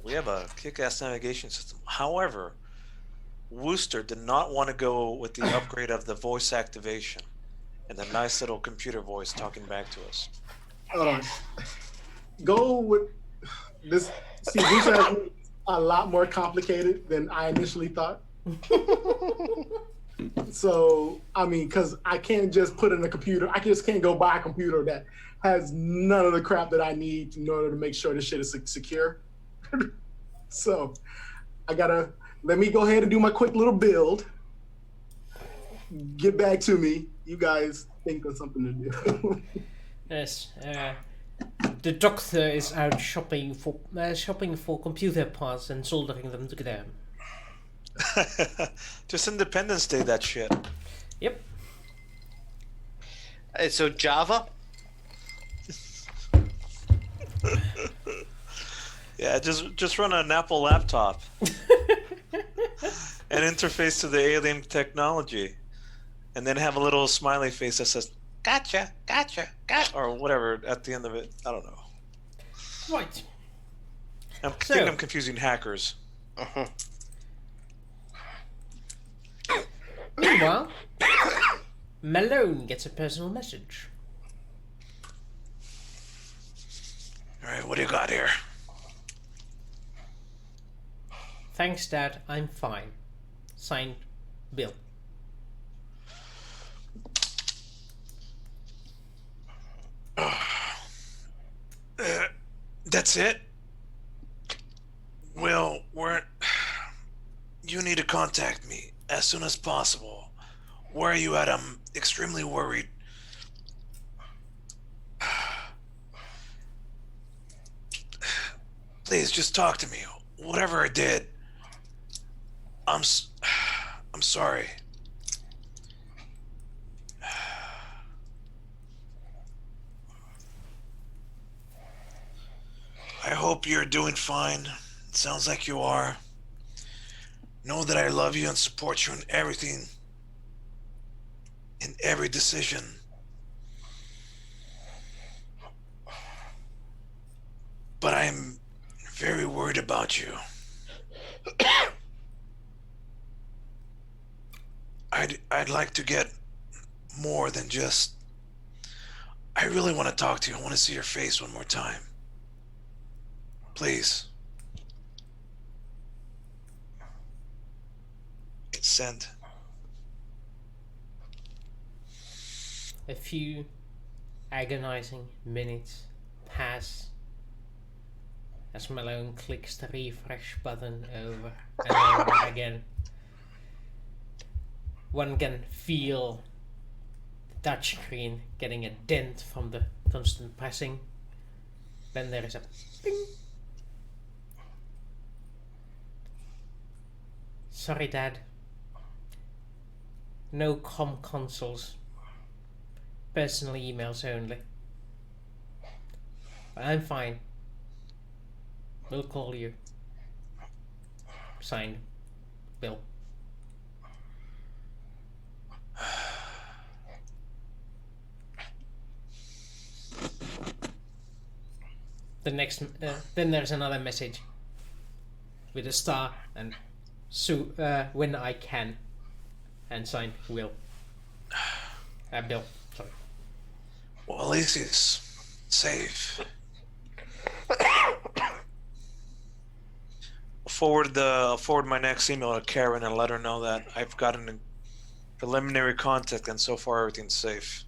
We have a kick-ass navigation system. However, Wooster did not want to go with the upgrade of the voice activation and the nice little computer voice talking back to us. Hold on. Go with this. See, this is a lot more complicated than I initially thought. So, I mean, because I can't just put in a computer. I just can't go buy a computer that has none of the crap that I need in order to make sure this shit is secure. So, let me go ahead and do my quick little build. Get back to me. You guys think of something to do. Yes. The doctor is out shopping for computer parts and soldering them together. Just Independence Day, that shit. Yep. So Java. Yeah, just run an Apple laptop and interface to the alien technology, and then have a little smiley face that says "Gotcha, gotcha, gotcha," or whatever at the end of it. I don't know. Right. I think I'm confusing hackers. Meanwhile, Malone gets a personal message. All right, what do you got here? Thanks, Dad. I'm fine. Signed, Bill. That's it? Well, you need to contact me as soon as possible. Where are you at? I'm extremely worried. Please, just talk to me. Whatever I did, I'm sorry. I hope you're doing fine. It sounds like you are. Know that I love you and support you in everything, in every decision. But I'm very worried about you. I'd like to get more than just... I really want to talk to you. I want to see your face one more time. Please. It's sent. A few agonizing minutes pass as Malone clicks the refresh button over and over again. one can feel the touchscreen getting a dent from the constant pressing. Then there is a ping. Sorry, Dad. No consoles. Personal emails only. But I'm fine. We'll call you. Signed, Bill. The next, then there's another message with a star and when I can, and signed Will. Bill. Sorry. Well, at least he's safe. I'll forward my next email to Karen and let her know that I've gotten a preliminary contact and so far everything's safe.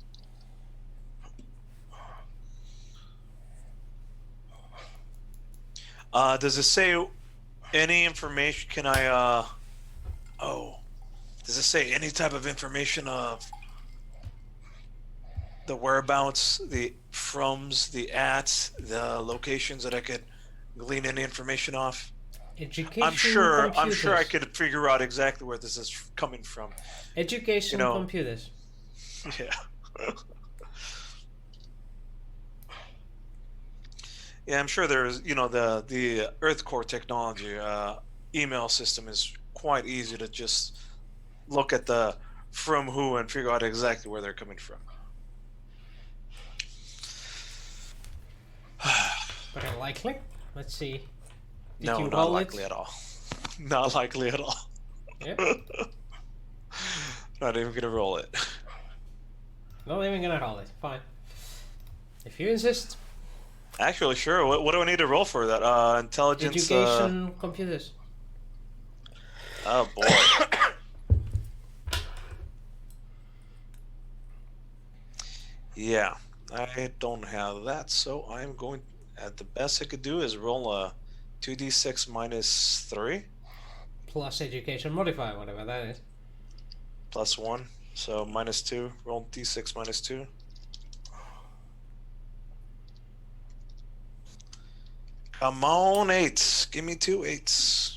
Does it say any information? Can I, does it say any type of information of the whereabouts, the froms, the ats, the locations that I could glean any information off? Education. I'm sure computers. I could figure out exactly where this is coming from. Education computers. Yeah. Yeah, I'm sure there's, the Earth core technology email system is quite easy to just look at the from who and figure out exactly where they're coming from. But unlikely. Let's see. Did No, you not roll likely it? at all. Not likely at all. Yeah. Not even gonna roll it. Not even gonna roll it. Fine. If you insist. Actually, sure. What do I need to roll for that? Intelligence. Education computers. Oh boy. Yeah, I don't have that, so I'm going. The best I could do is roll a 2d6 minus 3 Plus education modifier, whatever that is. plus 1, so minus 2. Roll d6 minus 2. Come on, 8s. Give me 2 8s.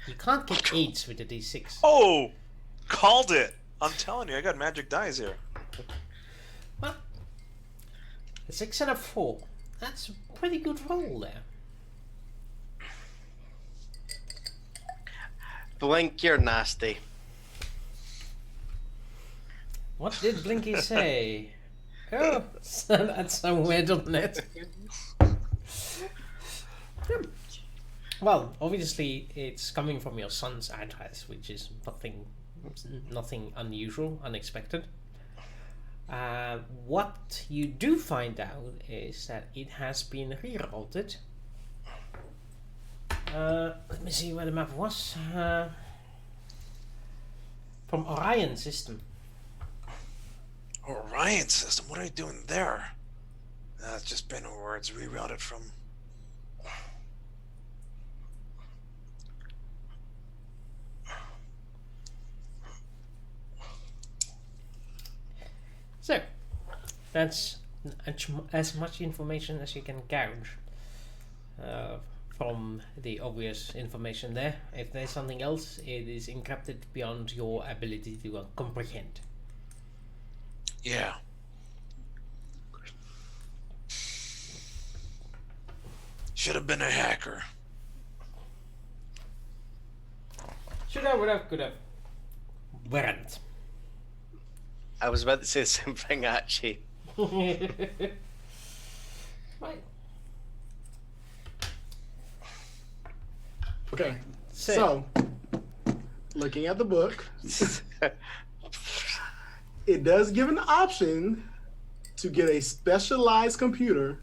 You can't get 8s with a d6. Oh, called it. I'm telling you, I got magic dice here. Well, a 6 and a 4. That's a pretty good roll there. Blink, you're nasty. What did Blinky say? Oh, that's somewhere, doesn't it? Well, obviously it's coming from your son's address, which is nothing unusual, unexpected. What you do find out is that it has been rerouted. Let me see where the map was. From Orion system. Orion system? What are you doing there? That's just been where it's rerouted from. So, that's as much information as you can gouge from the obvious information there. If there's something else, it is encrypted beyond your ability to comprehend. Yeah. Should have been a hacker. Should have, would have, could have. Weren't. I was about to say the same thing, actually. Right. Okay, so looking at the book, it does give an option to get a specialized computer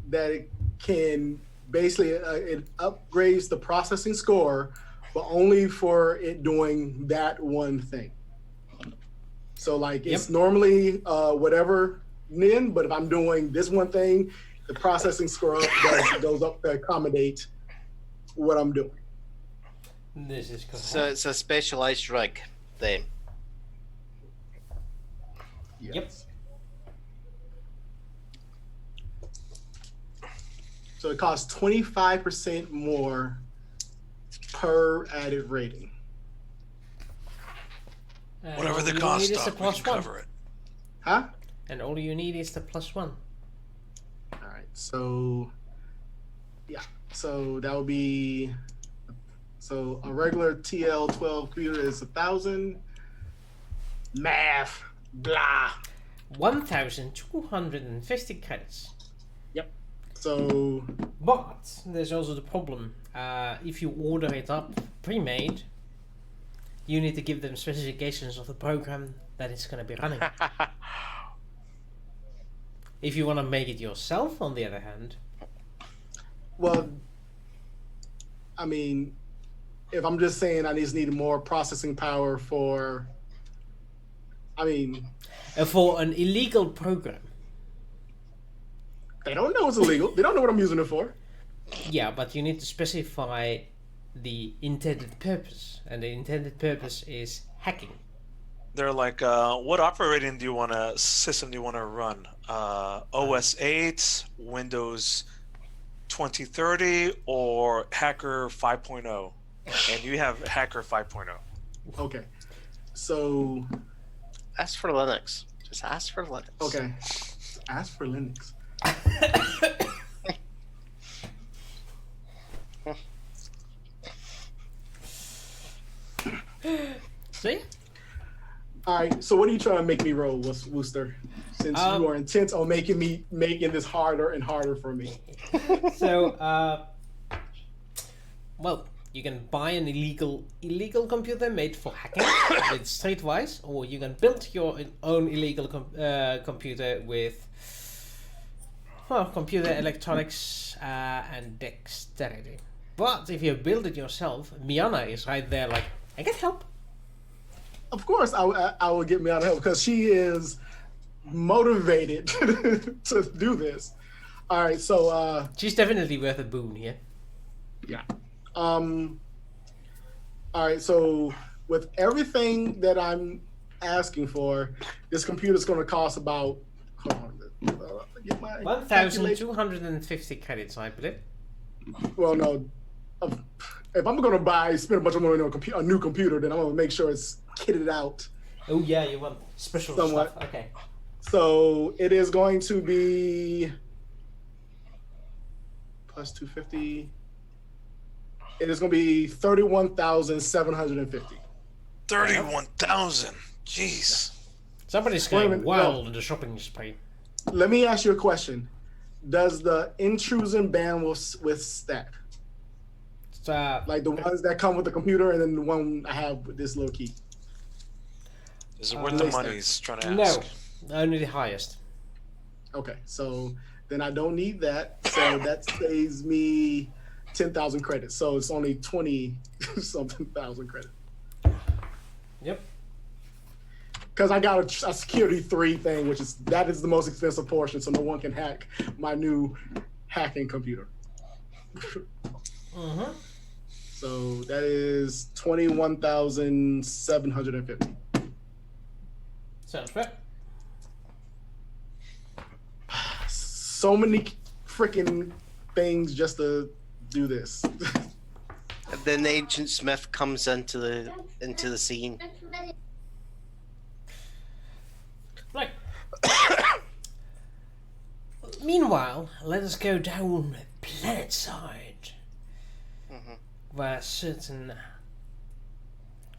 that it can basically it upgrades the processing score, but only for it doing that one thing. So like it's normally whatever nin, but if I'm doing this one thing, the processing score goes up to accommodate what I'm doing. This is correct. So it's a specialized rig then. Yep. So it costs 25% more per added rating. And Whatever all the you cost need is the stock, we can plus one. cover it. Huh? And all you need is the plus one. All right. So, yeah. So that would be. So a regular TL12 computer is 1,000. Math. Blah. 1,250 credits. So But there's also the problem. If you order it up pre-made, you need to give them specifications of the program that it's going to be running. If you want to make it yourself, on the other hand, well, I mean, if I'm just saying I just need more processing power for. I mean, for an illegal program, they don't know it's illegal. They don't know what I'm using it for. yeah, but you need to specify the intended purpose, and the intended purpose is hacking. They're like, what operating system do you want to run? OS 8, Windows 2030, or Hacker 5.0? And you have Hacker 5.0. Okay. So, Ask for Linux. Just ask for Linux. okay. Ask for Linux. See? All right. So, what are you trying to make me roll, Wooster? Since you are intent on making this harder and harder for me. So, well, you can buy an illegal computer made for hacking with Streetwise, or you can build your own illegal computer with, well, computer electronics and dexterity. But if you build it yourself, Miana is right there like, I can help. Of course, I will get Miana help because she is motivated to do this. All right. So, She's definitely worth a boon here. yeah. All right, so with everything that I'm asking for, this computer's going to cost about. Hold on, get my 1,250 credits, I believe. Well, no. If I'm going to spend a bunch of money on a new computer, then I'm going to make sure it's kitted out. Oh yeah, you want special Somewhat. stuff. Okay. So it is going to be plus 250. It is going to be 31,750. 31,000. Jeez. Somebody's Wait a going minute, wild no. in the shopping spree. Let me ask you a question. Does the intrusion ban with stack? Like the ones that come with the computer and then the one I have with this little key? Is it worth the money he's trying to no, ask? only the highest. Okay, so then I don't need that. So that saves me 10,000 credits. So it's only 20 something thousand credits. Yep. Because I got a security 3 thing, which is the most expensive portion, so no one can hack my new hacking computer. Mm-hmm. So that is 21,750. Sounds fair. So many freaking things just to do this. And then the ancient smith comes into the scene. Right. Meanwhile, let us go down planet side, where a certain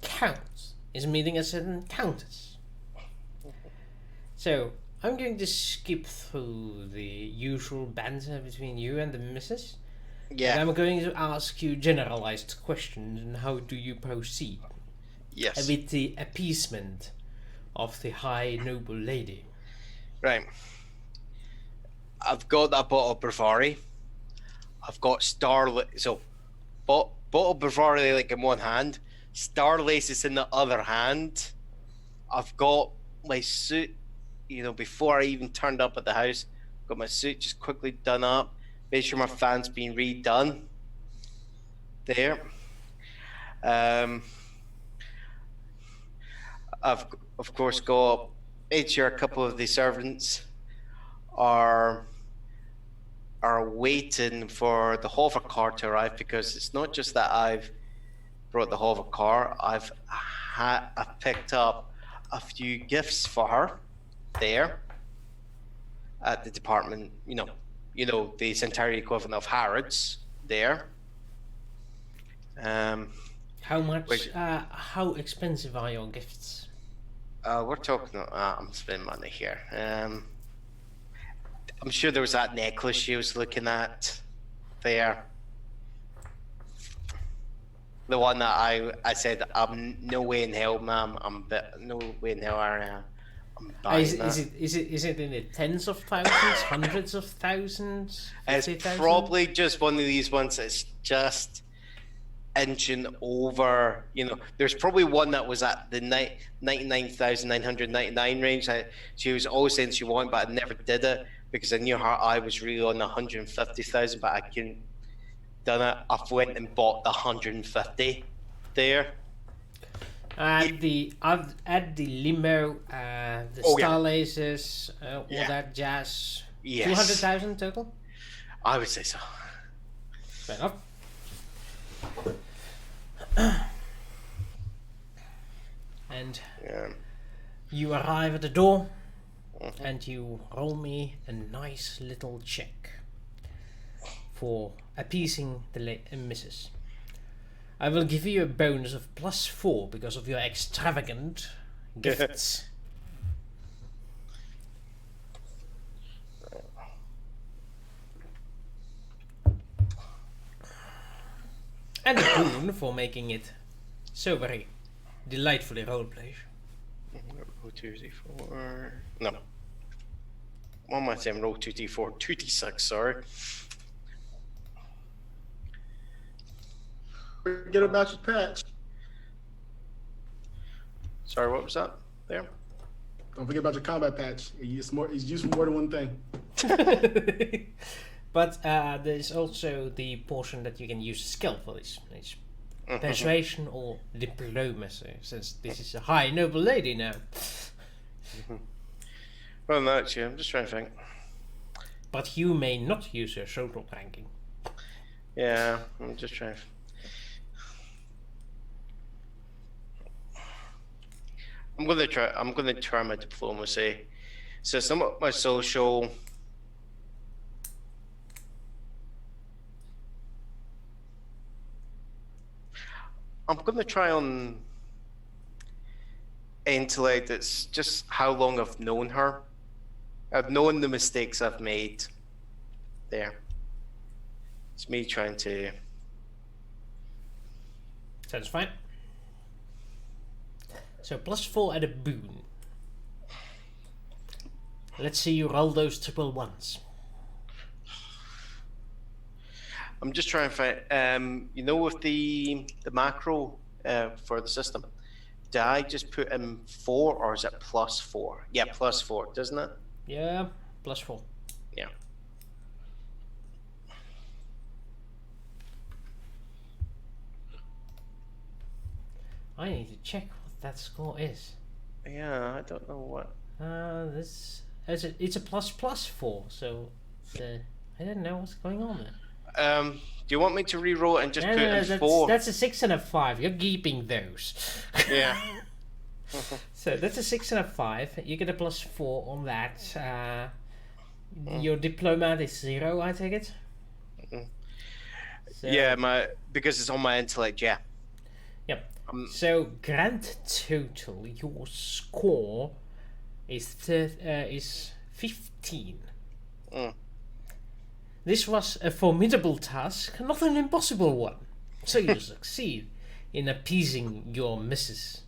count is meeting a certain countess. So, I'm going to skip through the usual banter between you and the missus. Yeah. And I'm going to ask you generalized questions and how do you proceed Yes. with the appeasement of the high noble lady. Right. I've got that bottle of Bravari. I've got so bottle of Bravari like in one hand, Starlace is in the other hand. I've got my suit, before I even turned up at the house, got my suit just quickly done up, made sure my fan's been redone. There. I've of course got made sure a couple of the servants are waiting for the hover car to arrive, because it's not just that I've brought the hover car. I've picked up a few gifts for her there at the department. You know the Centauri equivalent of Harrods there. How much? How expensive are your gifts? We're talking. I'm spending money here. I'm sure there was that necklace she was looking at there. The one that I said, I'm no way in hell, ma'am. No way in hell, I'm buying is it in the tens of thousands, hundreds of thousands? It's 50,000? probably just one of these ones that's just inching over. There's probably one that was at the 99,999 range. She was always saying she wanted, but I never did it because I knew her eye was really on 150,000, but I couldn't done it. I went and bought the 150 there. At the limo, the star lasers, all that jazz. Yes. 200,000 total? I would say so. Fair enough. And you arrive at the door, and you roll me a nice little check for appeasing the missus. I will give you a bonus of +4 because of your extravagant gifts. And a boon for making it so very delightfully roleplay. Roll 2d4. No. One more time, roll 2d4. 2d6, sorry. Forget about your patch. Sorry, what was that there? Don't forget about your combat patch. It's used for more than one thing. But there's also the portion that you can use skill for this. It's persuasion or diplomacy, since this is a high noble lady now. Well, no, actually, I'm just trying to think. But you may not use your social ranking. Yeah, I'm just trying to... I'm gonna try my diplomacy. So some of my social... I'm gonna try on intellect. It's just how long I've known her. I've known the mistakes I've made there. It's me trying to... Sounds fine. So +4 at a boon. Let's see you roll those triple ones. I'm just trying to find, with the macro for the system, do I just put in 4 or is it +4? Yeah, +4, doesn't it? Yeah, +4. Yeah. I need to check what that score is. Yeah, I don't know what. It's a +4, so I don't know what's going on there. Do you want me to re-roll it and just put in that's, 4? That's a 6 and a 5. You're keeping those. Yeah. So that's a 6 and a 5. You get a +4 on that. Your diplomat is 0, I take it. So, yeah, because it's on my intellect. Yeah. Yep. So grand total, your score is 15. This was a formidable task, not an impossible one. So you succeed in appeasing your missus,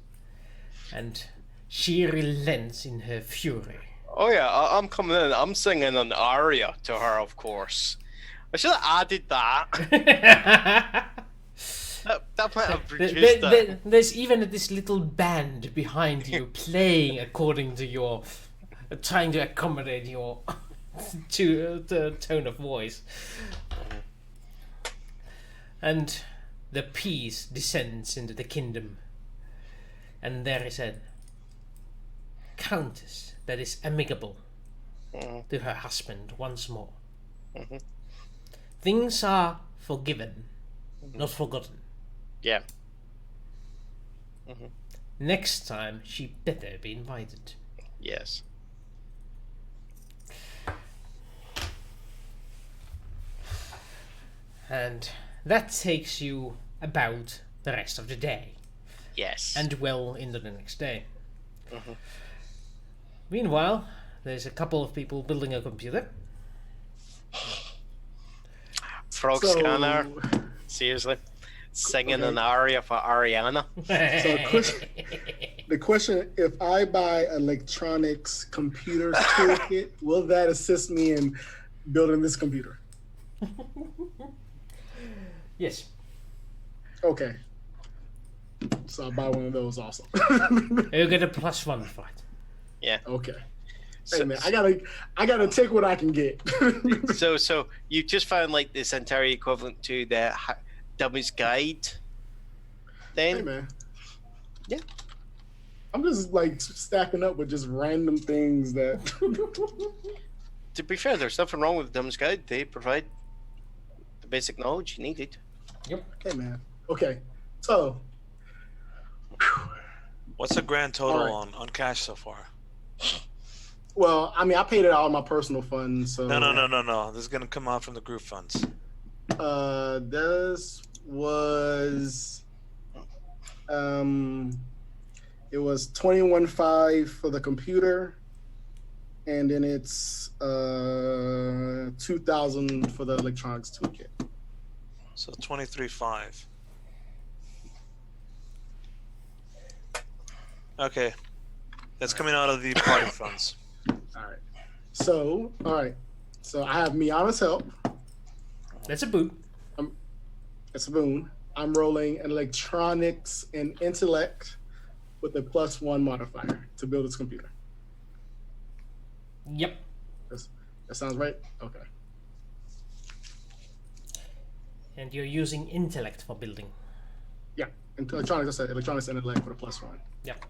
and she relents in her fury. Oh yeah, I'm coming in. I'm singing an aria to her, of course. I should have added that. that might have reduced that. There's even this little band behind you playing according to your, trying to accommodate your to the tone of voice. And the peace descends into the kingdom. And there is a countess that is amicable to her husband once more. Things are forgiven, not forgotten. Yeah. Next time, she better be invited. Yes. And that takes you about the rest of the day. Yes. And well into the next day. Meanwhile, there's a couple of people building a computer. Frog Scanner. Seriously. Singing an aria for Ariana. The question, if I buy electronics computer toolkit, will that assist me in building this computer? Yes. Okay. So I'll buy one of those also. You get a +1 for it. Yeah. Okay. So, Hey man, I gotta take what I can get. so you just found like the Centauri equivalent to the Dummy's Guide then? Hey man. Yeah. I'm just like stacking up with just random things that. To be fair, there's nothing wrong with Dummy's Guide. They provide the basic knowledge you needed. Hey man. Okay. So. What's the grand total All right. on cash so far? Well, I mean, I paid it out of my personal funds. So No. This is gonna come out from the group funds. This was it was 21.5 for the computer, and then it's 2,000 for the electronics toolkit. So 23.5. Okay, that's coming out of the party funds. All right. So I have Miana's help. That's a boot. It's a boon. I'm rolling an electronics and intellect with a +1 modifier to build this computer. Yep. That sounds right? Okay. And you're using intellect for building. Yeah. And electronics, I said electronics and intellect with a +1. Yep.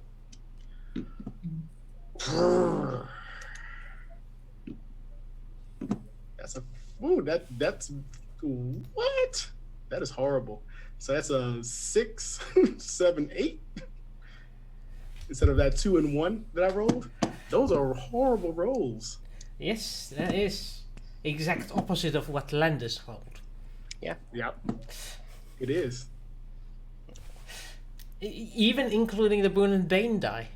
That's what? That is horrible. So that's a 6, 7, 8 instead of that 2 and 1 that I rolled. Those are horrible rolls. Yes, that is exact opposite of what Landis rolled. Yep. It is. Even including the Boon and Bane die.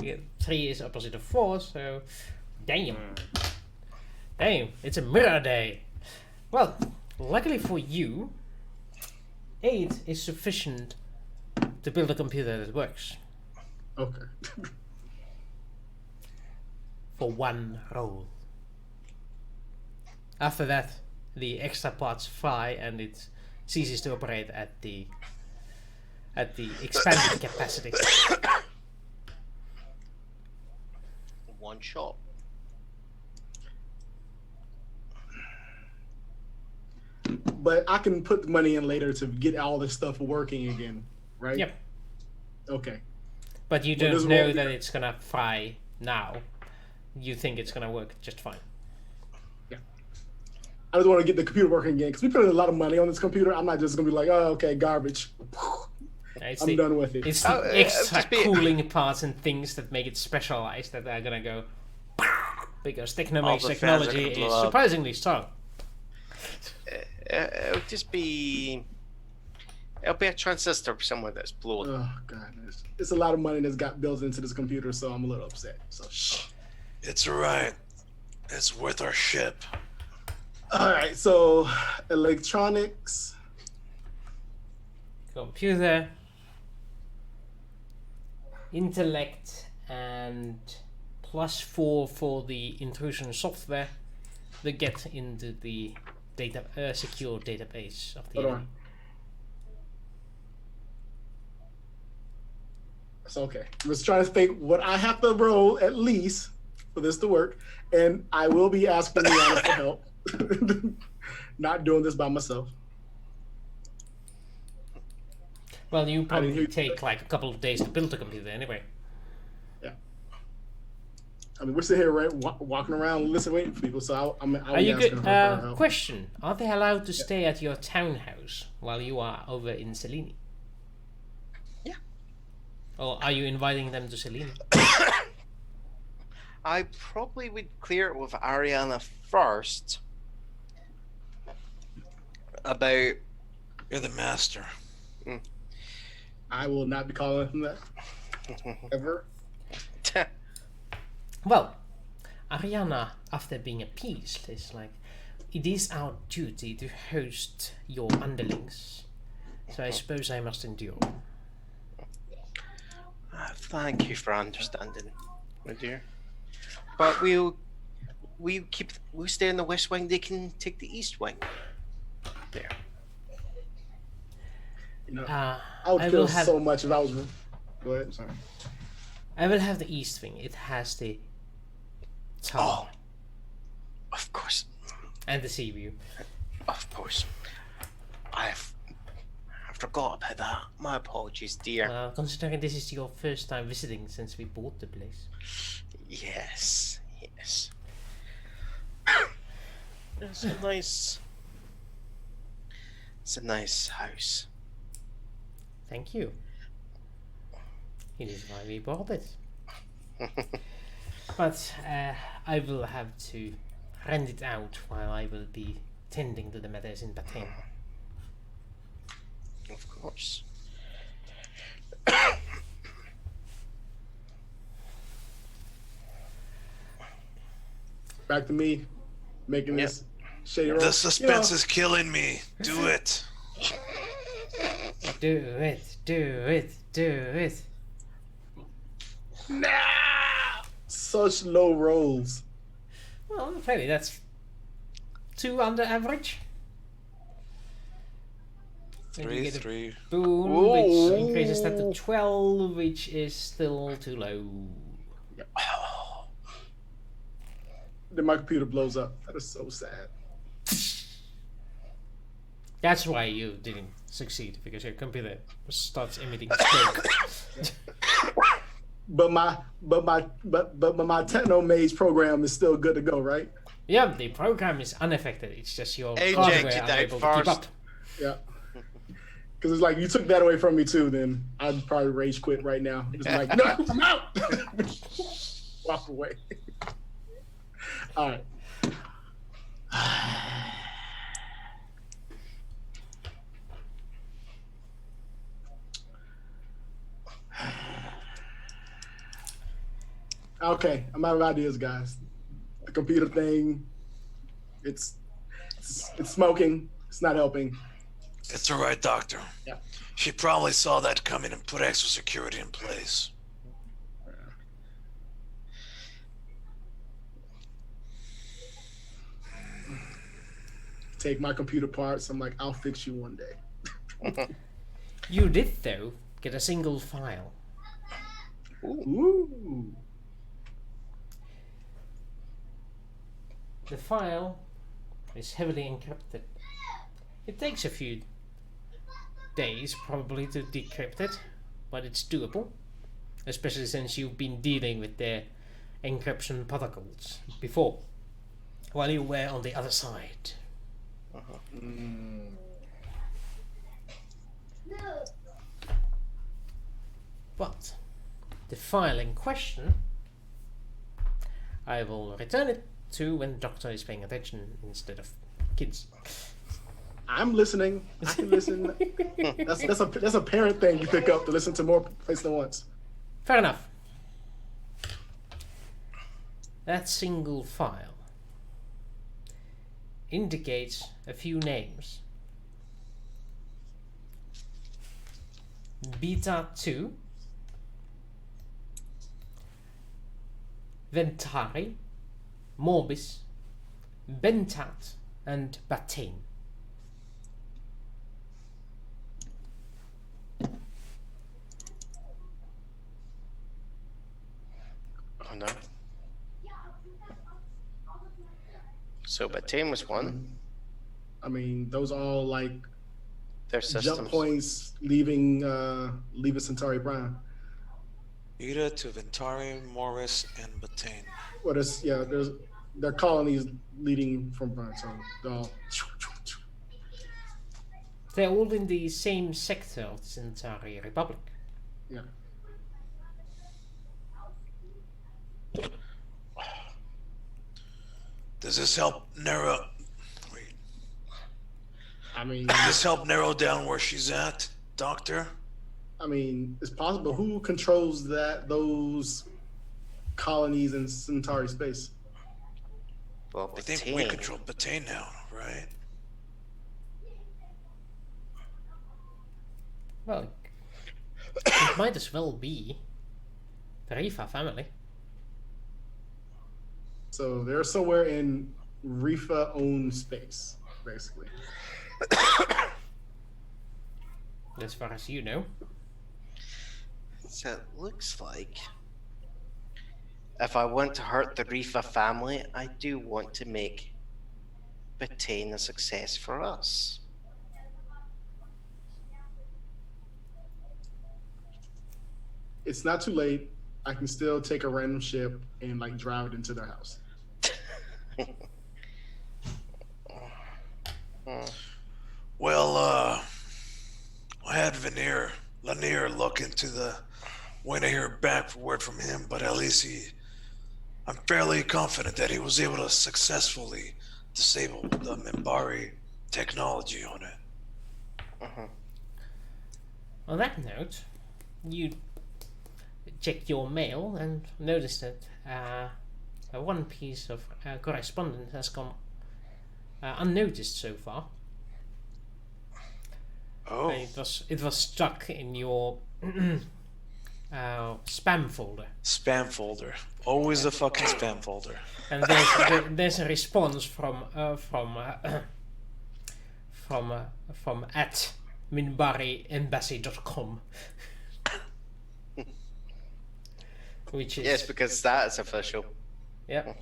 Yeah. 3 is opposite of 4, so damn. Damn, it's a mirror day. Well, luckily for you, 8 is sufficient to build a computer that works. Okay. For 1 roll. After that, the extra parts fry and it ceases to operate at the expanded capacity. One shot. But I can put the money in later to get all this stuff working again, right? Yep. Okay. But you Well, don't this know won't be- that it's gonna fry now. You think it's gonna work just fine. I just want to get the computer working again because we put in a lot of money on this computer. I'm not just gonna be like, oh, okay, garbage. It's I'm done with it. It's the Oh, extra just be- cooling parts and things that make it specialized that are gonna go because All Technomic's the fans are technology gonna is blow up. surprisingly strong. It'll just be. It'll be a transistor somewhere that's blown. Oh god, it's a lot of money that's got built into this computer, so I'm a little upset. So shh. It's alright. It's worth our ship. All right, so electronics. Computer, intellect, and +4 for the intrusion software to get into the secure database of the Hold enemy. on. It's okay. I'm just trying to think what I have to roll at least for this to work, and I will be asking Rihanna for help. Not doing this by myself. Well, you hear probably you. take like a couple of days to build the computer anyway. I mean, we're sitting here, right, walking around, listening, waiting for people. So I Are you was good? asking her for help. Question: are they allowed to stay at your townhouse while you are over in Selene? Yeah. Or are you inviting them to Selene? I probably would clear it with Ariana first about. You're the master. I will not be calling him that ever. Well, Ariana, after being appeased, is like, it is our duty to host your underlings, so I suppose I must endure. Thank you for understanding, my dear. But we'll stay in the west wing. They can take the east wing. There. You know, I I would will feel have- so much if I was. Go ahead. Sorry. I will have the east wing. It has the tower Of course. and the sea view. Of course. I forgot about that. My apologies, dear. Considering this is your first time visiting since we bought the place. Yes. It's a nice house. Thank you. It is why we bought it. But I will have to rent it out while I will be tending to the matters in Batain. Of course. Back to me, making this shady roll. The suspense is killing me. Do it. Do it, do it, do it. Such low rolls. Well, maybe that's 2 under average. And you get a 3. boon, Ooh. which increases that to 12, which is still too low. Then my computer blows up. That is so sad. That's why you didn't succeed, because your computer starts emitting smoke. But my Techno Maze program is still good to go, right? Yeah, the program is unaffected. It's just your Eject hardware it out unable to keep first. up. Yeah. Because it's like you took that away from me too, then I'd probably rage quit right now. Just like, no, I'm out. Walk away. All right. Okay, I'm out of ideas, guys. The computer thing, it's smoking. It's not helping. It's all right, Doctor. Yeah. She probably saw that coming and put extra security in place. Take my computer parts. I'm like, I'll fix you one day. You did, though, get a single file. Ooh. The file is heavily encrypted. It takes a few days, probably, to decrypt it, but it's doable. Especially since you've been dealing with their encryption protocols before, while you were on the other side. But the file in question, I will return it to when the doctor is paying attention instead of kids. I'm listening. I can listen. That's a parent thing you pick up to listen to more places than once. Fair enough. That single file indicates a few names. Beta 2, Ventari, Morbis, Bentat, and Batain. Oh no. So Batain was one. I mean, those all like Their systems. jump points leaving Centauri Prime. Vita to Ventari, Morris, and Botane. Well, there's there are colonies leading from Prime, so they're all. They're all in the same sector of the Centauri Republic. Yeah. Does this help narrow? Wait. I mean, Does this help narrow down where she's at, Doctor? it's possible. Who controls those colonies in Centauri space? Well, I think we control Botane now, right? Well, it might as well be the Rifa family. So they're somewhere in Rifa-owned space, basically. As far as you know. So it looks like if I want to hurt the Rifa family, I do want to make Botane a success for us. It's not too late. I can still take a random ship and like drive it into their house. Well, I had Lanier look into the. When I hear back word from him, but at least I'm fairly confident that he was able to successfully disable the Minbari technology on it. On that note, you check your mail and notice that one piece of correspondence has gone unnoticed so far. Oh, It was stuck in your spam folder, Spam folder. Always a fucking spam folder. and there's a response from at minbariembassy.com, which is Yes, because that is official. yeah,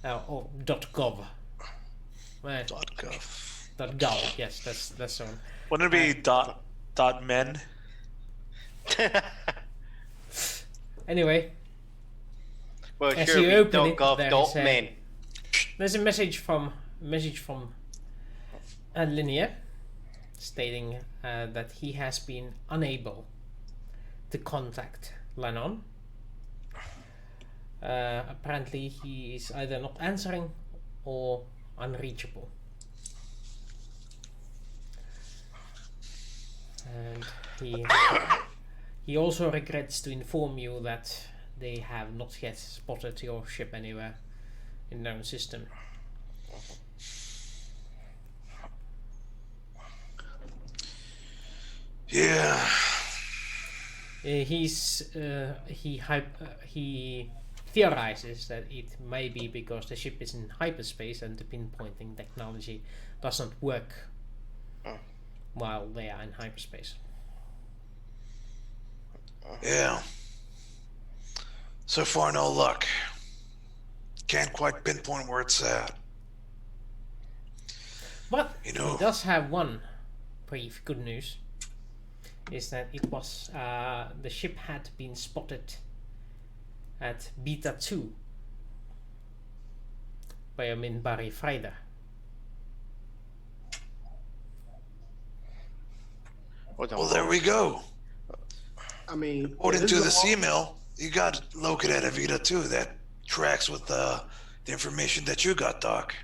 or .gov. .gov. .gov. Yes, that's the one. Wouldn't it be dot men? Anyway, Well, as sure, you we open it, .gov.men. there's a message from Linear stating that he has been unable to contact Lennon. Apparently, he is either not answering or unreachable. And he also regrets to inform you that they have not yet spotted your ship anywhere in their own system. Yeah. He theorizes that it may be because the ship is in hyperspace and the pinpointing technology doesn't work while they are in hyperspace. Yeah. So far, no luck. Can't quite pinpoint where it's at. But You know- he does have one brief good news. Is that it was the ship had been spotted at Beta 2 by a Minbari freighter. Well, there we go. According to this email, you got located at Vita too. That tracks with the information that you got, Doc.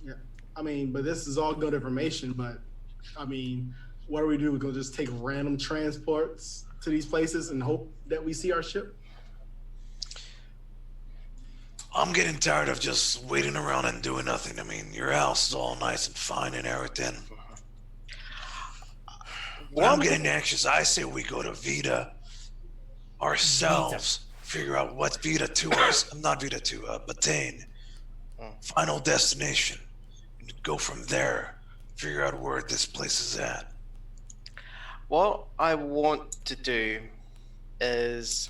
Yeah, but this is all good information. But what do we do? We're gonna just take random transports to these places and hope that we see our ship? I'm getting tired of just waiting around and doing nothing. Your house is all nice and fine and everything. But I'm getting anxious. I say we go to Vita ourselves, figure out what's Vita 2 is. Not Vita 2, Botane. Final destination. And go from there. Figure out where this place is at. What I want to do is,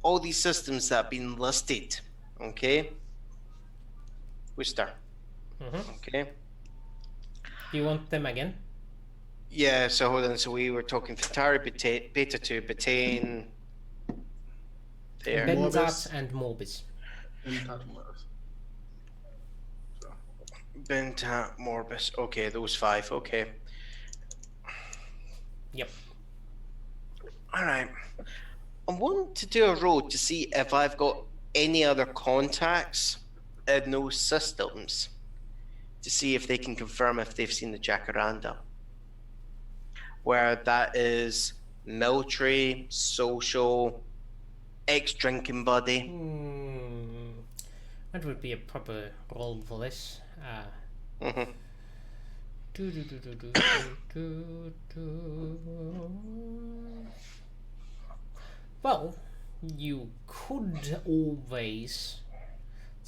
all these systems that have been listed, okay? Worcester. Mm-hmm. Okay. Do you want them again? Yeah, so hold on. So we were talking Centauri, Beta 2, Betane. There. Morbus. Bendat and Morbis. And Tatamoros. So, Bentat, Morbus. Okay, those 5. Okay. Yep. All right. I want to do a roll to see if I've got any other contacts in those systems to see if they can confirm if they've seen the Jacaranda. Where that is military, social, ex-drinking buddy. That would be a proper role for this. Mm-hmm. Well, you could always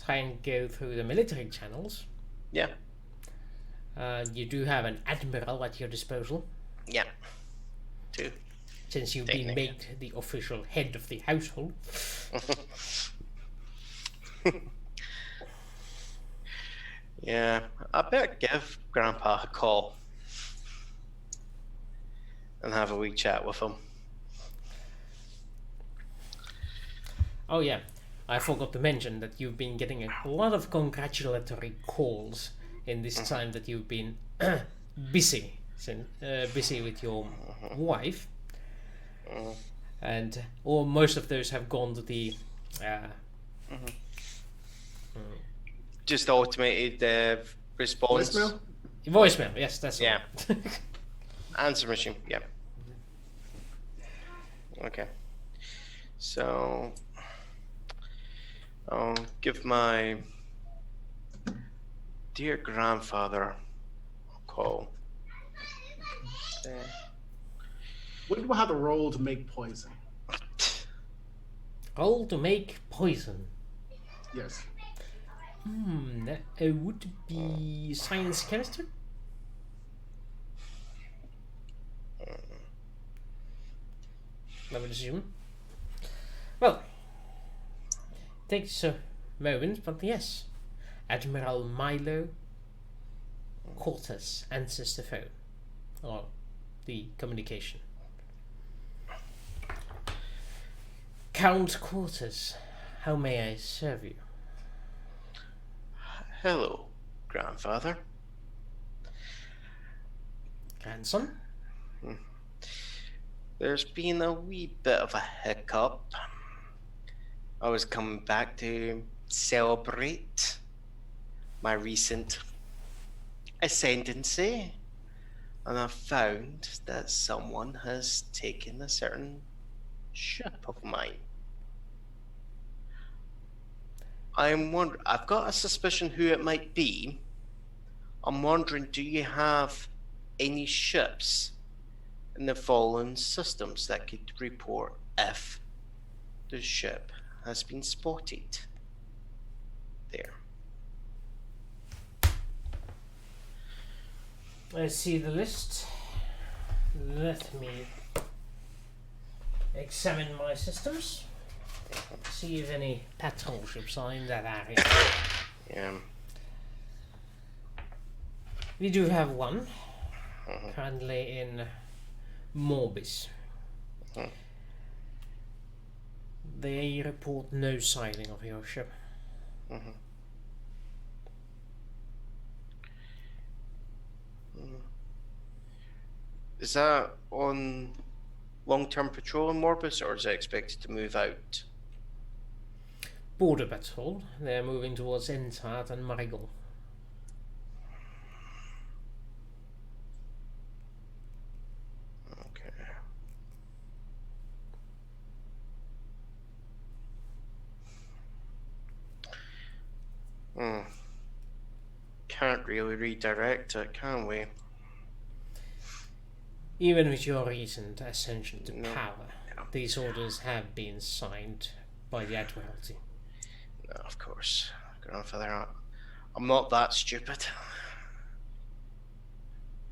try and go through the military channels. Yeah. You do have an admiral at your disposal, Yeah. 2. since you've been made the official head of the household. Yeah, I better give Grandpa a call and have a wee chat with him. Oh yeah, I forgot to mention that you've been getting a lot of congratulatory calls in this time that you've been busy with your wife, and or most of those have gone to the Just automated response. voicemail? voicemail. Yes, that's Yeah. all. Answer machine. Yeah. Okay. So I'll give my dear grandfather a call. What do I have to roll to make poison? Roll to make poison. Yes. That would be science chemistry. I would assume. Well, takes a moment, but yes. Admiral Milo Cortes answers the phone. Or the communication. Count Cortes, how may I serve you? Hello, grandfather. Grandson? There's been a wee bit of a hiccup. I was coming back to celebrate my recent ascendancy, and I found that someone has taken a certain ship of mine. I've got a suspicion who it might be. I'm wondering, do you have any ships in the fallen systems that could report if the ship has been spotted there? I see the list. Let me examine my systems. See if any patrol ships are in that area. Yeah. We do have one. Currently in Morbis. They report no sighting of your ship. Is that on long-term patrol in Morbus, or is it expected to move out? Border patrol. They're moving towards Entart and Marigal. Okay. Can't really redirect it, can we? Even with your recent ascension to No. power, No. these orders have been signed by the Admiralty. No, of course. Grandfather, I'm not that stupid.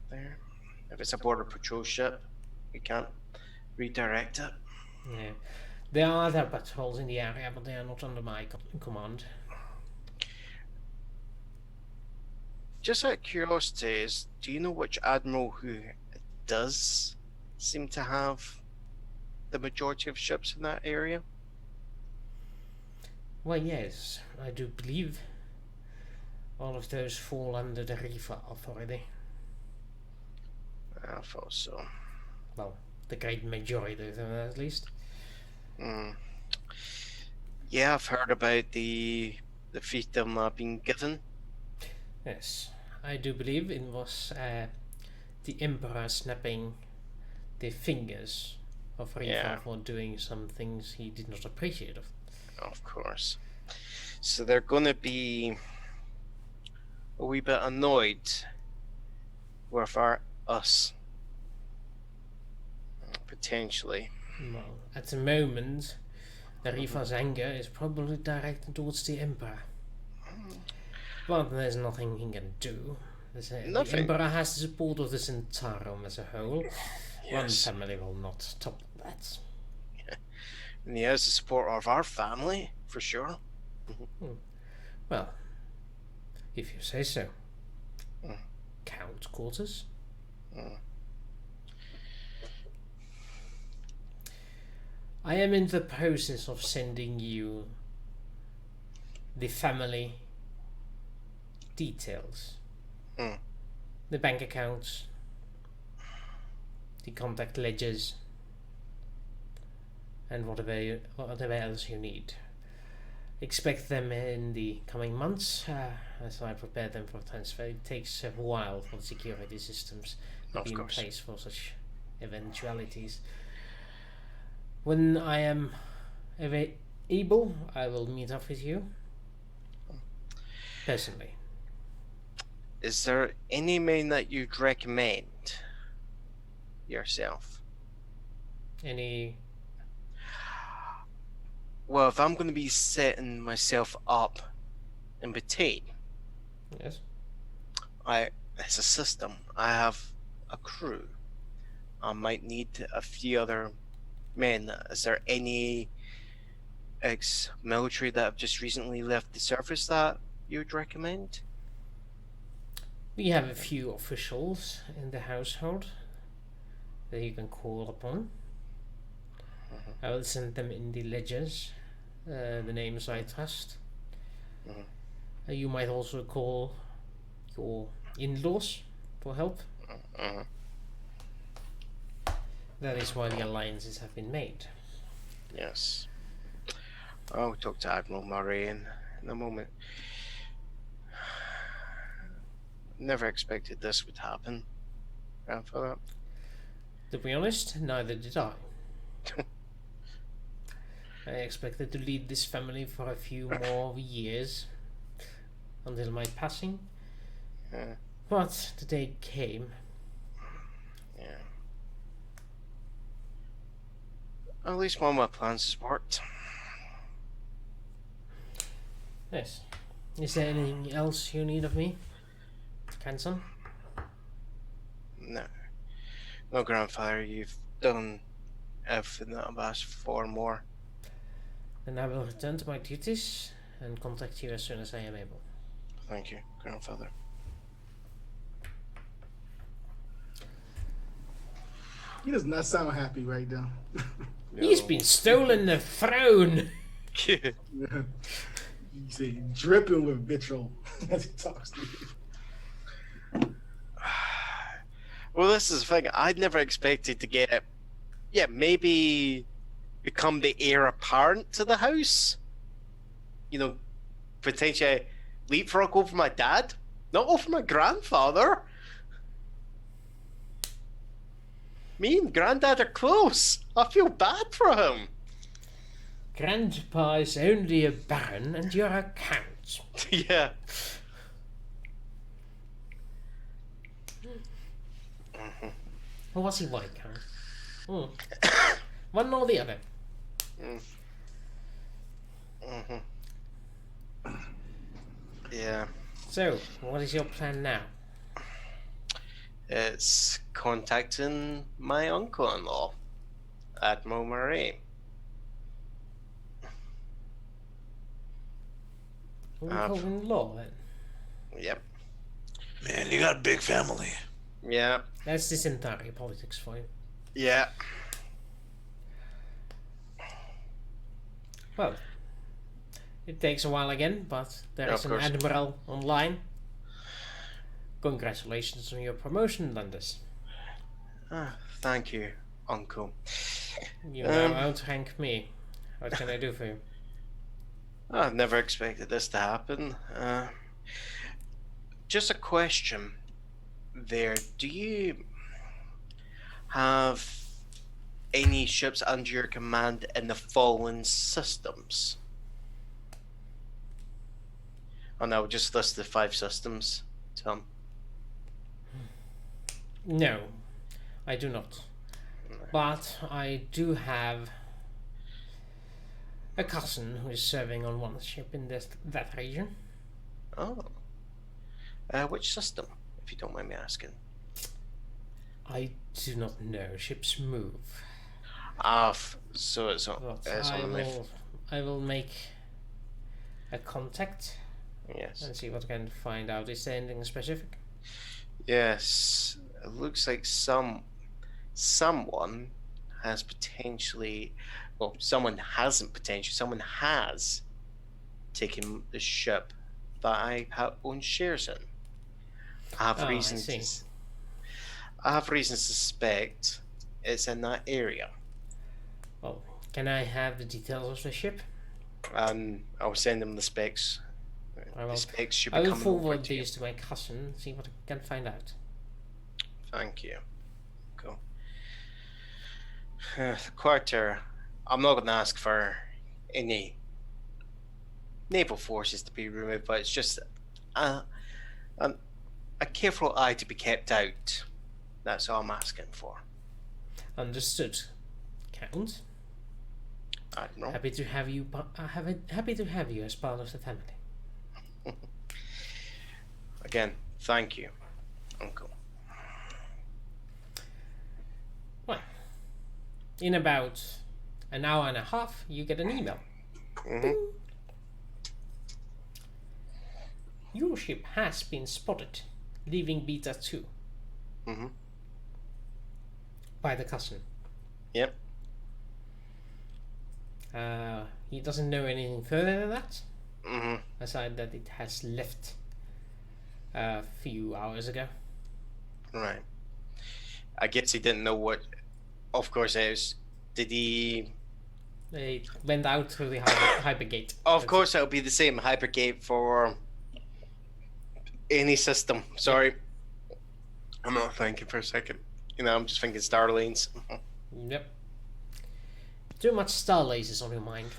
There. If it's a border patrol ship, we can't redirect it. Yeah. There are other patrols in the area, but they are not under my command. Just out of curiosity, do you know which admiral who does seem to have the majority of ships in that area? Well, yes, I do believe all of those fall under the Riva Authority. I thought so. Well, the great majority of them, at least. Yeah, I've heard about the fiefdom being given. Yes, I do believe it was the Emperor snapping the fingers of Riva Yeah. for doing some things he did not appreciate of. Of course. So they're going to be a wee bit annoyed with us. Potentially. Well, at the moment, the Riva's anger is probably directed towards the Emperor. But there's nothing he can do. The Nothing. Emperor has the support of the Centauri as a whole. One Yes. family will not topple that. And he has the support of our family, for sure. Well, if you say so. Mm. Count quarters. I am in the process of sending you the family details. Mm. The bank accounts, the contact ledgers, and whatever else you need. Expect them in the coming months as I prepare them for transfer. It takes a while for the security systems to Of be in course. place for such eventualities. When I am able, I will meet up with you personally. Is there any man that you'd recommend yourself? Any? Well, if I'm going to be setting myself up in between, Yes. it's a system. I have a crew. I might need a few other men. Is there any ex-military that have just recently left the service that you would recommend? We have a few officials in the household that you can call upon. I will send them in the ledgers, the names I trust. You might also call your in-laws for help. That is why the alliances have been made. Yes. I'll talk to Admiral Murray in a moment. Never expected this would happen, Grandfather. To be honest, neither did I. I expected to lead this family for a few more years until my passing. Yeah. But the day came. Yeah. At least one of my plans has worked. Yes. Is there anything else you need of me, Canson? No. No, Grandfather, you've done everything that I've asked for and more. Then I will return to my duties and contact you as soon as I am able. Thank you, Grandfather. He does not sound happy right now. He's been stolen the throne! He's dripping with vitriol as he talks to you. Well, this is the thing. I'd never expected to get, maybe become the heir apparent to the house. You know, potentially leapfrog over my dad, not over my grandfather. Me and Granddad are close. I feel bad for him. Grandpa is only a baron and you're a count. Yeah. Or was he white count? One or the other. Yeah. So, what is your plan now? It's contacting my uncle-in-law, Admiral Murray. What do we call in law then? Yep. Man, you got a big family. Yeah. That's the Centauri politics for you. Yeah. Well, it takes a while again, but there Yeah, is of an course. admiral online. Congratulations on your promotion, Landis. Ah, thank you, Uncle. You now outrank me. What can I do for you? I've never expected this to happen. Just a question there. Do you have any ships under your command in the following systems? Oh no, just list the 5 systems, Tom. No, I do not. But I do have a cousin who is serving on one ship in that region. Oh. Which system, if you don't mind me asking? I do not know. Ships move. So it's on, But it's on the myth. I will make a contact Yes. and see what I can find out. Is there anything specific? Yes. It looks like someone has potentially, well, someone hasn't potentially, someone has taken the ship that I own shares in. I have Oh, I reasons. see. I have reasons to suspect it's in that area, Well, can I have the details of the ship? and I'll send them the specs. I will- The specs should be I will coming over forward to you. these to my cousin, see what I can find out. Thank you. Cool. Quarter. I'm not going to ask for any naval forces to be removed, but it's just a careful eye to be kept out. That's all I'm asking for. Understood. Count. I don't know. Happy to have you. Happy to have you as part of the family. Again, thank you, Uncle. Well, in about an hour and a half, you get an email. Hmm. Your ship has been spotted, leaving Beta 2 Hmm. by the cousin. Yep. He doesn't know anything further than that, Hmm. aside that it has left a few hours ago. Right. I guess he didn't know what. Of course, it was. Did he? They went out through the hyper gate. Of course, it'll be the same hypergate for any system. Sorry, I'm not thinking for a second. I'm just thinking star lanes. Yep. Too much star lasers on your mind.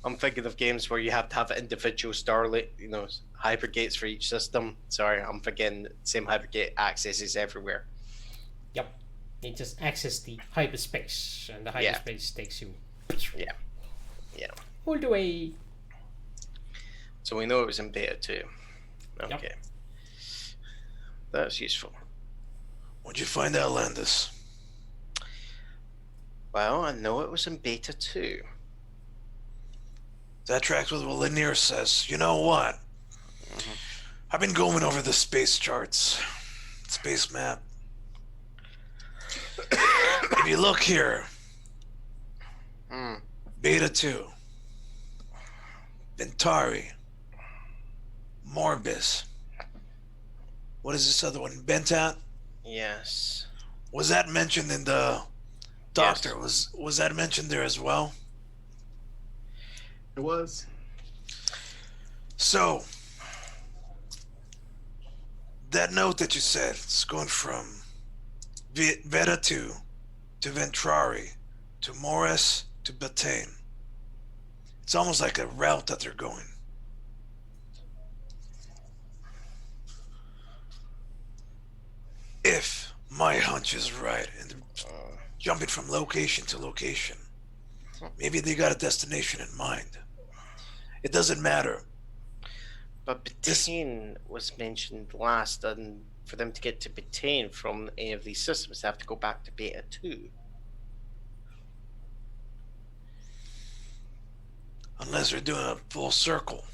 I'm thinking of games where you have to have individual hypergates for each system. Sorry, I'm forgetting same hypergate accesses everywhere. Yep. You just access the hyperspace, and the Yeah. hyperspace takes you Yeah. all the way. So we know it was in beta 2. Okay. That's useful. What'd you find out, Landis? Well, I know it was in beta 2. That tracks with what Lanier says. You know what? I've been going over the space charts, space map. If you look here, Hmm. Beta 2, Centauri, Morbis. What is this other one? Bentat? Yes. Was that mentioned in the Doctor? Was that mentioned there as well? It was. So, that note that you said, it's going from Veta 2 to Ventrari to Morris to Batane. It's almost like a route that they're going. If my hunch is right, and they're jumping from location to location, maybe they got a destination in mind. It doesn't matter. But Batane was mentioned last, and for them to get to Batane from any of these systems, they have to go back to beta 2. Unless they're doing a full circle.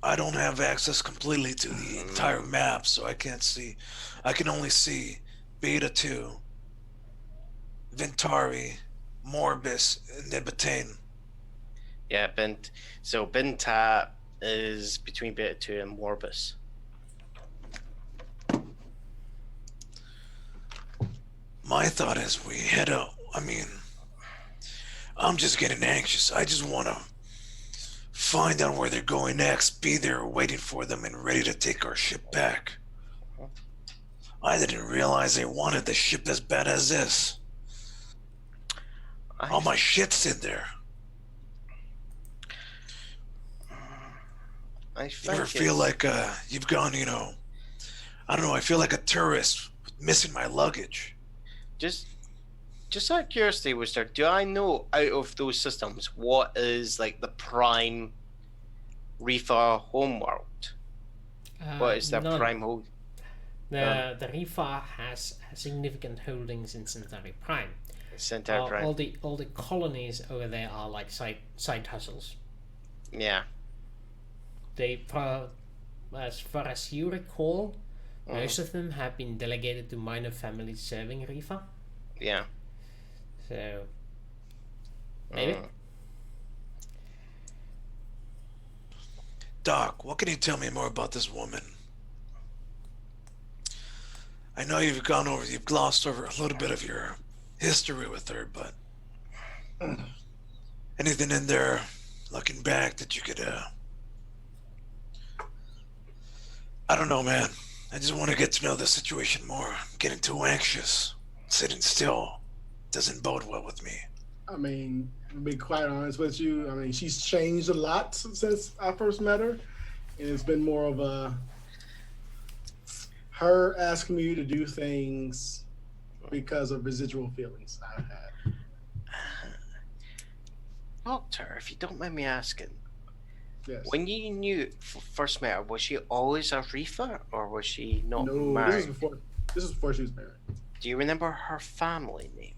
I don't have access completely to the entire map, so I can't see. I can only see Beta 2, Ventari, Morbus, and Nibitane. Yeah, Bintat is between Beta 2 and Morbus. My thought is we head out. I mean, I'm just getting anxious. I just want to find out where they're going next, be there waiting for them and ready to take our ship back. I didn't realize they wanted the ship as bad as this. All my shit's in there. I You ever feel like you've gone, I don't know, I feel like a tourist missing my luggage. Just out of curiosity, Worcester, do I know out of those systems what is like the prime Reefer homeworld? What is their none. prime hold? The Reefer has significant holdings in Centauri Prime. Centauri Prime. All the colonies over there are like side hustles. Yeah. They, as far as you recall, most of them have been delegated to minor families serving Reefer. Yeah. So maybe. Doc, what can you tell me more about this woman? I know you've glossed over a little bit of your history with her, but anything in there, looking back, that you could, I don't know, man. I just want to get to know the situation more. I'm getting too anxious. Sitting still doesn't bode well with me. I mean, to be quite honest with you, I mean, she's changed a lot since I first met her. And it's been more of her asking me to do things because of residual feelings I've had. Doctor, if you don't mind me asking, Yes. when you first met her, was she always a Reefer or was she not No, married? this is before she was married. Do you remember her family name?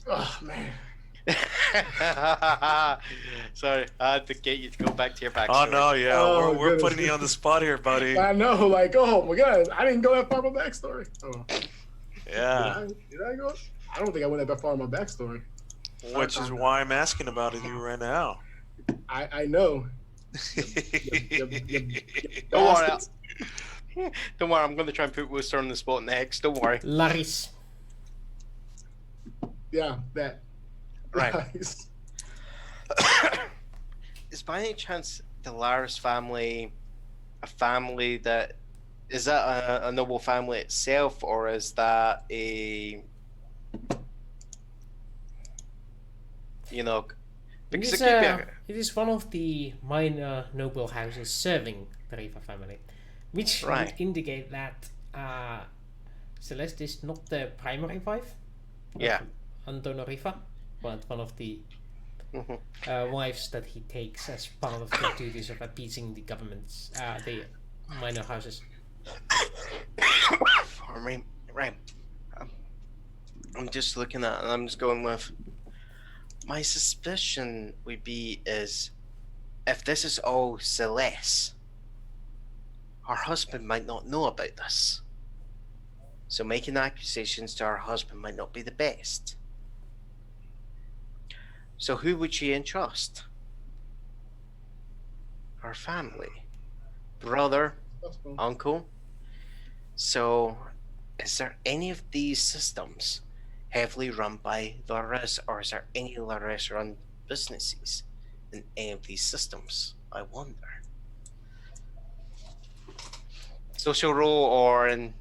Oh, man. Sorry, I had to get you to go back to your backstory. Oh no, yeah, Oh, we're goodness. putting you on the spot here, buddy. I know, like, oh my God, I didn't go that far in my backstory. Oh, Yeah, did I go? I don't think I went that far in my backstory. which is why I'm asking about it you right now. I know. Don't worry. Don't worry, I'm going to try and put Worcester on the spot next. Don't worry. Laris. Yeah, that. Right. Nice. Is by any chance the Laris family a family that is that a noble family itself, or is that a because it could be It is one of the minor noble houses serving the Reefer family, which Right. would indicate that Celeste is not the primary wife. Yeah. Antonio Reefer, but one of the Mhm. wives that he takes as part of the duties of appeasing the governments, the minor houses. Pardon me. Right. I'm just looking at, and I'm just going with. My suspicion would be is, if this is all Celeste, her husband might not know about this. So making accusations to her husband might not be the best. So who would she entrust? Her family, brother, uncle. So, is there any of these systems heavily run by Lares, or is there any Lares run businesses in any of these systems? I wonder. Social role or in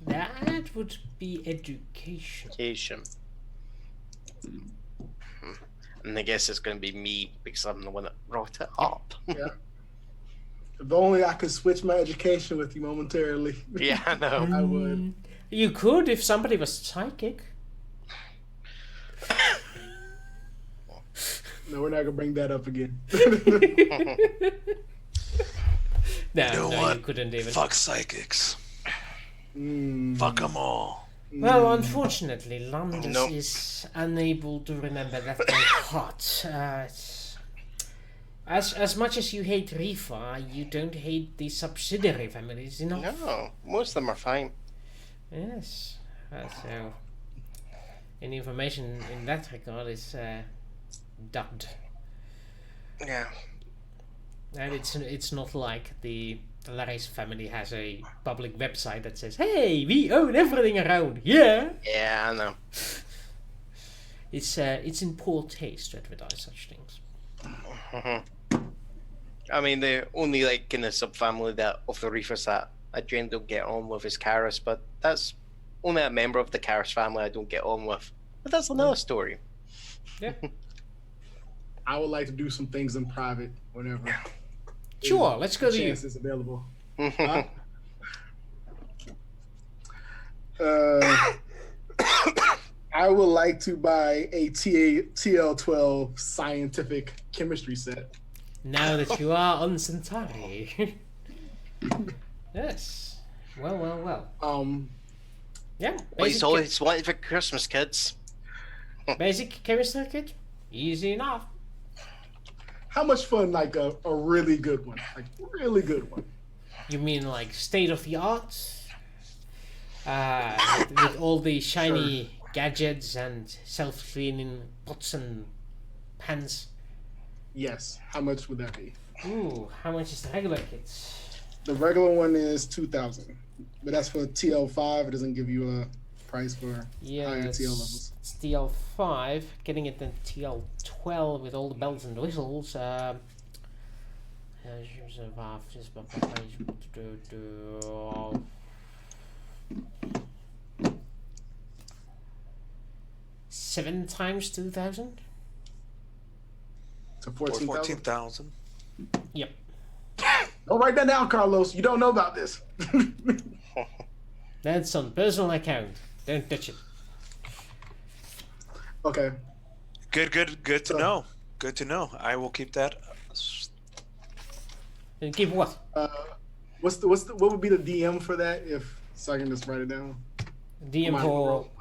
That would be education. education? And I guess it's going to be me because I'm the one that brought it up. Yeah. If only I could switch my education with you momentarily. Yeah, I know. I would. You could if somebody was psychic. No, we're not gonna bring that up again. No, You know no, what? you couldn't even. Fuck psychics. Fuck them all. Well, unfortunately, Landis Nope. is unable to remember that by heart. As much as you hate Rifa, you don't hate the subsidiary families enough. No, most of them are fine. Yes. So, any information in that regard is dubbed. Yeah. And it's not like the Laris family has a public website that says, "Hey, we own everything around here." Yeah, I know. It's in poor taste to advertise such things. I mean, the only like kind of subfamily that of the Reefers that I generally don't get on with is Karis, but that's only a member of the Karis family I don't get on with. But that's another story. Yeah. I would like to do some things in private whenever. Sure, let's go to you. Chance is available. I would like to buy a TL12 scientific chemistry set. Now that you are on Centauri. Yes. Well. Yeah. Well, it's always wanted for Christmas, kids. Basic chemistry kit? Easy enough. How much fun, like a really good one? Like, really good one. You mean like state of the art? With all the shiny gadgets and self-cleaning pots and pans? Yes. How much would that be? Ooh, how much is the regular kit? The regular one is 2,000, but that's for TL5. It doesn't give you a price for higher TL levels. It's TL5. Getting it in TL12 with all the bells and whistles. Seven times 2,000. So Or 14,000. 14,000. Yep. Don't write that down, Carlos. You don't know about this. That's on personal account. Don't touch it. Okay. Good to So- know. Good to know. I will keep that. And keep what? What would be the DM for that? So I can just write it down. DM Come on, for roll.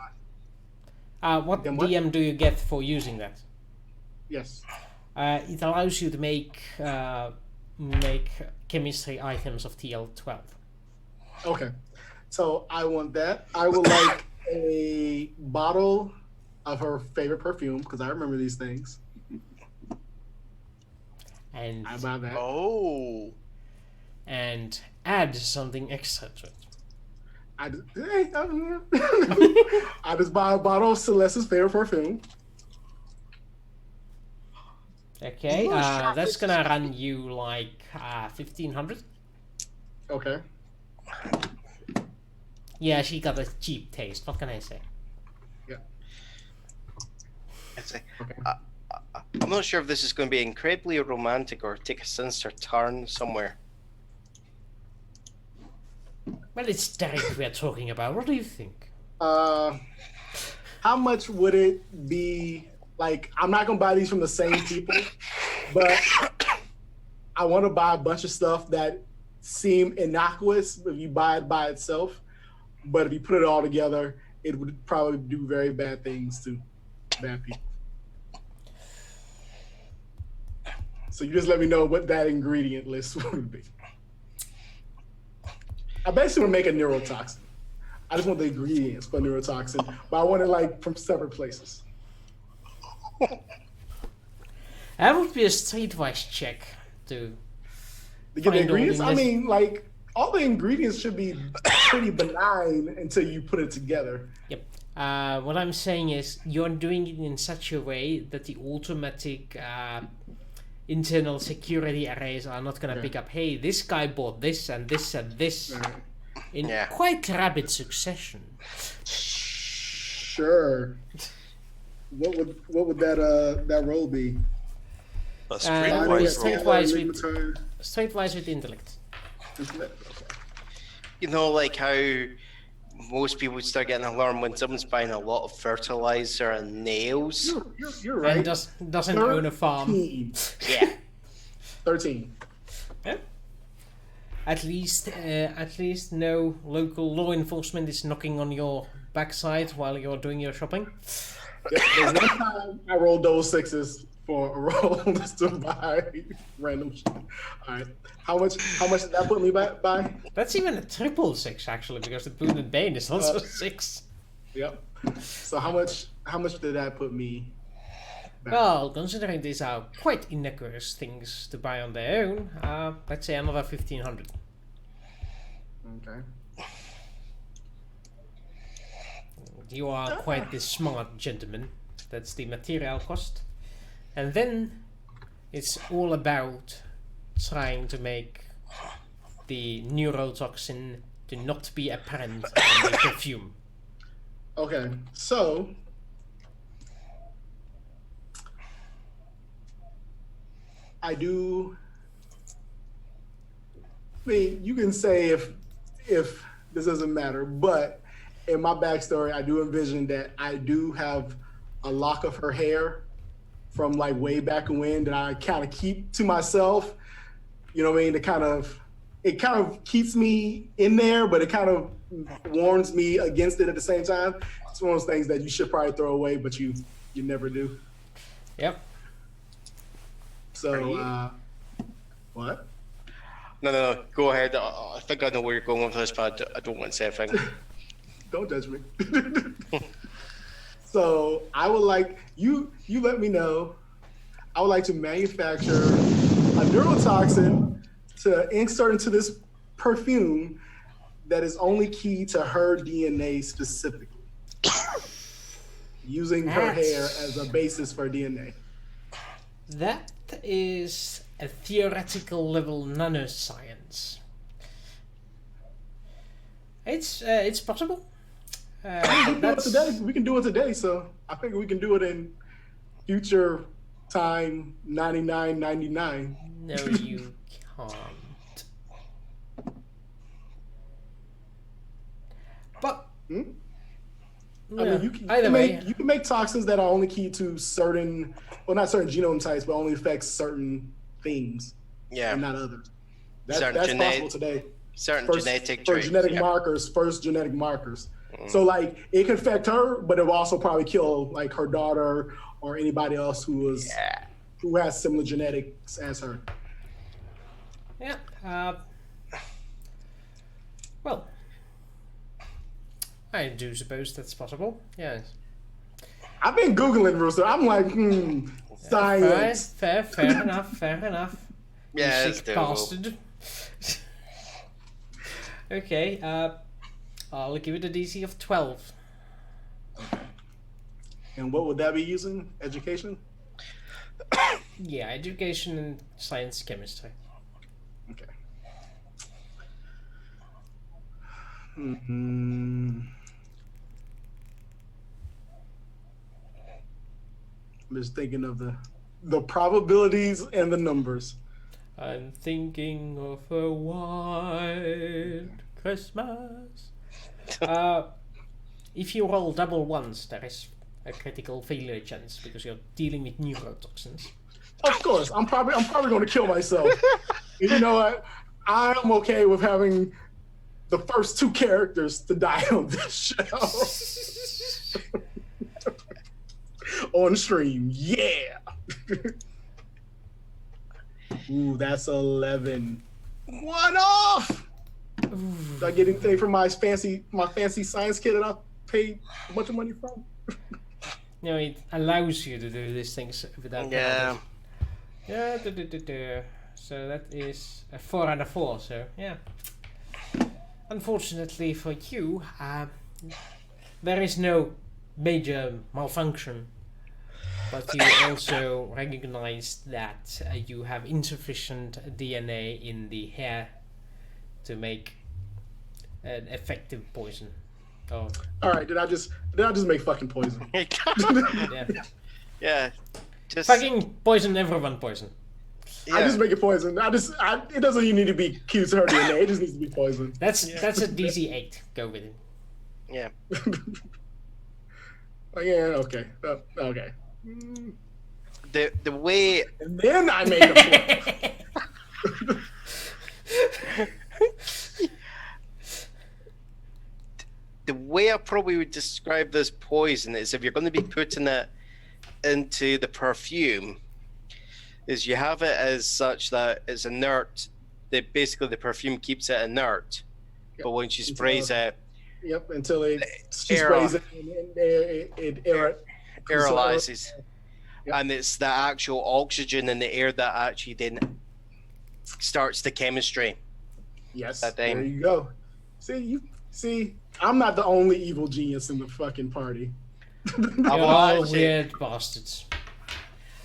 what DM what? DM do you get for using that? Yes. It allows you to make chemistry items of TL12. Okay. So I want that. I would like a bottle of her favorite perfume because I remember these things. And I buy that. Oh. and add something extra to it. I just buy a bottle of Celeste's favorite perfume. Okay, that's gonna run you like 1,500. Okay. Yeah, she got a cheap taste. What can I say? Okay. I'm not sure if this is going to be incredibly romantic or take a sinister turn somewhere. Well, it's Derek we're talking about. What do you think? How much would it be? Like, I'm not gonna buy these from the same people, but I want to buy a bunch of stuff that seem innocuous if you buy it by itself, but if you put it all together, it would probably do very bad things to bad people. So you just let me know what that ingredient list would be. I basically want to make a neurotoxin. I just want the ingredients for neurotoxin, but I want it like from separate places. That would be a streetwise check to To get the find all ingredients, I this- mean, like all the ingredients should be pretty benign until you put it together. Yep. What I'm saying is you're doing it in such a way that the automatic internal security arrays are not going to Okay. pick up, hey, this guy bought this and this and this in Yeah. quite rapid succession. Sure. What would that role be? A Uh, streetwise street- roll. Streetwise with- Streetwise with intellect. You know, like how most people start getting alarmed when someone's buying a lot of fertilizer and nails. You're right. And doesn't own a farm. 13. Yeah. 13. Yeah. At least no local law enforcement is knocking on your backside while you're doing your shopping. There's one time I rolled those sixes for a roll just to buy random shit. All right. How much did that put me by? That's even a triple 6 actually, because the Boon and Bane is also 6. Yep. So how much did that put me back? Well, considering these are quite innocuous things to buy on their own, let's say another 1,500. Okay. You are quite the smart gentleman. That's the material cost. And then it's all about trying to make the neurotoxin to not be apparent in the perfume. Okay. So I mean, you can say if this doesn't matter, but in my backstory, I do envision that I do have a lock of her hair from like way back when that I kind of keep to myself. You know what I mean? It kind of keeps me in there, but it kind of warns me against it at the same time. It's one of those things that you should probably throw away, but you never do. Yep. So, what? No. Go ahead. I think I know where you're going with this, but I don't want to say a thing. Don't judge me. So I would like you let me know. I would like to manufacture a neurotoxin to insert into this perfume that is only key to her DNA specifically. Using her hair as a basis for DNA. That is a theoretical level nanoscience. It's possible. We can do it today, so I figure we can do it in future time 9999. No, you can't. But I mean, you can make toxins that are only key to certain, well, not certain genome types, but only affects certain things. Yeah. And not others. That's Certain possible today. Certain genetic for traits. genetic markers, first genetic markers. So like it can affect her, but it will also probably kill like her daughter or anybody else who has similar genetics as her. Yeah. Well, I do suppose that's possible. Yes. I've been Googling, Rooster. I'm like, science. Fair enough. Yeah, You it's sick doable. bastard. Okay. I'll give it a DC of 12. And what would that be using? Education? Yeah, education and science, chemistry. Okay. I'm just thinking of the probabilities and the numbers. I'm thinking of a white Christmas. If you roll double ones, there is a critical failure chance because you're dealing with neurotoxins. Of course, I'm probably going to kill myself. And you know what? I'm okay with having the first two characters to die on this show. On stream, yeah. Ooh, that's 11. One off. Did I get anything from my fancy science kit that I paid a bunch of money from? No, it allows you to do these things without Yeah. penalties. Yeah. So that is a 4 and a 4. So yeah. Unfortunately for you, there is no major malfunction. But you also recognize that you have insufficient DNA in the hair to make an effective poison. Oh, All right, did I just make fucking poison? yeah. Yeah. Just Fucking poison everyone poison. I just make it poison. It doesn't even need to be cute to her DNA. It just needs to be poison. That's a DC 8. Go with it. Yeah. Oh, yeah, okay. Okay. The way And then I make a point. the way I probably would describe this poison is if you're going to be putting it into the perfume, is you have it as such that it's inert. That basically the perfume keeps it inert, but when she sprays it, Yep, until she air- sprays it and it aerolyzes, Yep. and it's the actual oxygen in the air that actually then starts the chemistry. Yes, That there thing. you go. See, I'm not the only evil genius in the fucking party. You're Well, all actually- weird bastards.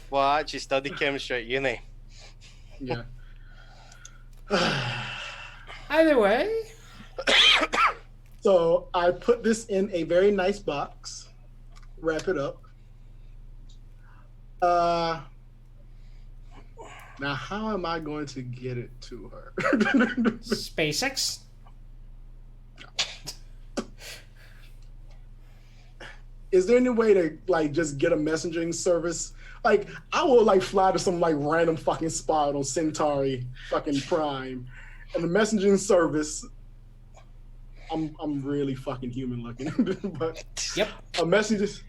Well, I actually studied chemistry at uni. Yeah. Either way, So I put this in a very nice box, wrap it up. Now how am I going to get it to her? SpaceX. Is there any way to like just get a messaging service? Like I will like fly to some like random fucking spot on Centauri fucking Prime, and the messaging service. I'm really fucking human looking, but Yep. a message.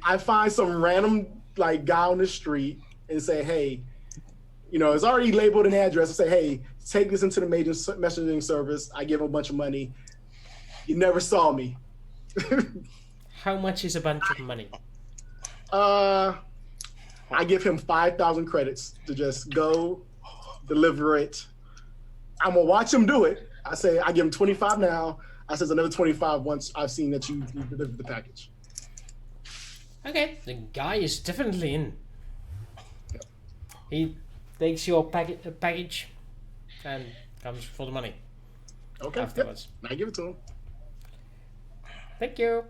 I find some random like guy on the street and say, hey, you know, it's already labeled an address. I say, hey, take this into the major messaging service. I give him a bunch of money. You never saw me. How much is a bunch of money? I give him 5,000 credits to just go deliver it. I'm gonna watch him do it. I say I give him 25 now. I says another 25 once I've seen that you delivered the package. Okay, the guy is definitely in. He takes your package and comes for the money Okay. afterwards. Yep. I give it to him. Thank you.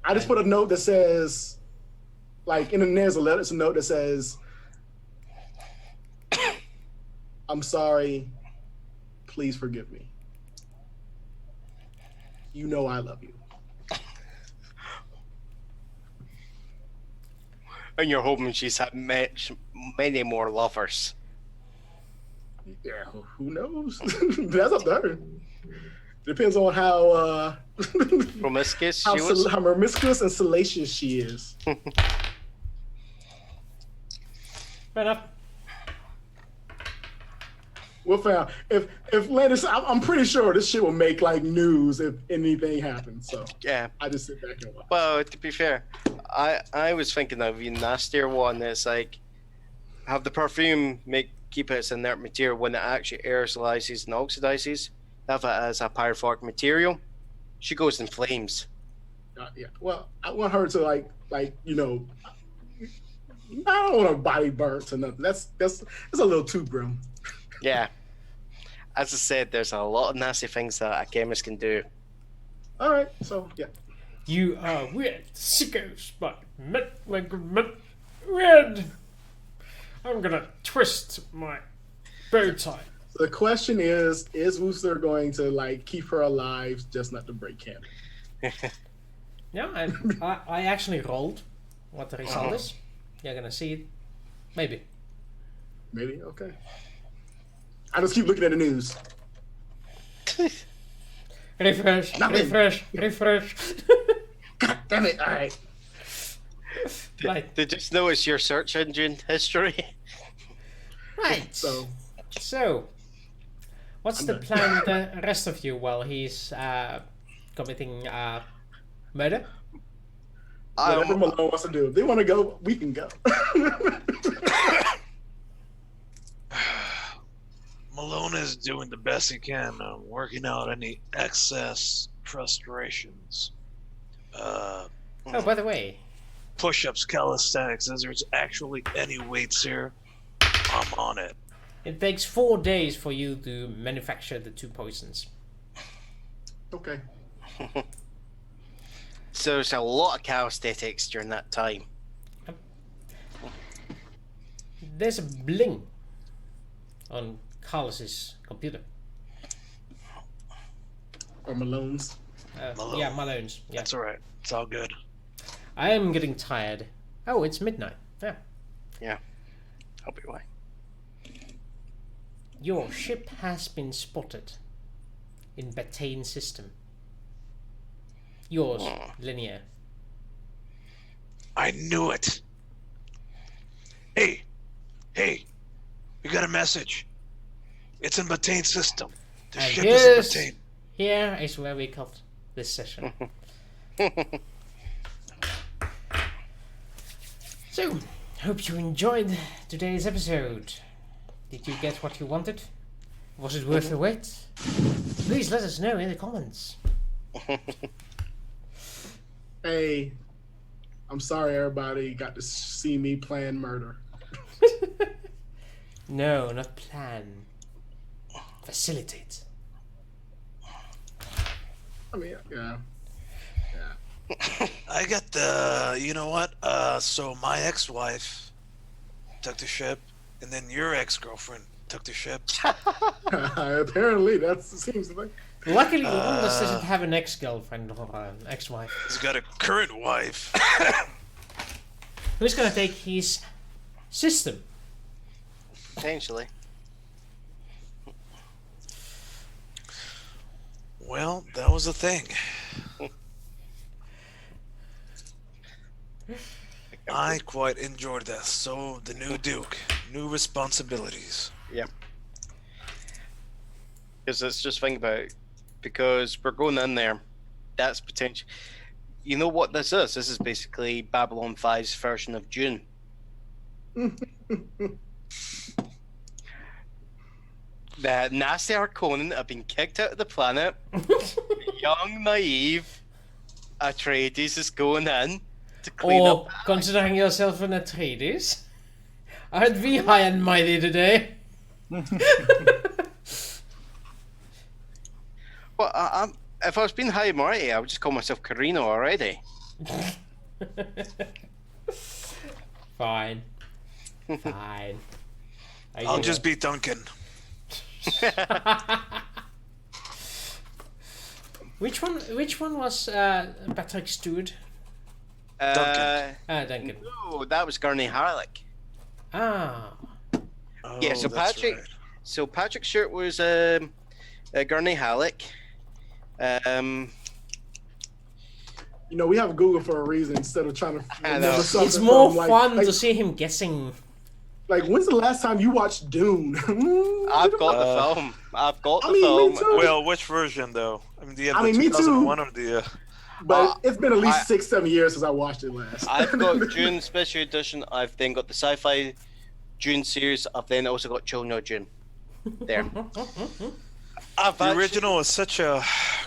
I just put a note that says, like, there's a letter. It's a note that says, "I'm sorry. Please forgive me. You know I love you." And you're hoping she's had many more lovers. Yeah, who knows? That's up to her. Depends on how Promiscuous she was. how promiscuous and salacious she is. Fair enough. We'll find out. If Landis, I'm pretty sure this shit will make like news if anything happens. So Yeah. I just sit back and watch. Well, to be fair, I was thinking of a nastier one. That's like have the perfume keep its inert material when it actually aerosolizes and oxidizes. Have it as a pyrophoric material. She goes in flames. Yeah. Well, I want her to like you know. I don't want her body burnt or nothing. That's a little too grim. Yeah. As I said, there's a lot of nasty things that a chemist can do. All right. So yeah. You are weird, sickos, but weird. I'm gonna twist my bow tie. So the question is Wooster going to like keep her alive, just not to break canon? Yeah, I actually rolled what the result is. You're gonna see it. Maybe. Maybe. Okay. I just keep looking at the news. Refresh, Nothing. refresh. God damn it! All right. Right. Did you just notice your search engine history? Right. So, what's I'm the done. plan with the rest of you while he's committing murder? Whatever Malone wants to do. If they want to go, we can go. Malone is doing the best he can, working out any excess frustrations. Oh, by the way, Push-ups, calisthenics. If there's actually any weights here, I'm on it. it takes 4 days for you to manufacture the 2 poisons. Okay. So there's a lot of calisthenics during that time. There's a bling on Carlos's computer. Or Malone's. Malone. Yeah, Malone's. Yeah. That's all right. It's all good. I am getting tired. Oh, it's midnight. Yeah. I'll be away. Your ship has been spotted in Bethane system. Yours, Linear. I knew it. Hey, we got a message. It's in Batane's system. The And ship is in Batane. here is where we cut this session. So, hope you enjoyed today's episode. Did you get what you wanted? Was it worth the wait? Please let us know in the comments. Hey, I'm sorry everybody got to see me plan murder. No, not plan. Facilitate. I mean, yeah. I got the, you know what? So my ex-wife took the ship, and then your ex-girlfriend took the ship. Apparently, that seems like. Luckily, one of us doesn't have an ex-girlfriend or an ex-wife. He's got a current wife. Who's gonna take his system? Potentially. Well, that was the thing. I quite enjoyed that. So, the new Duke, new responsibilities. Yep. Because let's just think about it. Because we're going in there. That's potential. You know what this is? This is basically Babylon 5's version of Dune. The nasty Harkonnen have been kicked out of the planet. Young, naive Atreides is going in to clean up. Considering yourself an Atreides? Aren't we high and mighty today? Well, if I was being high and mighty, I would just call myself Carino already. Fine. Fine. I'll just be Duncan. Which one was Patrick Stewart? Duncan. Duncan. No, that was Gurney Halleck. Ah. Oh, Yeah, so that's Patrick- right. So Patrick Stewart was Gurney Halleck. You know, we have Google for a reason instead of trying to I remember know. something It's more from, fun like, to see him guessing. Like, when's the last time you watched Dune? I've got the film. I've got the I mean, film. me too. Well, which version, though? I mean, do you have I the mean, me too. 2001 or the... But it's been at least I- 6-7 years since I watched it last. I've got Dune Special Edition. I've then got the sci-fi Dune series. I've then also got Children of Dune. There. I've The actually- original is such a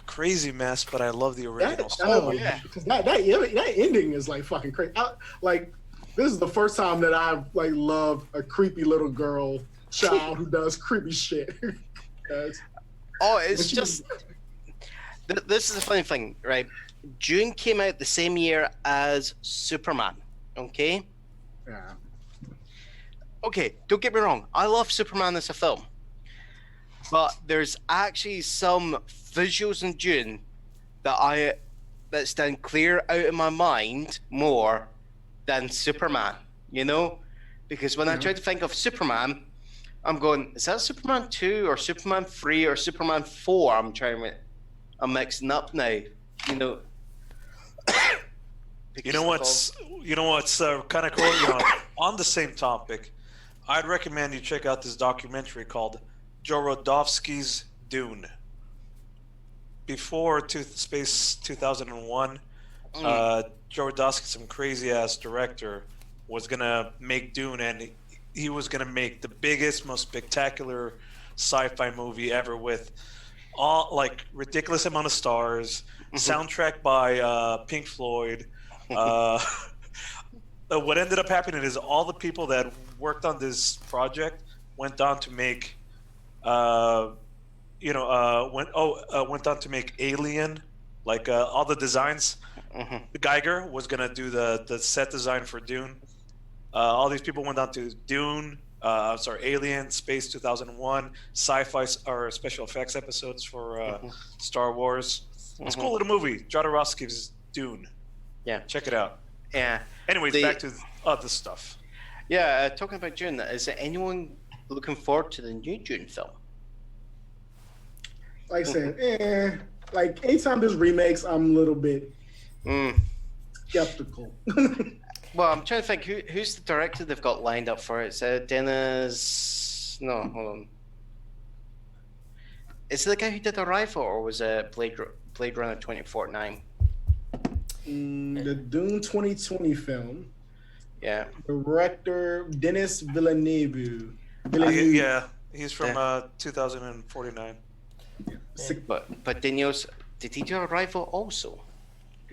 crazy mess, but I love the original stuff. Oh, yeah. Because that ending is like fucking crazy. Like, this is the first time that I've like loved a creepy little girl child who does creepy shit. That's- Oh, it's just. This is the funny thing, right? Dune came out the same year as Superman. Okay. yeah. Okay, don't get me wrong. I love Superman as a film. But there's actually some visuals in Dune that stand clear out of my mind more than Superman, you know? Because when I try to think of Superman, I'm going, is that Superman 2 or Superman 3 or Superman 4? I'm mixing up now, you know. You know what's kind of cool? You know, on the same topic, I'd recommend you check out this documentary called Jodorowsky's Dune. Before Space 2001, Jodorowsky, some crazy ass director, was gonna make Dune, and he was gonna make the biggest, most spectacular sci-fi movie ever with all like ridiculous amount of stars, soundtrack by Pink Floyd. What ended up happening is all the people that worked on this project went on to make, went on to make Alien, like all the designs. Geiger was gonna do the set design for Dune. All these people went on to Dune. Alien, Space 2001, sci-fi or special effects episodes for Star Wars. It's a cool little movie. Jodorowsky's Dune. Yeah. Check it out. Yeah. Anyways, back to other stuff. Yeah, talking about Dune, is there anyone looking forward to the new Dune film? Like saying, like anytime there's remakes, I'm a little bit skeptical. Well, I'm trying to think who's the director they've got lined up for it. It's Dennis. No, hold on. Is it the guy who did Arrival, or was it Blade Runner 2049? The Dune 2020 film. Yeah. Director Denis Villeneuve. Yeah, he's from 2049. But Daniels, did he do Arrival also?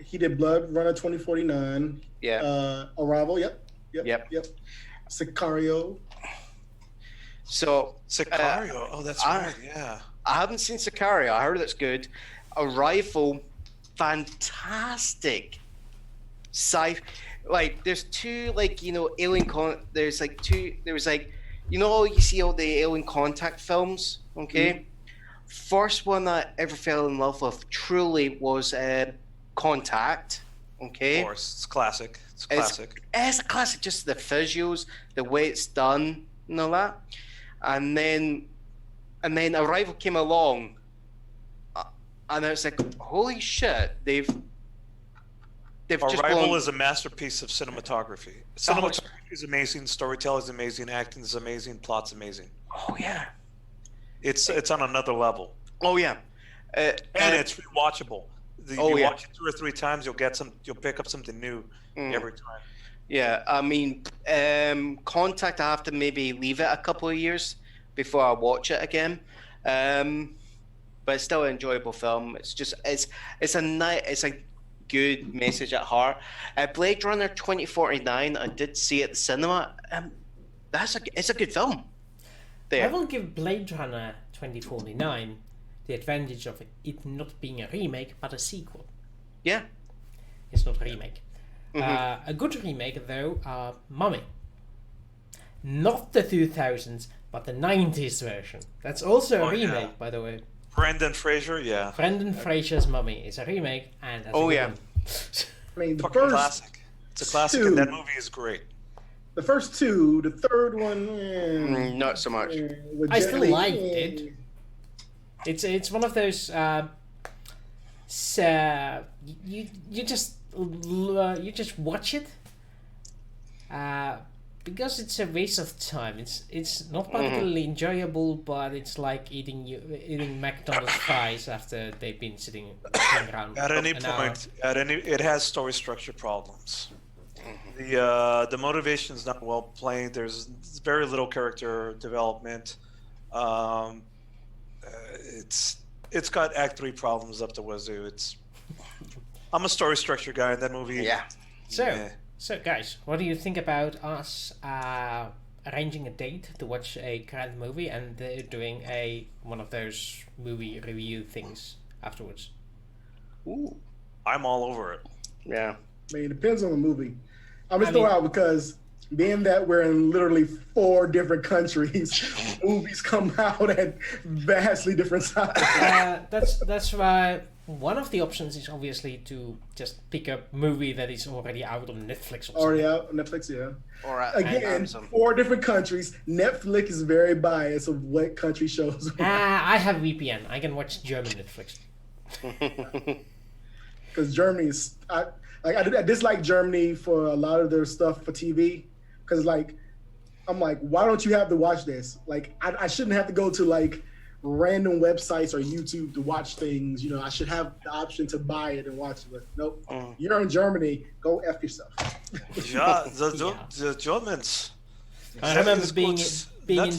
He did Blood Runner 2049. Yeah. Arrival. Yep. Yep. Sicario. So Sicario. Oh, that's right. Yeah. I haven't seen Sicario. I heard it's good. Arrival, fantastic. Like there's two alien there's like two. There was like you see all the Alien Contact films. Okay. Mm-hmm. First one that I ever fell in love with truly was Contact. Okay. Of course, it's classic. It's classic. It's a classic. Just the visuals, the way it's done, and all that. And then Arrival came along, and I was like, "Holy shit! They've Arrival is a masterpiece of cinematography. Cinematography is amazing. Storytelling is amazing. Acting is amazing. Plot's amazing. Oh yeah. It's on another level. Oh yeah. And it's rewatchable. If you watch it 2 or 3 times, you'll pick up something new every time. Yeah, I mean, Contact, I have to maybe leave it a couple of years before I watch it again. But it's still an enjoyable film. It's just it's a good message at heart. Blade Runner 2049, I did see it at the cinema. It's a good film. I will give Blade Runner 2049 the advantage of it not being a remake, but a sequel. Yeah. It's not a remake. Mm-hmm. A good remake, though, Mummy. Not the 2000s, but the 90s version. That's also a remake, by the way. Brendan Fraser, yeah. Brendan Fraser's Mummy is a remake, and that's I mean, the first classic. It's a classic, and that movie is great. The first two, the third one, not so much. I still liked it. It's one of those. You just watch it. Because it's a waste of time. It's not particularly enjoyable, but it's like eating McDonald's fries after they've been sitting around. At any point, it has story structure problems. The motivation is not well played. There's very little character development. It's got Act 3 problems up the wazoo. I'm a story structure guy in that movie. Yeah. So guys, what do you think about us arranging a date to watch a current movie and doing one of those movie review things afterwards? Ooh, I'm all over it. Yeah. I mean, it depends on the movie. I'm just throwing out because being that we're in literally 4 different countries, movies come out at vastly different times. That's why one of the options is obviously to just pick a movie that is already out on Netflix. Already out on Netflix, yeah. Or again, 4 different countries. Netflix is very biased of what country shows. I have VPN. I can watch German Netflix. Because Germany is, I dislike Germany for a lot of their stuff for TV. Because I'm like, why don't you have to watch this? Like, I shouldn't have to go to random websites or YouTube to watch things. I should have the option to buy it and watch it. But nope, you're in Germany. Go F yourself. Yeah, the Germans. I remember being in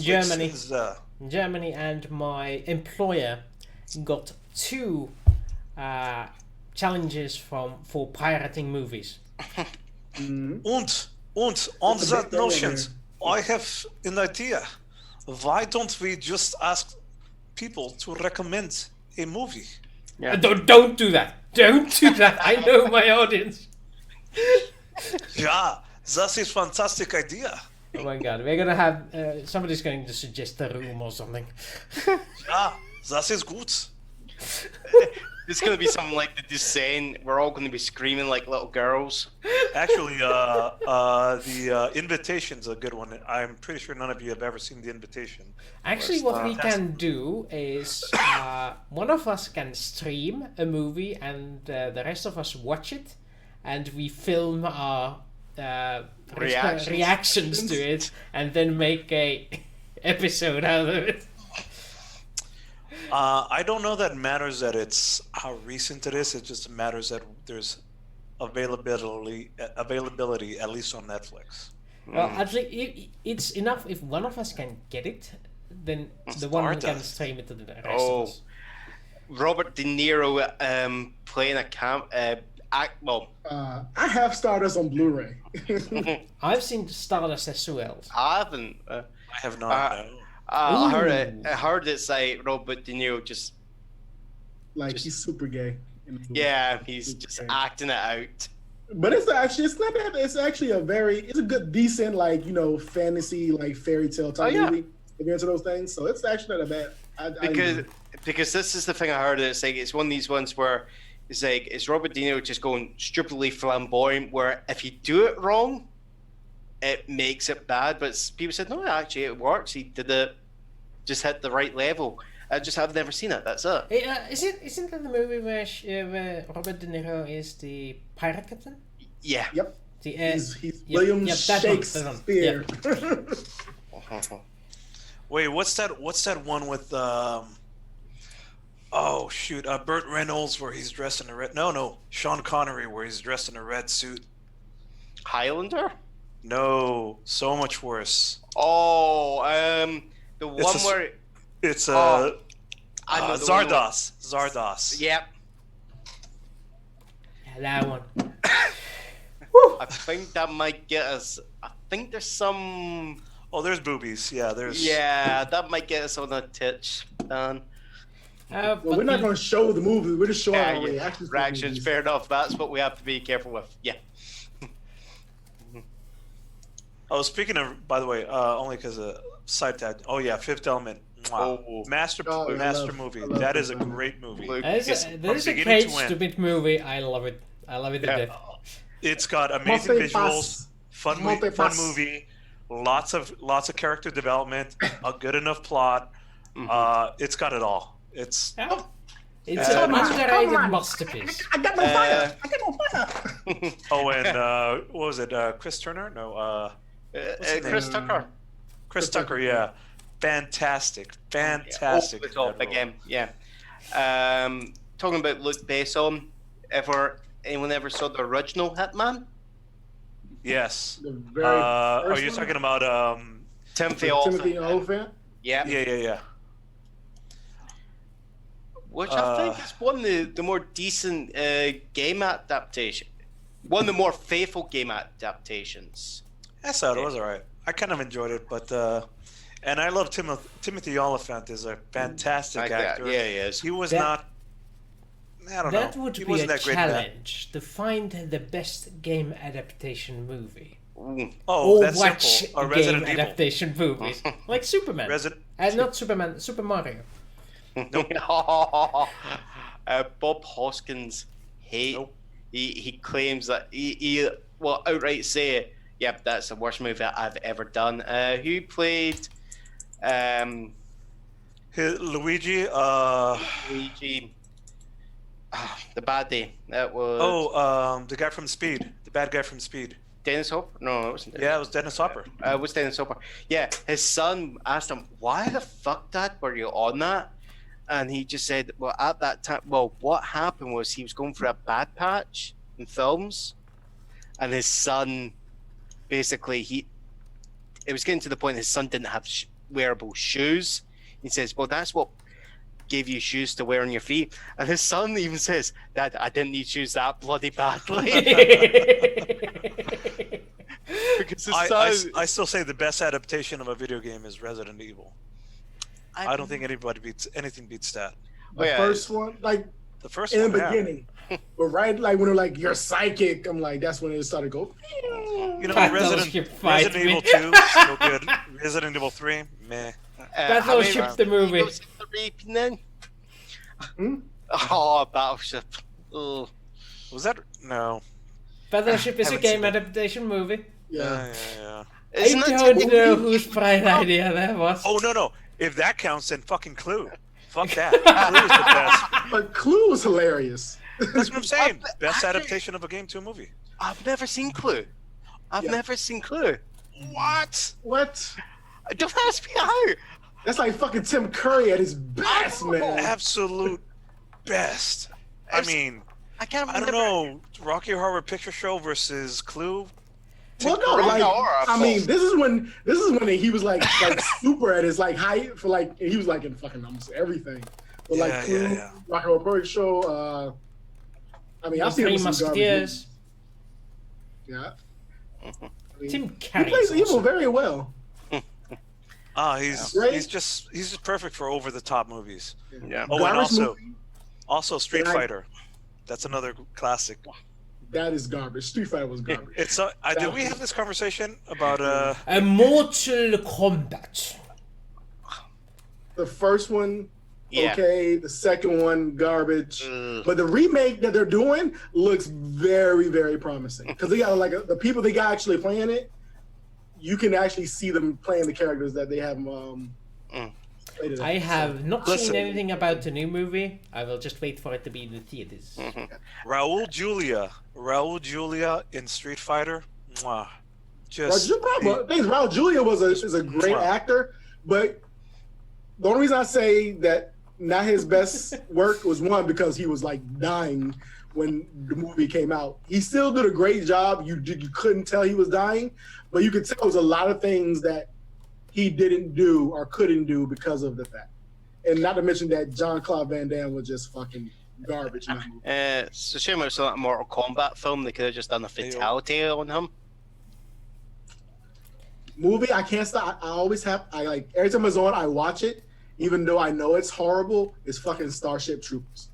Germany, and my employer got 2 challenges for pirating movies. And on that notion, I have an idea. Why don't we just ask people to recommend a movie? Yeah. Don't do that. Don't do that. I know my audience. Yeah, that is fantastic idea. Oh my god, we're gonna have somebody's going to suggest a room or something. Yeah, that is good. It's gonna be something like The Descent. We're all gonna be screaming like little girls. Actually, the Invitation's a good one. I'm pretty sure none of you have ever seen The Invitation. Actually, what we can do is one of us can stream a movie and the rest of us watch it, and we film our reactions to it, and then make a episode out of it. I don't know that matters that it's how recent it is. It just matters that there's availability at least on Netflix. Well, actually, it's enough if one of us can get it, then the one who can stream it to the rest of us. Robert De Niro playing a I have Stardust on Blu-ray. I've seen Stardust as well. I haven't. I have not. No. I heard it's like Robert De Niro just he's super gay. Yeah, he's just acting it out. But it's not bad. It's actually it's a good, decent, fantasy, fairy tale type movie. If you're into those things, so it's actually not a bad. Because this is the thing I heard. It's like it's one of these ones where it's like it's Robert De Niro just going stupidly flamboyant. Where if you do it wrong, it makes it bad. But people said no, actually it works. He did it, just hit the right level. I've never seen it. That's it. Isn't that the movie where Robert De Niro is the pirate captain? Yeah. Yep. He's William Shakespeare. Wait, what's that one with Burt Reynolds where he's dressed in a red? No, Sean Connery where he's dressed in a red suit. Highlander? No, so much worse. Oh, the one where it's Zardos. Zardos. Yep. Yeah, that one. I think that might get us. I think there's some. Oh, there's boobies. Yeah, there's. Yeah, that might get us on a titch, Dan. We're not going to show the movie. We're just showing our reactions. Reactions, fair enough. That's what we have to be careful with. Yeah. Oh, speaking of, by the way, only because of side tag. Oh yeah, Fifth Element. Wow. Master movie. That is a great movie. That is a great stupid movie. I love it. I love it to death. It's got amazing visuals, fun movie, lots of character development, a good enough plot. It's got it all. It's an underrated masterpiece. I got no fire. Oh, and what was it? Chris Turner? No. Chris Tucker. Chris Tucker, yeah. Fantastic. Over the top again, yeah. Talking about Luc Besson, anyone ever saw the original Hitman? Yes. The very are you talking about Timothy Olyphant? Yeah. Which I think is one of the more decent game adaptation. One of the more faithful game adaptations. I thought it was alright. I kind of enjoyed it, but and I love Timothy Olyphant is a fantastic actor. Yeah, he is. He was not. I don't know. That would be a challenge to find the best game adaptation movie. Oh, that's watch simple. game Resident Evil. adaptation movies like Superman. Not Superman. Super Mario. Nope. Bob Hoskins he claims that he will outright say, "Yep, that's the worst movie I've ever done." Who played Luigi? Luigi. The baddie. That was. The guy from Speed. The bad guy from Speed. Dennis Hopper? No, it wasn't. Yeah, it was Dennis Hopper. It was Dennis Hopper. Yeah, his son asked him, "Why the fuck, Dad, were you on that?" And he just said, "Well, at that time, what happened was he was going for a bad patch in films, and his son, basically, it was getting to the point his son didn't have wearable shoes. He says, well, that's what gave you shoes to wear on your feet." And his son even says, "Dad, I didn't need shoes that bloody badly." Because I still say the best adaptation of a video game is Resident Evil. I don't think anything beats that. The first one, the first in one, the beginning, but right, when they're like, "You're psychic," I'm like, that's when it started to go. You know, Resident Evil 2, so good. Resident Evil 3, meh. Battleship the movie. Battleship. Ugh. Was that no? Battleship is a game adaptation movie. Yeah. I don't know whose bright idea that was. Oh no! If that counts, then fucking Clue. Fuck that. Clue is the best. But Clue was hilarious. That's what I'm saying. Best adaptation of a game to a movie. I've never seen Clue. I've Yeah. never seen Clue. What? What? Don't ask me how. That's like fucking Tim Curry at his best, man. Absolute best. I mean, I can't I remember. don't know. Rocky Horror Picture Show versus Clue. Well, no, Rocky like Horror, I mean, full. this is when he was like super at his like height for like he was like in fucking almost everything. But like Yeah, Clue, yeah. Rocky Horror Picture Show. I mean, The I've seen Three him in some garbage Musketeers. movies. Yeah. I mean, Tim he Curry. plays is evil awesome. very well. He's Great. just perfect for over the top movies. Yeah. Oh, and Garbage also movie, also Street And I- Fighter. That's another classic. that is garbage. Street Fighter was garbage. It's did we have this conversation about A Mortal Kombat. The first one, Yeah. okay. The second one, garbage. Ugh. But the remake that they're doing looks very, very promising because they got like the people they got actually playing it. You can actually see them playing the characters that they have. Slated I out. have not Listen. seen anything about the new movie. I will just wait for it to be in the theaters. Raul Julia in Street Fighter. Mwah. Raul Julia is a great Wow. actor, but the only reason I say that not his best work was one because he was like dying when the movie came out. He still did a great job. You couldn't tell he was dying, but you could tell there was a lot of things that he didn't do or couldn't do because of the fact. And not to mention that Jean-Claude Van Damme was just fucking garbage in that movie. It's a shame it's not a Mortal Kombat film. They could have just done a fatality on him. Movie, I can't stop. I always have. I like every time it's on, I watch it, even though I know it's horrible. It's fucking Starship Troopers.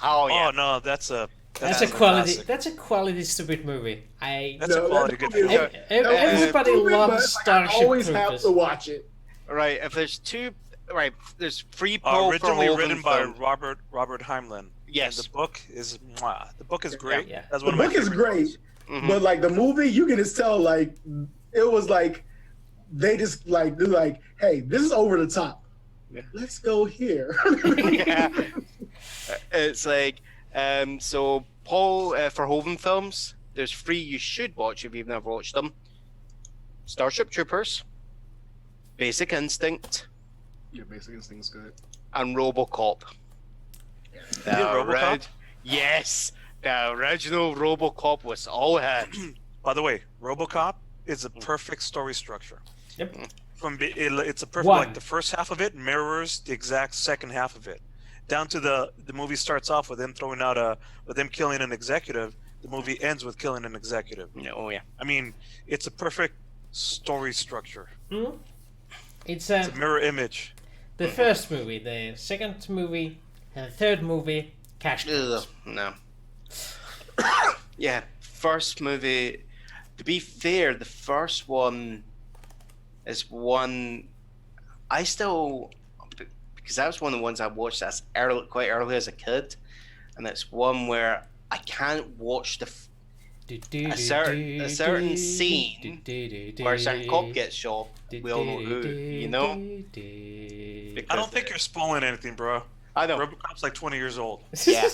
Oh yeah. Oh no, that's a Quality. classic. That's a quality stupid movie. That's a quality good movie film. is- Everybody stupid, loves but, like, Starship I always Troopers. have to watch it. Right. If there's two, right. There's three Paul Originally Verhoeven written by films. Robert Heinlein. Yes. And the book is mwah. The book is great. Yeah. That's The one of my book is favorite great, books. Mhm. but like the movie, you can just tell like it was like they just like they're like, hey, this is over the top. Yeah. Let's go here. Yeah. It's like so Paul Verhoeven films. There's three you should watch if you've never watched them. Starship Troopers, Basic Instinct, Yeah, Basic Instinct's good. and RoboCop. The RoboCop? Yes, the original RoboCop was all hands. By the way, RoboCop is a perfect story structure. Yep. It's a perfect One. like the first half of it mirrors the exact second half of it. Down to the movie starts off with them throwing out with them killing an executive. The movie ends with killing an executive. Oh yeah. I mean, it's a perfect story structure. Hmm? It's It's a mirror image. the first movie, the second movie, and the third movie. Cash Ugh, cows. no. Yeah, first movie. To be fair, the first one is one I still, because that was one of the ones I watched as quite early as a kid, and it's one where I can't watch a certain scene where a certain cop gets shot. We all know who, you know? I don't think you're spoiling anything, bro. I know. RoboCop's like 20 years old. Yeah.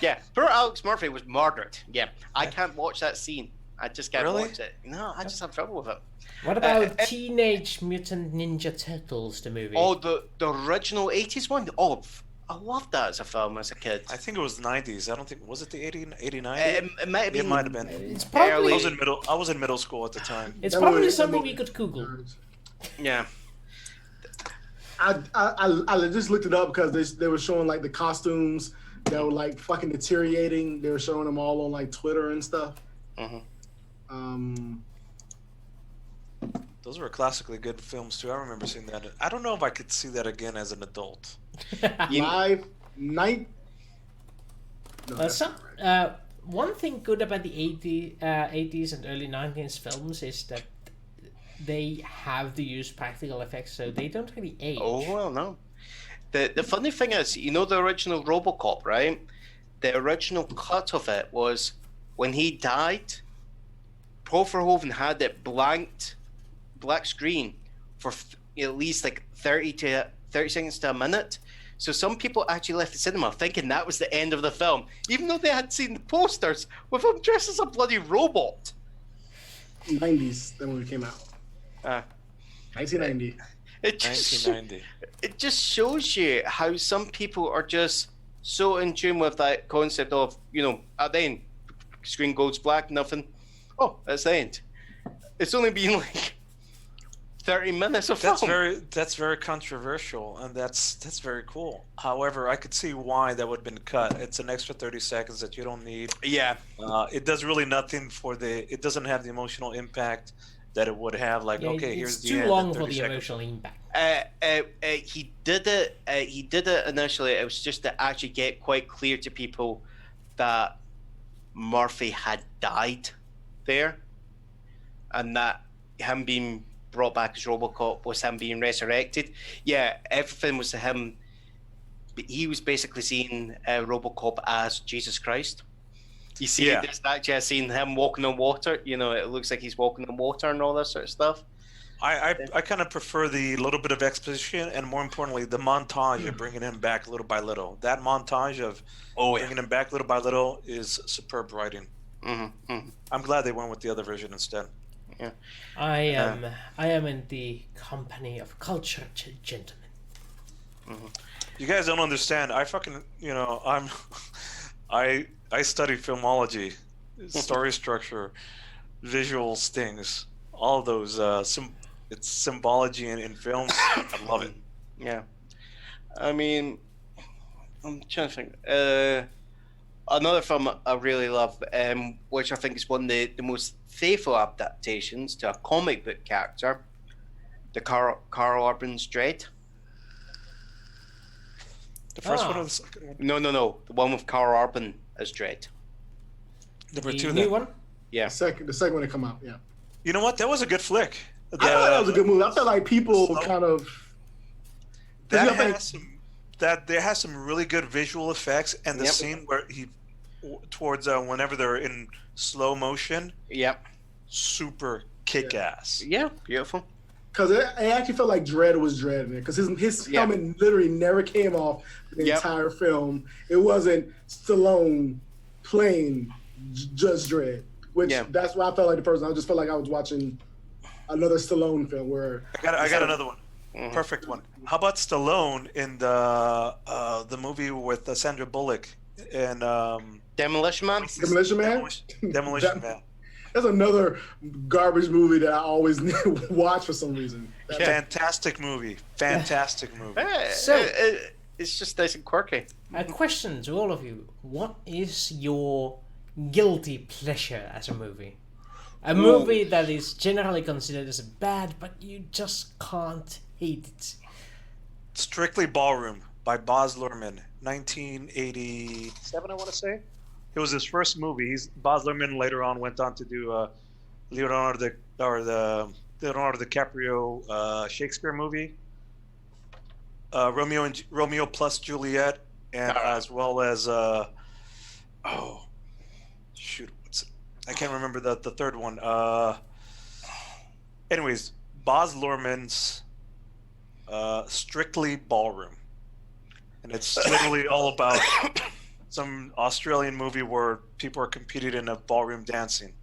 Yeah, poor Alex Murphy was murdered. Yeah, I can't watch that scene. I just can't Really? watch it. No, I just have trouble with it. What about Teenage Mutant Ninja Turtles, the movie? Oh, the original 80s one? Oh, I loved that as a film as a kid. I think it was 90s. I don't think was it the 89? It might have been. It might have been. It's I probably was in middle school at the time. it's That probably movie- something that you could Google. Yeah. I just looked it up because they were showing like the costumes that were like fucking deteriorating. They were showing them all on like Twitter and stuff. Mhm. Those were classically good films too. I remember seeing that. I don't know if I could see that again as an adult. You- Live night. No, that's Some, not right. one thing good about the 80s and early 90s films is that they have to use practical effects, so they don't really age. Oh, well, no. The funny thing is, you know the original RoboCop, right? The original cut of it was when he died, Paul Verhoeven had it black screen for at least like 30 seconds to a minute. So some people actually left the cinema thinking that was the end of the film, even though they had seen the posters with him dressed as a bloody robot. 90s. That movie came out. Uh, 1990. it just 1990. it just shows you how some people are just so in tune with that concept of, at the end, screen goes black, nothing. Oh, that's the end. It's only been like 30 minutes of film. That's very controversial, and that's very cool. However, I could see why that would have been cut. It's an extra 30 seconds that you don't need. Yeah. It does really nothing it doesn't have the emotional impact that it would have. Like, Yeah, okay, it's here's the too end, long and for 30 the seconds. emotional impact. He did it. He did it initially. It was just to actually get quite clear to people that Murphy had died there, and that him being brought back as RoboCop was him being resurrected. Yeah, everything was to him. He was basically seeing RoboCop as Jesus Christ. You see, this actually seeing him walking on water. It looks like he's walking on water and all that sort of stuff. I kind of prefer the little bit of exposition, and more importantly, the montage of bringing him back little by little. That montage of bringing him back little by little is superb writing. I'm glad they went with the other version instead. Yeah. I am in the company of cultured gentlemen. You guys don't understand. I fucking, I study filmology, story structure, visuals, things, all of those. It's symbology in films. I love it. Yeah. I mean, I'm trying to think. Another film I really love, which I think is one of the most faithful adaptations to a comic book character, the Carl Urban's Dredd. The first one or the second one? No. The one with Carl Urban as Dredd. Number The 2 new then. one? Yeah. The second one to come out, yeah. You know what? That was a good flick. I thought that was a good movie. I felt like people Slow- kind of... That has some really good visual effects, and the scene where towards whenever they're in slow motion, super kick-ass. Yeah, beautiful. Because it actually felt like Dredd was Dredd in it. Because his helmet literally never came off the entire film. It wasn't Stallone playing just Dredd. Which that's why I felt like the person. I just felt like I was watching another Stallone film where... I got another one. Perfect one. How about Stallone in the movie with Sandra Bullock and Demolition Man? Demolition Man? Demolition Man. That's another garbage movie that I always watch for some reason. Fantastic movie. Fantastic movie. So- It's just nice and quirky. A question to all of you. What is your guilty pleasure as a movie? A movie that is generally considered as bad, but you just can't hate it. Strictly Ballroom by Baz Luhrmann, 1987, I want to say. It was his first movie. Baz Luhrmann later on went on to do Leonardo DiCaprio Shakespeare movie, Romeo plus Juliet, and as well as I can't remember the third one. Anyways, Baz Luhrmann's Strictly Ballroom, and it's literally all about some Australian movie where people are competing in a ballroom dancing.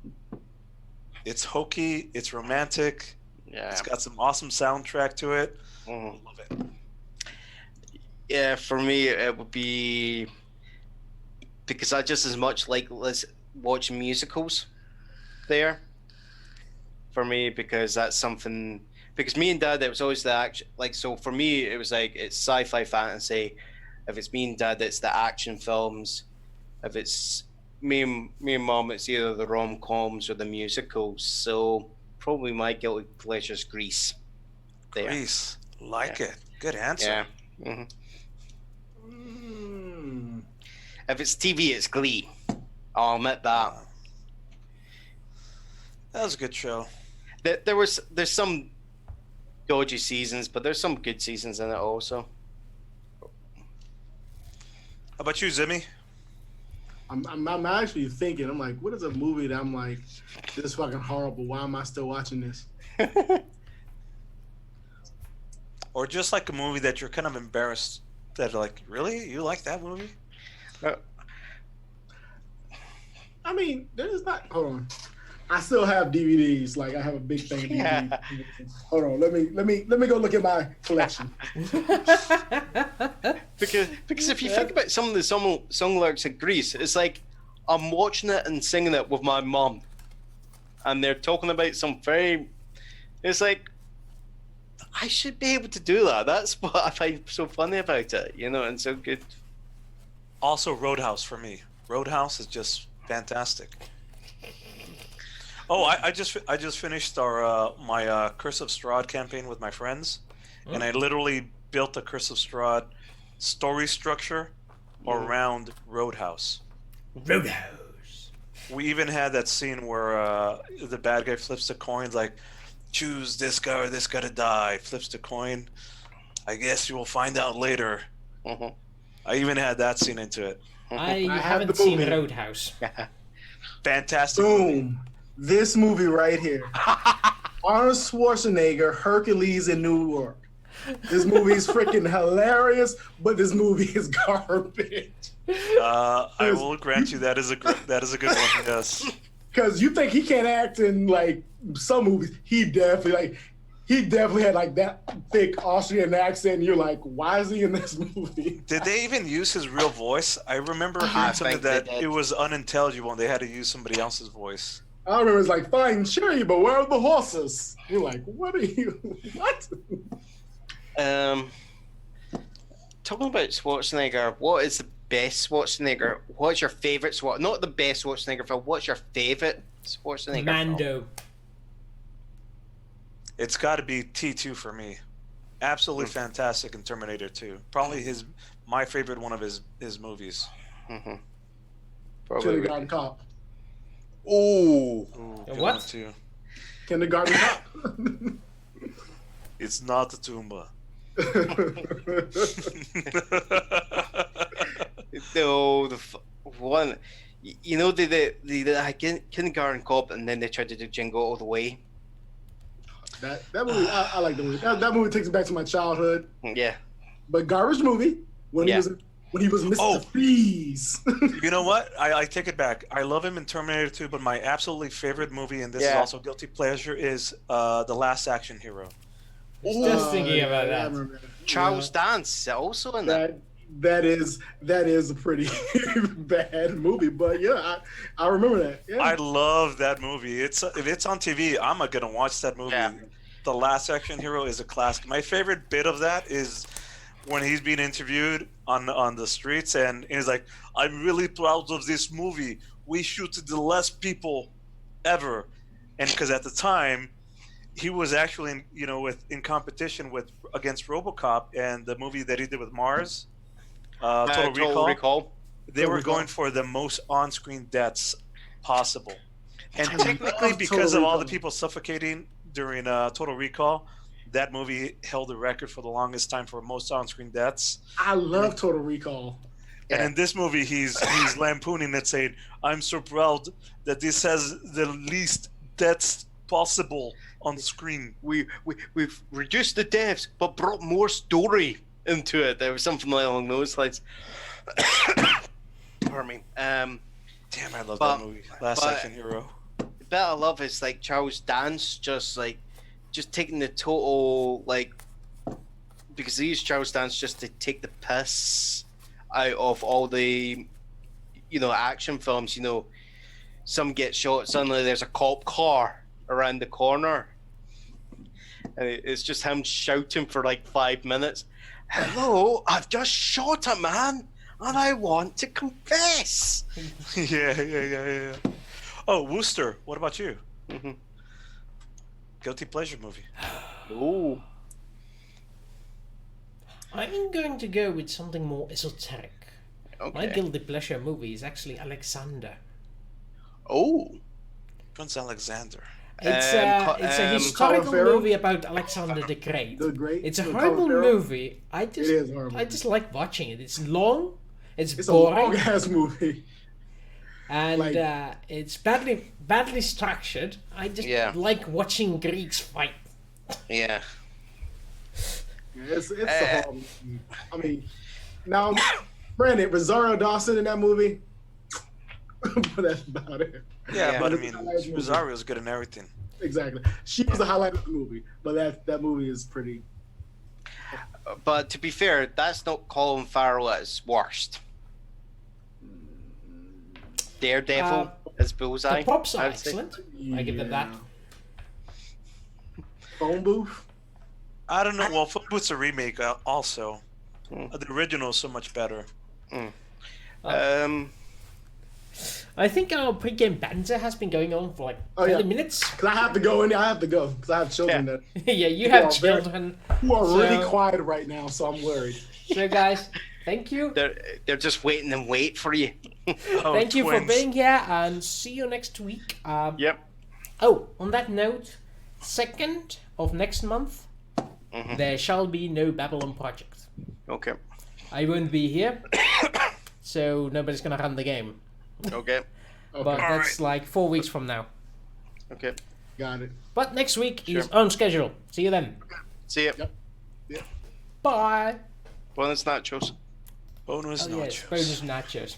It's hokey, it's romantic, it's got some awesome soundtrack to it. Love it. Yeah, for me it would be because I just as much like watch musicals there. For me, because that's something. Because me and Dad, it was always the action. Like, so for me, it was like it's sci-fi fantasy. If it's me and Dad, it's the action films. If it's me and Mom, it's either the rom-coms or the musicals. So probably my guilty pleasure is Grease. There. Grease, it. Good answer. Yeah. If it's TV, it's Glee. I'll admit that. That was a good show. There's some dodgy seasons, but there's some good seasons in it also. How about you, Zimmy? I'm actually thinking. I'm like, what is a movie that I'm like, this is fucking horrible. Why am I still watching this? Or just like a movie that you're kind of embarrassed that, like, really? You like that movie? I mean, there's not. Hold on. I still have DVDs. Like I have a big thing of DVDs. Hold on, let me go look at my collection. Because if you think about some of the song lyrics in Greece, it's like I'm watching it and singing it with my mum, and they're talking about some very. It's like I should be able to do that. That's what I find so funny about it, and so good. Also, Roadhouse for me. Roadhouse is just fantastic. Oh, I just finished my Curse of Strahd campaign with my friends, and I literally built the Curse of Strahd story structure around Roadhouse. Roadhouse. We even had that scene where the bad guy flips the coin, like, choose this guy or this guy to die. Flips the coin. I guess you will find out later. I even had that scene into it. I have haven't the seen movie. Roadhouse. Fantastic movie. Boom. This movie right here. Arnold Schwarzenegger, Hercules in New York. This movie is freaking hilarious, but this movie is garbage. I will grant you that is a good one. Yes. Because you think he can't act in like some movies. He definitely had like that thick Austrian accent. And you're like, why is he in this movie? Did they even use his real voice? I remember hearing something that it was unintelligible and they had to use somebody else's voice. I remember it's like, fine, sure, but where are the horses? You're like, what are you? What? Talking about Schwarzenegger, what is the best Schwarzenegger? What's your favorite not the best Schwarzenegger film? What's your favorite Schwarzenegger Mando. film? It's got to be T2 for me. Absolutely fantastic in Terminator 2. Probably my favorite one of his movies. Kindergarten Cop. Ooh, What? good one too. Kindergarten Cop. It's not a Tumba. No, one, the Kindergarten Cop, and then they tried to do Jingle All the Way. That movie, I like the movie. That movie takes me back to my childhood. Yeah. But garbage movie when he was Mr. Freeze. You know what? I take it back. I love him in Terminator 2, but my absolutely favorite movie, and this is also guilty pleasure, is The Last Action Hero. Just thinking about that. Charles Dance also in that. That is a pretty bad movie, but yeah, I remember that. Yeah. I love that movie. If it's on TV, I'm gonna watch that movie. Yeah. The Last Action Hero is a classic. My favorite bit of that is when he's being interviewed on the streets, and he's like, "I'm really proud of this movie. We shooted the less people ever," and because at the time he was actually in competition against RoboCop and the movie that he did with Mars. Total Recall. They were going for the most on-screen deaths possible, and technically, because of all the people suffocating during Total Recall, that movie held the record for the longest time for most on-screen deaths. I love Total Recall. And in this movie, he's lampooning it, saying, "I'm so proud that this has the least deaths possible on screen. We've reduced the deaths, but brought more story into it." There was something along those lines. Pardon me. Damn, I love that movie. Last Action Hero. The bit I love is like Charles Dance just taking the total because they use Charles Dance just to take the piss out of all the action films. Some get shot, suddenly there's a cop car around the corner, and it's just him shouting for like 5 minutes. "Hello, I've just shot a man and I want to confess." Yeah. Oh, Wooster, what about you? Guilty pleasure movie. Ooh. I'm going to go with something more esoteric. Okay. My guilty pleasure movie is actually Alexander. Oh. Prince Alexander. It's a historical Colin Farrell? movie about Alexander the Great. The Great. It's a Colin horrible Farrell? movie. It is horrible. I just like watching it. It's long. It's It's a boring. long ass movie. And like- it's badly structured. I just like watching Greeks fight. Yeah. It's a horrible movie. I mean, now, Brandon, Rosario Dawson in that movie. but that's about it. Yeah, but I It's a mean, highlight movie. Rosario's good in everything. Exactly. She was the highlight of the movie, but that movie is pretty. But to be fair, that's not Colin Farrell at his worst. Daredevil as Bullseye. The props are I would say. excellent. I give them that. Phone booth. I don't know. Well, Footboot's a remake also. Hmm. The original is so much better. I think our pre-game banter has been going on for like 30 minutes. Cause I have to go in there. I have to go because I have children that Yeah, you Who have are very- children. who are really So- quiet right now, so I'm worried. So guys, thank you. They're just waiting and wait for you. Oh, Thank you for twins. being here and see you next week. Yep. Oh, on that note, 2nd of next month, there shall be no Babylon Project. Okay. I won't be here, so nobody's gonna run the game. Okay. But Okay, that's like 4 weeks from now. Okay. got it. But next week is Sure. on schedule. See you then. See ya. Yep. Bye. Bonus nachos. Bonus Oh yes, nachos. bonus nachos.